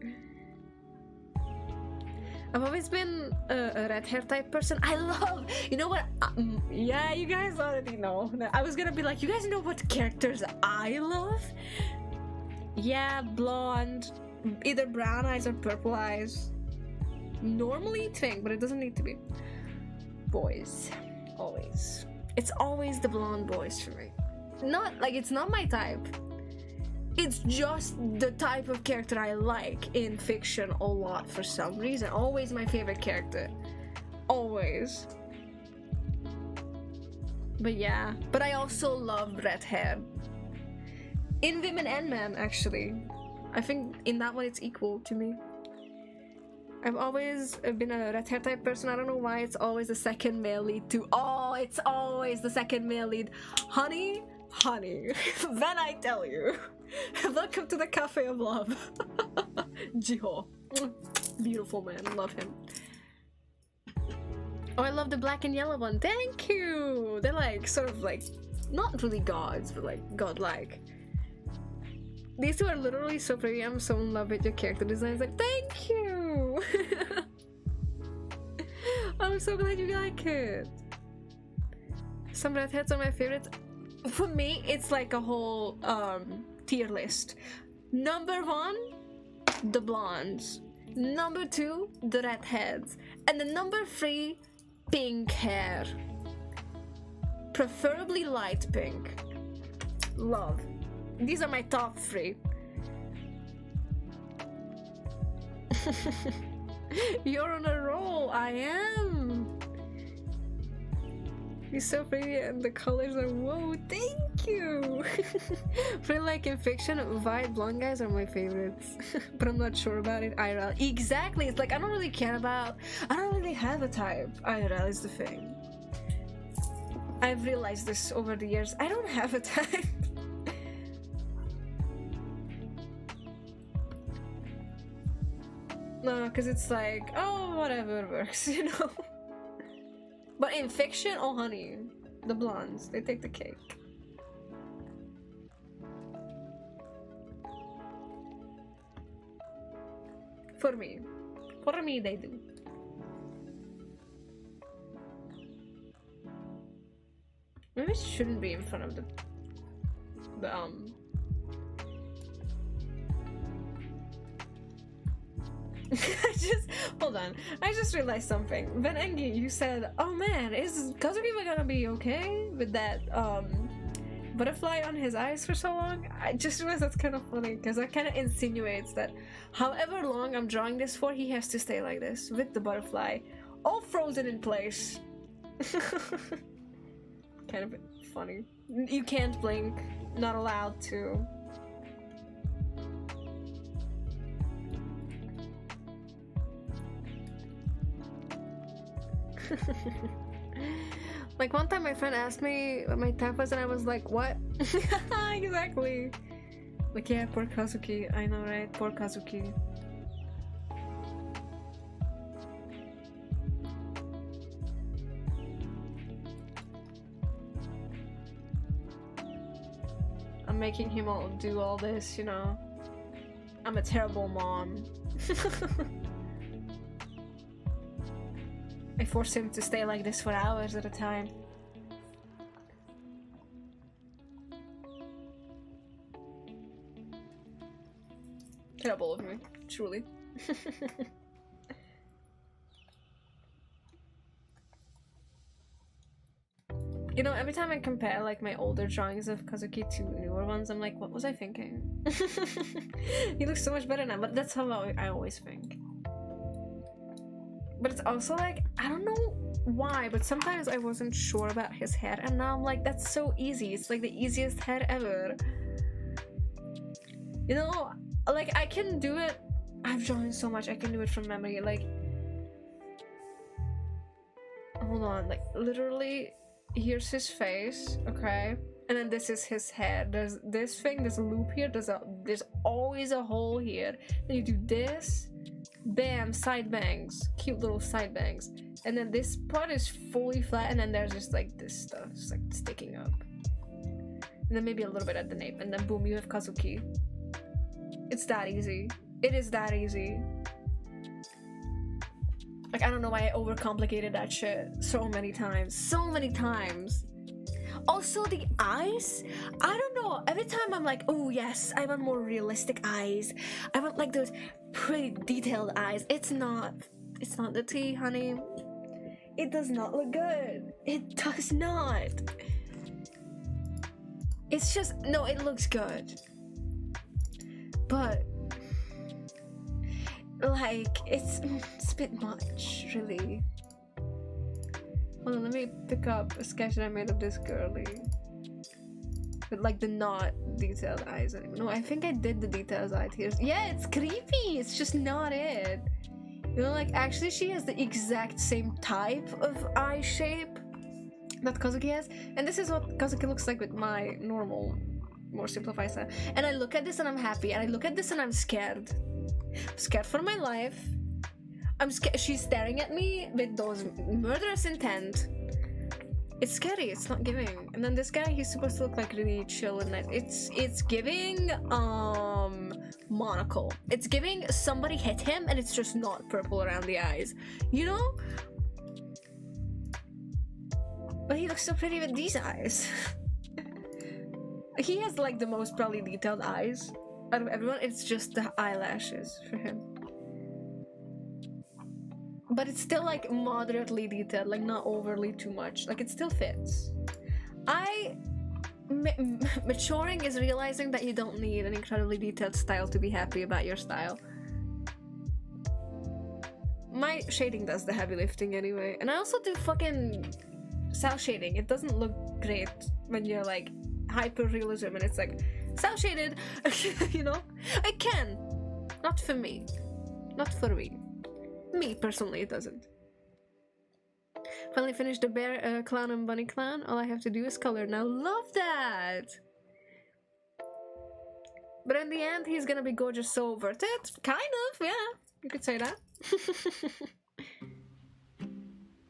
I've always been a red hair type person. I love, you know what? Yeah, you guys already know. I was gonna be like, you guys know what characters I love? Yeah, blonde, either brown eyes or purple eyes. Normally twink, but it doesn't need to be. Boys, always. It's always the blonde boys for me. Not like it's not my type. It's just the type of character I like in fiction a lot for some reason. Always my favorite character. Always. But yeah. But I also love red hair. in women and men, actually. I think in that one it's equal to me. I've always been a red hair type person. I don't know why it's always the second male lead too. Oh, it's always the second male lead. Honey, then I tell you. Welcome to the Cafe of Love. Jiho. Beautiful man, love him. Oh, I love the black and yellow one. Thank you. They're like sort of like not really gods, but like godlike. These two are literally so pretty. I'm so in love with your character designs. Like, thank you. I'm so glad you like it. Some redheads are my favorites. For me, it's like a whole tier list. Number 1, the blondes. Number 2, the redheads. And the number 3, pink hair. Preferably light pink. Love. These are my top 3. You're on a roll. I am. He's so pretty and the colors are whoa. Thank you. For like in fiction, white blonde guys are my favorites. But I'm not sure about it IRL. Exactly. It's like I don't really care about. I don't really have a type. IRL is the thing. I've realized this over the years. I don't have a type. No, because it's like, oh, whatever works, you know? But in fiction, oh honey, the blondes, they take the cake. For me they do. Maybe it shouldn't be in front of the hold on. I just realized something. When Engi, you said, "Oh man, is Kazuki gonna be okay with that butterfly on his eyes for so long?" I just realized that's kind of funny because that kind of insinuates that however long I'm drawing this for, he has to stay like this with the butterfly, all frozen in place. Kind of funny. You can't blink. Not allowed to. Like one time my friend asked me what my type was and I was like, what? Exactly. Like, yeah, poor Kazuki. I know, right? Poor Kazuki. I'm making him do all this, you know. I'm a terrible mom. I force him to stay like this for hours at a time. Terrible of me, truly. You know, every time I compare like my older drawings of Kazuki to newer ones, I'm like, what was I thinking? He looks so much better now, but that's how I always think. But it's also like, I don't know why, but sometimes I wasn't sure about his hair, and now I'm like, that's so easy. It's like the easiest hair ever. You know, like I can do it. I've drawn so much, I can do it from memory. Like, hold on, like literally, here's his face, okay? And then this is his head. There's this thing, there's a loop here, there's always a hole here. Then you do this. Bam, side bangs, cute little side bangs, and then this part is fully flat, and then there's just like this stuff just like sticking up, and then maybe a little bit at the nape, and then boom, you have Kazuki. It's that easy. It is that easy. Like, I don't know why I overcomplicated that shit so many times. Also, the eyes, I don't know, every time I'm like, oh yes, I want more realistic eyes, I want like those pretty detailed eyes. It's not the tea, honey. It does not look good. It does not. It's just, no, it looks good, but like it's a bit much, really. Hold on, let me pick up a sketch that I made of this girly. with like the not detailed eyes anymore. No, I think I did the detailed eye tears. Yeah, it's creepy. It's just not it. You know, like actually she has the exact same type of eye shape that Kazuki has, and this is what Kazuki looks like with my normal, more simplified style. And I look at this and I'm happy, and I look at this and I'm scared. I'm scared for my life. I'm scared. She's staring at me with those murderous intent. It's scary. It's not giving. And then this guy, he's supposed to look like really chill and nice. It's giving monocle. It's giving somebody hit him and it's just not purple around the eyes. You know? But he looks so pretty with these eyes. He has like the most probably detailed eyes out of everyone. It's just the eyelashes for him. But it's still like moderately detailed, like not overly too much. Like it still fits. Maturing is realizing that you don't need an incredibly detailed style to be happy about your style. My shading does the heavy lifting anyway. And I also do fucking cell shading. It doesn't look great when you're like hyper realism and it's like cell shaded. You know? It can. Not for me. Not for me. Me, personally, it doesn't. Finally finished the bear clown and bunny clown. All I have to do is color now. Love that! But in the end, he's gonna be gorgeous, so worth it. Kind of, yeah. You could say that.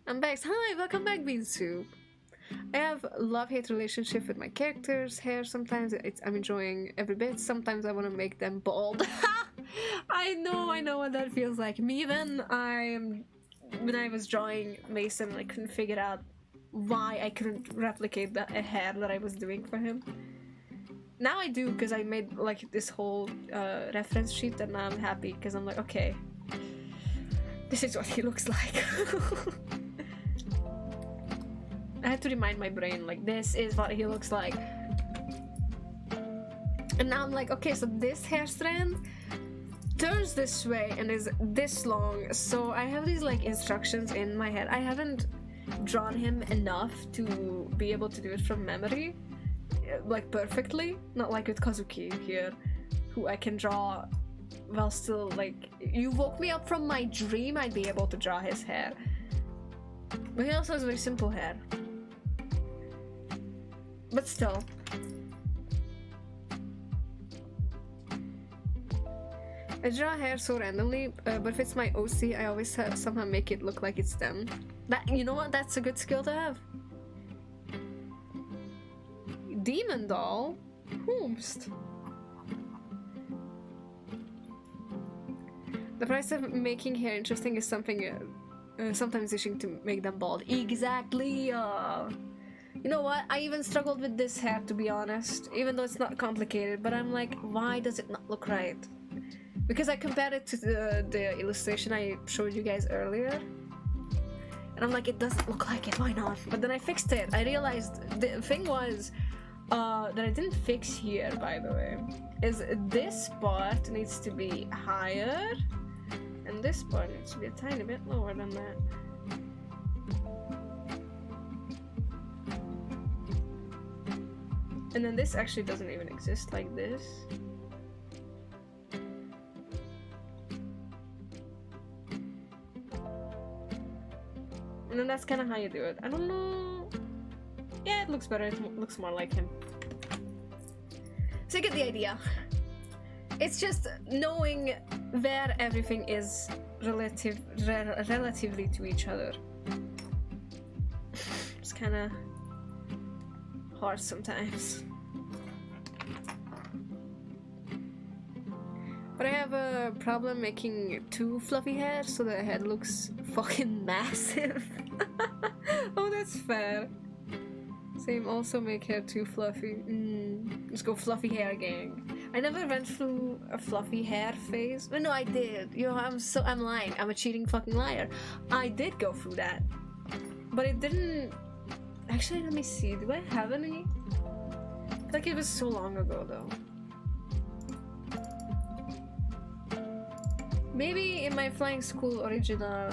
I'm back. Hi, welcome back, Bean Soup. I have a love-hate relationship with my characters' hair. Sometimes I'm enjoying every bit. Sometimes I want to make them bald. I know what that feels like. Me when I was drawing Mason, I couldn't figure out why I couldn't replicate the hair that I was doing for him. Now I do, because I made like this whole reference sheet, and now I'm happy because I'm like, okay, this is what he looks like. I had to remind my brain, like, this is what he looks like. And now I'm like, okay, so this hair strand turns this way and is this long. So I have these like instructions in my head. I haven't drawn him enough to be able to do it from memory, like perfectly. Not like with Kazuki here, who I can draw while still like, you woke me up from my dream, I'd be able to draw his hair. But he also has very simple hair. But still. I draw hair so randomly, but if it's my OC, I always somehow make it look like it's them. That, you know what? That's a good skill to have. Demon doll? Whomst? The price of making hair interesting is something sometimes wishing to make them bald. Exactly! You know what? I even struggled with this hair, to be honest, even though it's not complicated, but I'm like, why does it not look right? Because I compared it to the illustration I showed you guys earlier, and I'm like, it doesn't look like it, why not? But then I fixed it. I realized the thing was that I didn't fix here, by the way, is this part needs to be higher, and this part needs to be a tiny bit lower than that. And then this actually doesn't even exist like this. And then that's kind of how you do it. I don't know. Yeah, it looks better. It looks more like him. So you get the idea. It's just knowing where everything is relatively to each other. It's kind of hard sometimes. But I have a problem making too fluffy hair so the head looks fucking massive. Oh, that's fair. Same, also make hair too fluffy. Let's go fluffy hair gang. I never went through a fluffy hair phase. Well, no, I did. You know, I'm lying. I'm a cheating fucking liar. I did go through that. But it didn't... Actually, let me see. Do I have any? I feel like it was so long ago, though. Maybe in my Flying School original,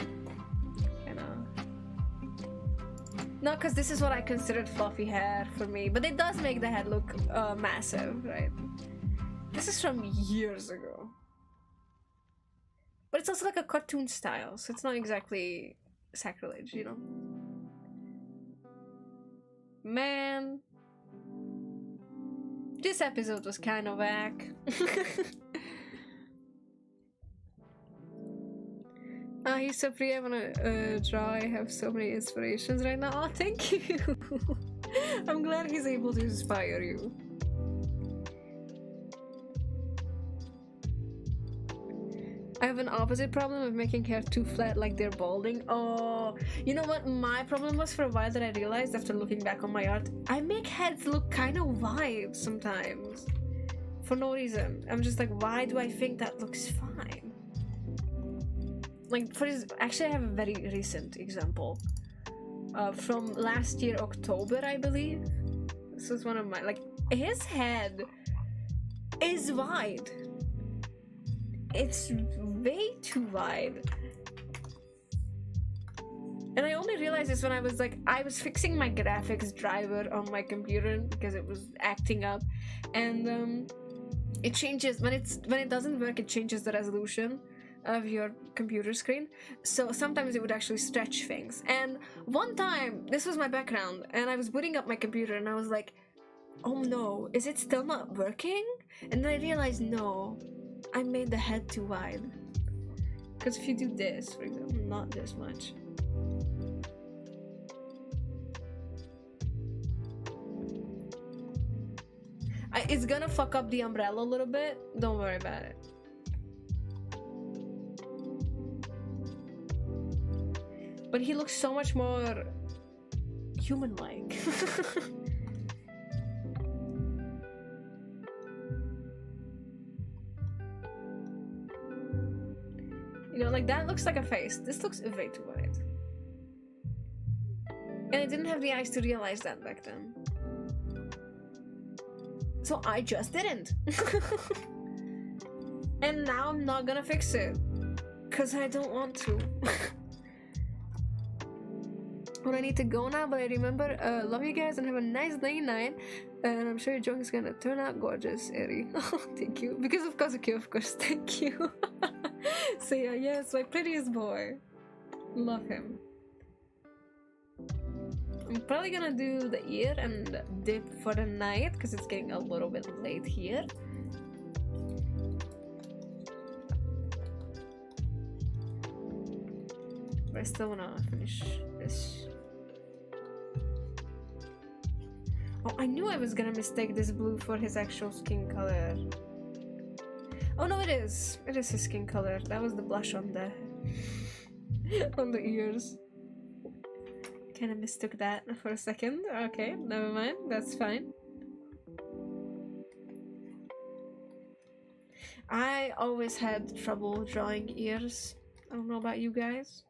No, because this is what I considered fluffy hair for me, but it does make the head look massive, right? This is from years ago. But it's also like a cartoon style, so it's not exactly sacrilege, you know? Man. This episode was kind of whack. He's so pretty. I wanna draw. I have so many inspirations right now. Oh, thank you. I'm glad he's able to inspire you. I have an opposite problem of making hair too flat, like they're balding. Oh, you know what my problem was for a while that I realized after looking back on my art? I make heads look kind of wide sometimes. For no reason. I'm just like, why do I think that looks fine? Like, actually I have a very recent example. From last year, October, I believe. This was one of my, like, his head is wide. It's way too wide. And I only realized this when I was fixing my graphics driver on my computer because it was acting up, and it changes when it doesn't work. It changes the resolution of your computer screen, so sometimes it would actually stretch things. And one time, this was my background, and I was booting up my computer, and I was like, "Oh no, is it still not working?" And then I realized, no, I made the head too wide. Because if you do this, for example, not this much. It's gonna fuck up the umbrella a little bit. Don't worry about it. But he looks so much more human-like. You know, like that looks like a face. This looks way too wide. And I didn't have the eyes to realize that back then. So I just didn't. And now I'm not gonna fix it. Because I don't want to. Well, I need to go now, but I remember, love you guys and have a nice day night. And I'm sure your joke is gonna turn out gorgeous, Eri. Oh, thank you. Because of Kazuki, of course, thank you. So yeah, yes, my prettiest boy. Love him. I'm probably gonna do the ear and dip for the night because it's getting a little bit late here. But I still wanna finish this. Oh, I knew I was gonna mistake this blue for his actual skin color. Oh no, it is. It is his skin color. That was the blush on the on the ears. Kind of mistook that for a second. Okay, never mind. That's fine. I always had trouble drawing ears. I don't know about you guys.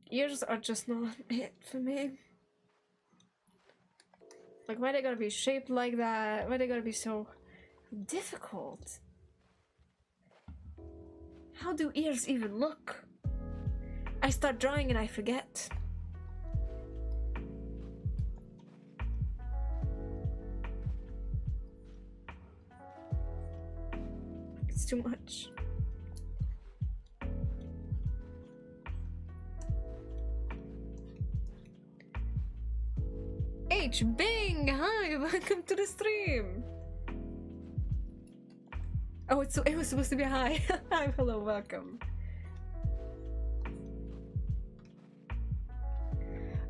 Ears are just not it for me. Like, why they gotta be shaped like that? Why they gotta be so difficult? How do ears even look? I start drawing and I forget. It's too much. H Bing, hi, welcome to the stream. Oh, it was supposed to be a hi. Hi, hello, welcome.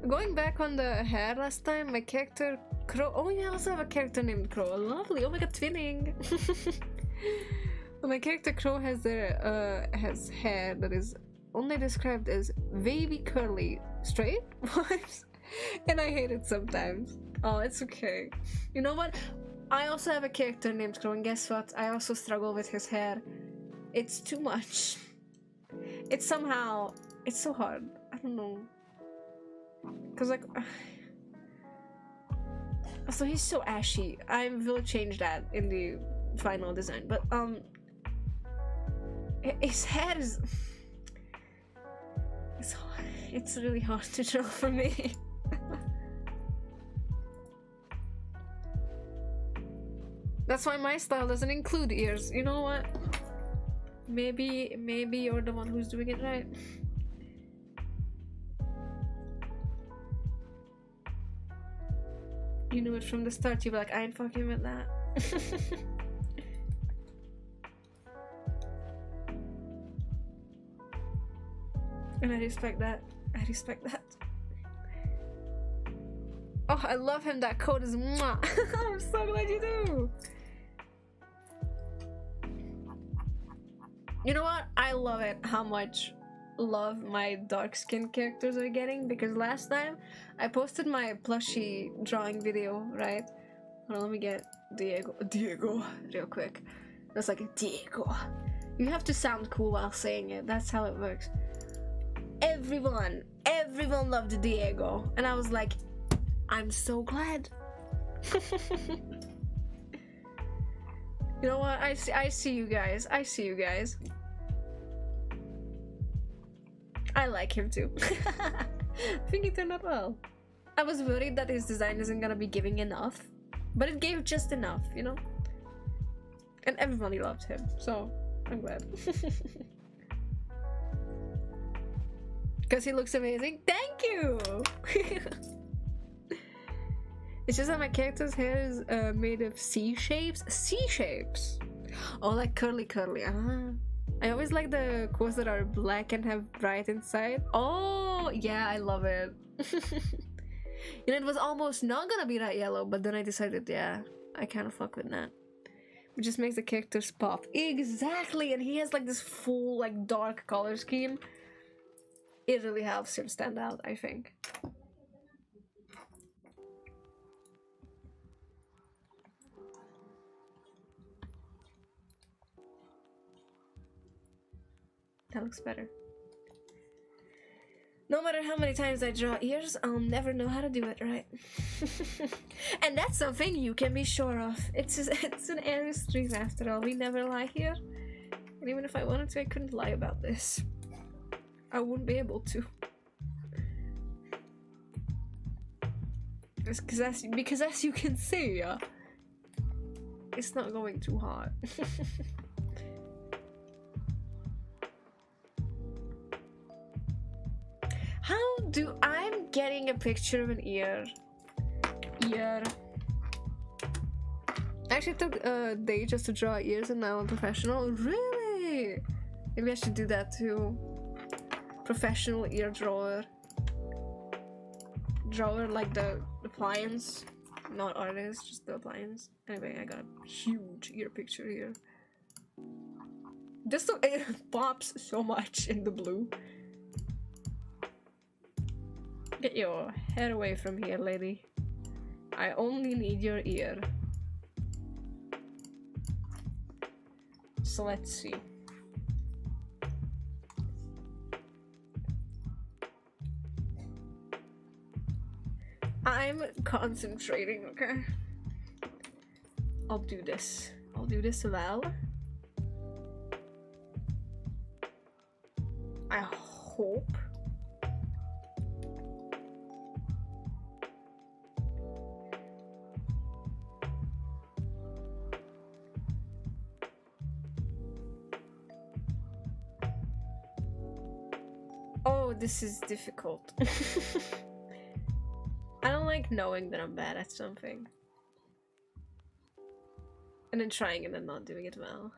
Going back on the hair last time, my character Crow. Oh, yeah, I also have a character named Crow. Lovely. Oh my god, twinning. My character Crow has has hair that is only described as wavy, curly, straight vibes, and I hate it sometimes. Oh, it's okay. You know what? I also have a character named Crow, and guess what? I also struggle with his hair. It's too much. It's somehow... It's so hard. I don't know. Because, like... So he's so ashy. I will change that in the final design. But, his hair is... It's really hard to draw for me. That's why my style doesn't include ears. You know what? Maybe you're the one who's doing it right. You knew it from the start. You were like, I ain't fucking with that. And I respect that. I respect that. Oh, I love him. That coat is mwah. I'm so glad you do. You know what? I love it how much love my dark skin characters are getting, because last time I posted my plushie drawing video, right? Hold on, let me get Diego real quick. That's like Diego. You have to sound cool while saying it. That's how it works. Everyone loved Diego, and I was like, I'm so glad. You know what? I see you guys. I see you guys. I like him too. I think he turned out well. I was worried that his design isn't gonna be giving enough, but it gave just enough, you know? And everybody loved him, so I'm glad. Because he looks amazing. Thank you! It's just that my character's hair is made of C shapes. C shapes! Oh, like curly. I always like the quotes that are black and have bright inside. Oh, yeah, I love it. You know, it was almost not gonna be that yellow, but then I decided, yeah, I kind of fuck with that. It just makes the characters pop. Exactly, and he has like this full, like, dark color scheme. It really helps him stand out, I think. That looks better. No matter how many times I draw ears, I'll never know how to do it right. And that's something you can be sure of. It's an Aries stream after all. We never lie here. And even if I wanted to, I couldn't lie about this. I wouldn't be able to. Because as you can see, it's not going too hard. How do I'm getting a picture of an ear? I actually took a day just to draw ears, and now I'm professional. Really? Maybe I should do that too. Professional ear drawer. Drawer like the appliance, not artist, just the appliance. Anyway, I got a huge ear picture here. This it pops so much in the blue. Get your head away from here, lady. I only need your ear. So let's see. I'm concentrating, okay? I'll do this. I'll do this well. I hope. Oh, this is difficult. I don't like knowing that I'm bad at something. And then trying and then not doing it well.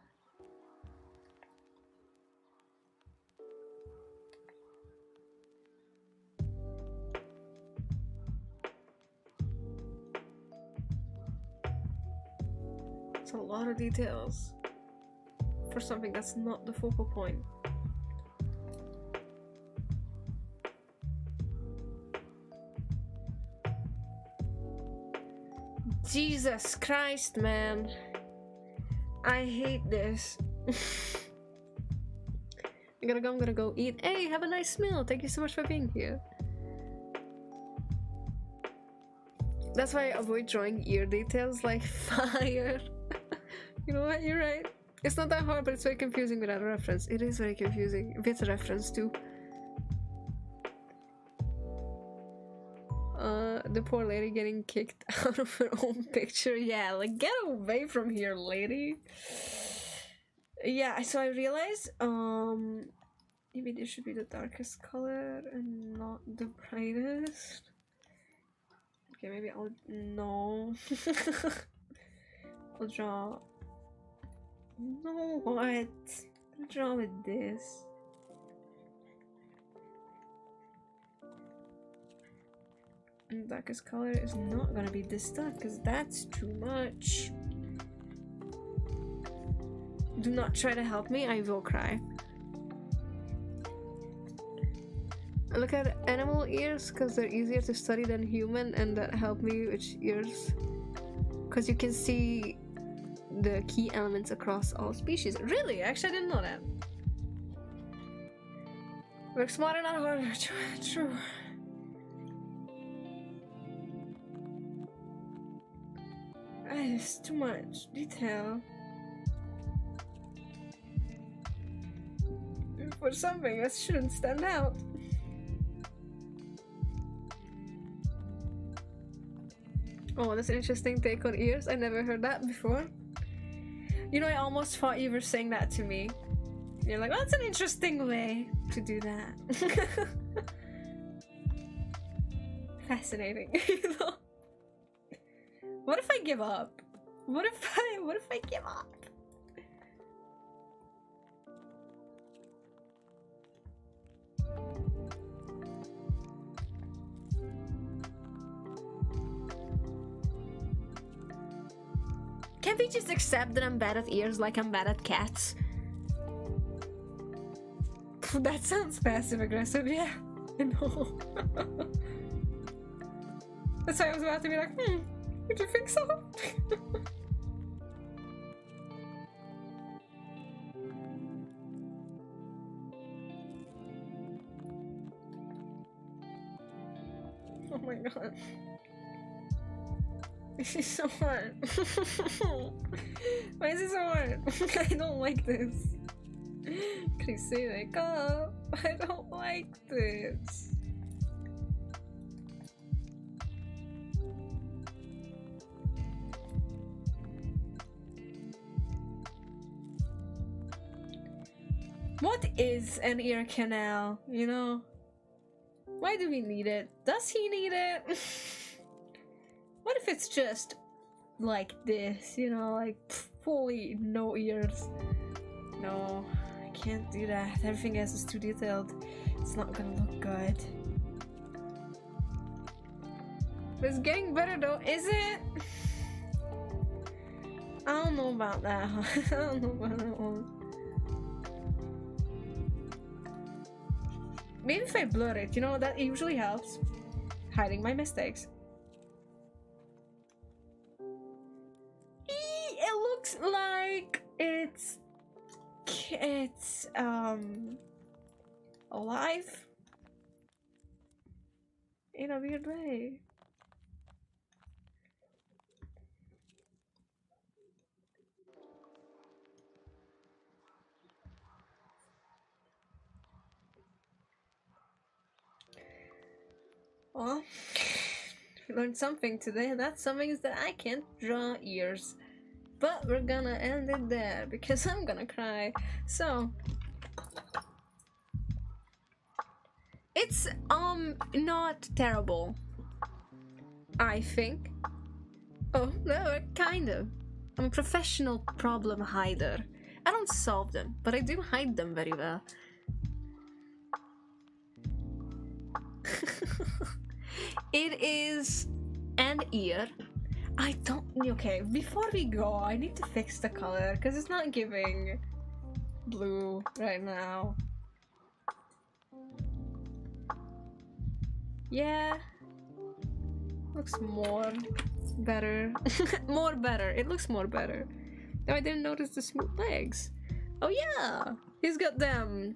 It's a lot of details for something that's not the focal point. Jesus Christ, man. I hate this. I'm gonna go eat. Hey, have a nice meal. Thank you so much for being here. That's why I avoid drawing ear details like fire. You know what? You're right. It's not that hard, but it's very confusing without a reference. It is very confusing with a reference too. the poor lady getting kicked out of her own picture. Yeah, like get away from here, lady. Yeah, so I realized maybe this should be the darkest color and not the brightest. Okay, maybe I'll no. I'll draw. No, what? I'll draw with this. And the darkest color is not gonna be this dark because that's too much. Do not try to help me, I will cry. Look at animal ears because they're easier to study than human, and that help me with ears because you can see the key elements across all species. Really? Actually, I didn't know that. Work smarter, not harder. True. It's too much detail for something that shouldn't stand out. Oh, that's an interesting take on ears. I never heard that before. You know, I almost thought you were saying that to me. You're like, well, that's an interesting way to do that. Fascinating. You know? What if I give up? What if I give up? Can't we just accept that I'm bad at ears like I'm bad at cats? That sounds passive aggressive, yeah. I know. That's why I was about to be like, would you think so? Oh my god. This is so hard. Why is it so hard? I don't like this. Please wake up. I don't like this. What is an ear canal, you know? Why do we need it? Does he need it? What if it's just like this, you know, like fully no ears? No, I can't do that. Everything else is too detailed. It's not gonna look good. It's getting better though, is it? I don't know about that. I don't know about that one. Maybe if I blur it, you know, that usually helps. Hiding my mistakes. It looks like it's alive in a weird way. Well, we learned something today, and that something is that I can't draw ears. But we're gonna end it there because I'm gonna cry. So it's not terrible, I think. Oh no, kind of. I'm a professional problem hider. I don't solve them, but I do hide them very well. It is an ear. I don't. Okay, before we go, I need to fix the color because it's not giving blue right now. Yeah, looks more better. More better. It looks more better. No, I didn't notice the smooth legs. Oh yeah, he's got them.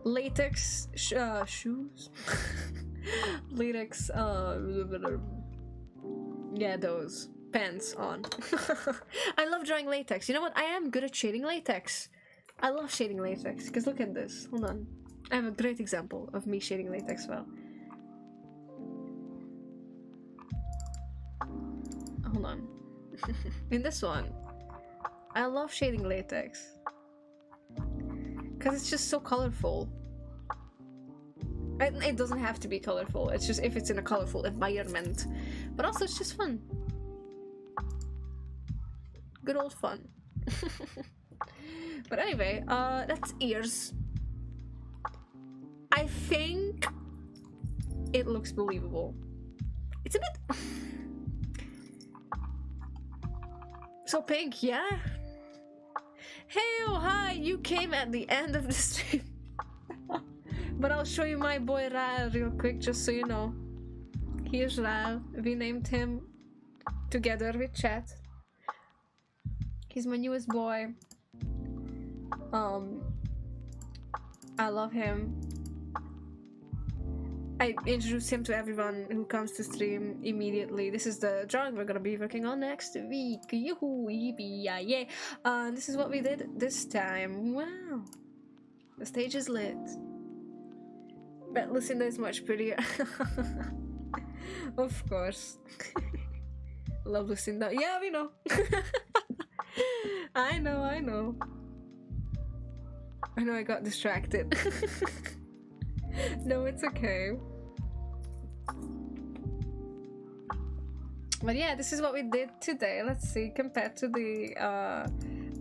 Latex shoes. Latex yeah, those pants on. I love drawing latex. You know what? I am good at shading latex. I love shading latex because look at this. Hold on. I have a great example of me shading latex well. in this one. I love shading latex because it's just so colorful. It doesn't have to be colorful, it's just if it's in a colorful environment, but also it's just fun. Good old fun. But anyway, that's ears. I think it looks believable. It's a bit so pink, yeah. Hey, oh hi, you came at the end of the stream. But I'll show you my boy Ral real quick, just so you know. Here's Ral. We named him together with chat. He's my newest boy. I love him. I introduce him to everyone who comes to stream immediately. This is the drawing we're gonna be working on next week. Yoo-hoo, yippee, yay. This is what we did this time. Wow. The stage is lit. But Lucinda is much prettier. Of course. Love Lucinda. Yeah, we know. I know. I know I got distracted. No, it's okay. But yeah, this is what we did today. Let's see, compared to the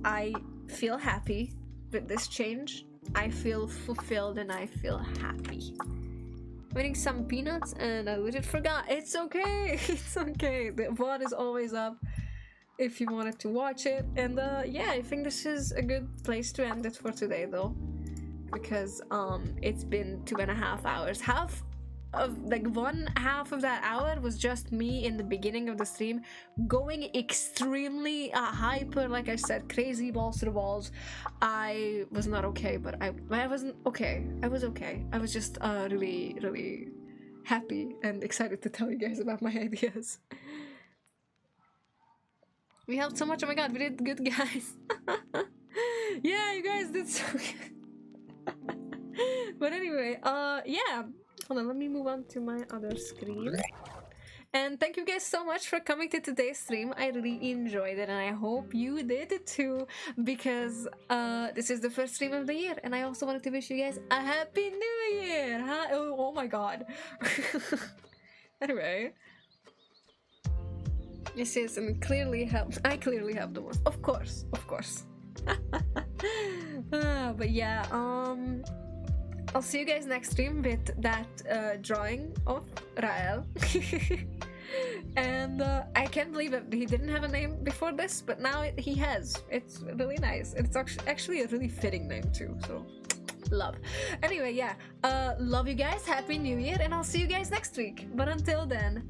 I feel happy with this change. I feel fulfilled and I feel happy. I'm eating some peanuts and I legit forgot. It's okay. It's okay. The VOD is always up if you wanted to watch it. And yeah, I think this is a good place to end it for today though, because it's been 2.5 hours. One half of that hour was just me in the beginning of the stream going extremely hyper, like I said, crazy balls to the walls. I was not okay, but I wasn't okay. I was okay. I was just really happy and excited to tell you guys about my ideas. We helped so much. Oh my god, we did good, guys. Yeah, you guys did so good. But anyway, yeah. Hold on, let me move on to my other screen. And thank you guys so much for coming to today's stream. I really enjoyed it and I hope you did it too, because this is the first stream of the year and I also wanted to wish you guys a happy new year. Huh? Oh my god. Anyway. Yes, and clearly helped. I clearly helped the most. Of course. But yeah, I'll see you guys next stream with that drawing of Rael. And I can't believe it. He didn't have a name before this, but now he has. It's really nice. It's actually a really fitting name too, so love. Anyway, yeah, love you guys. Happy New Year, and I'll see you guys next week. But until then,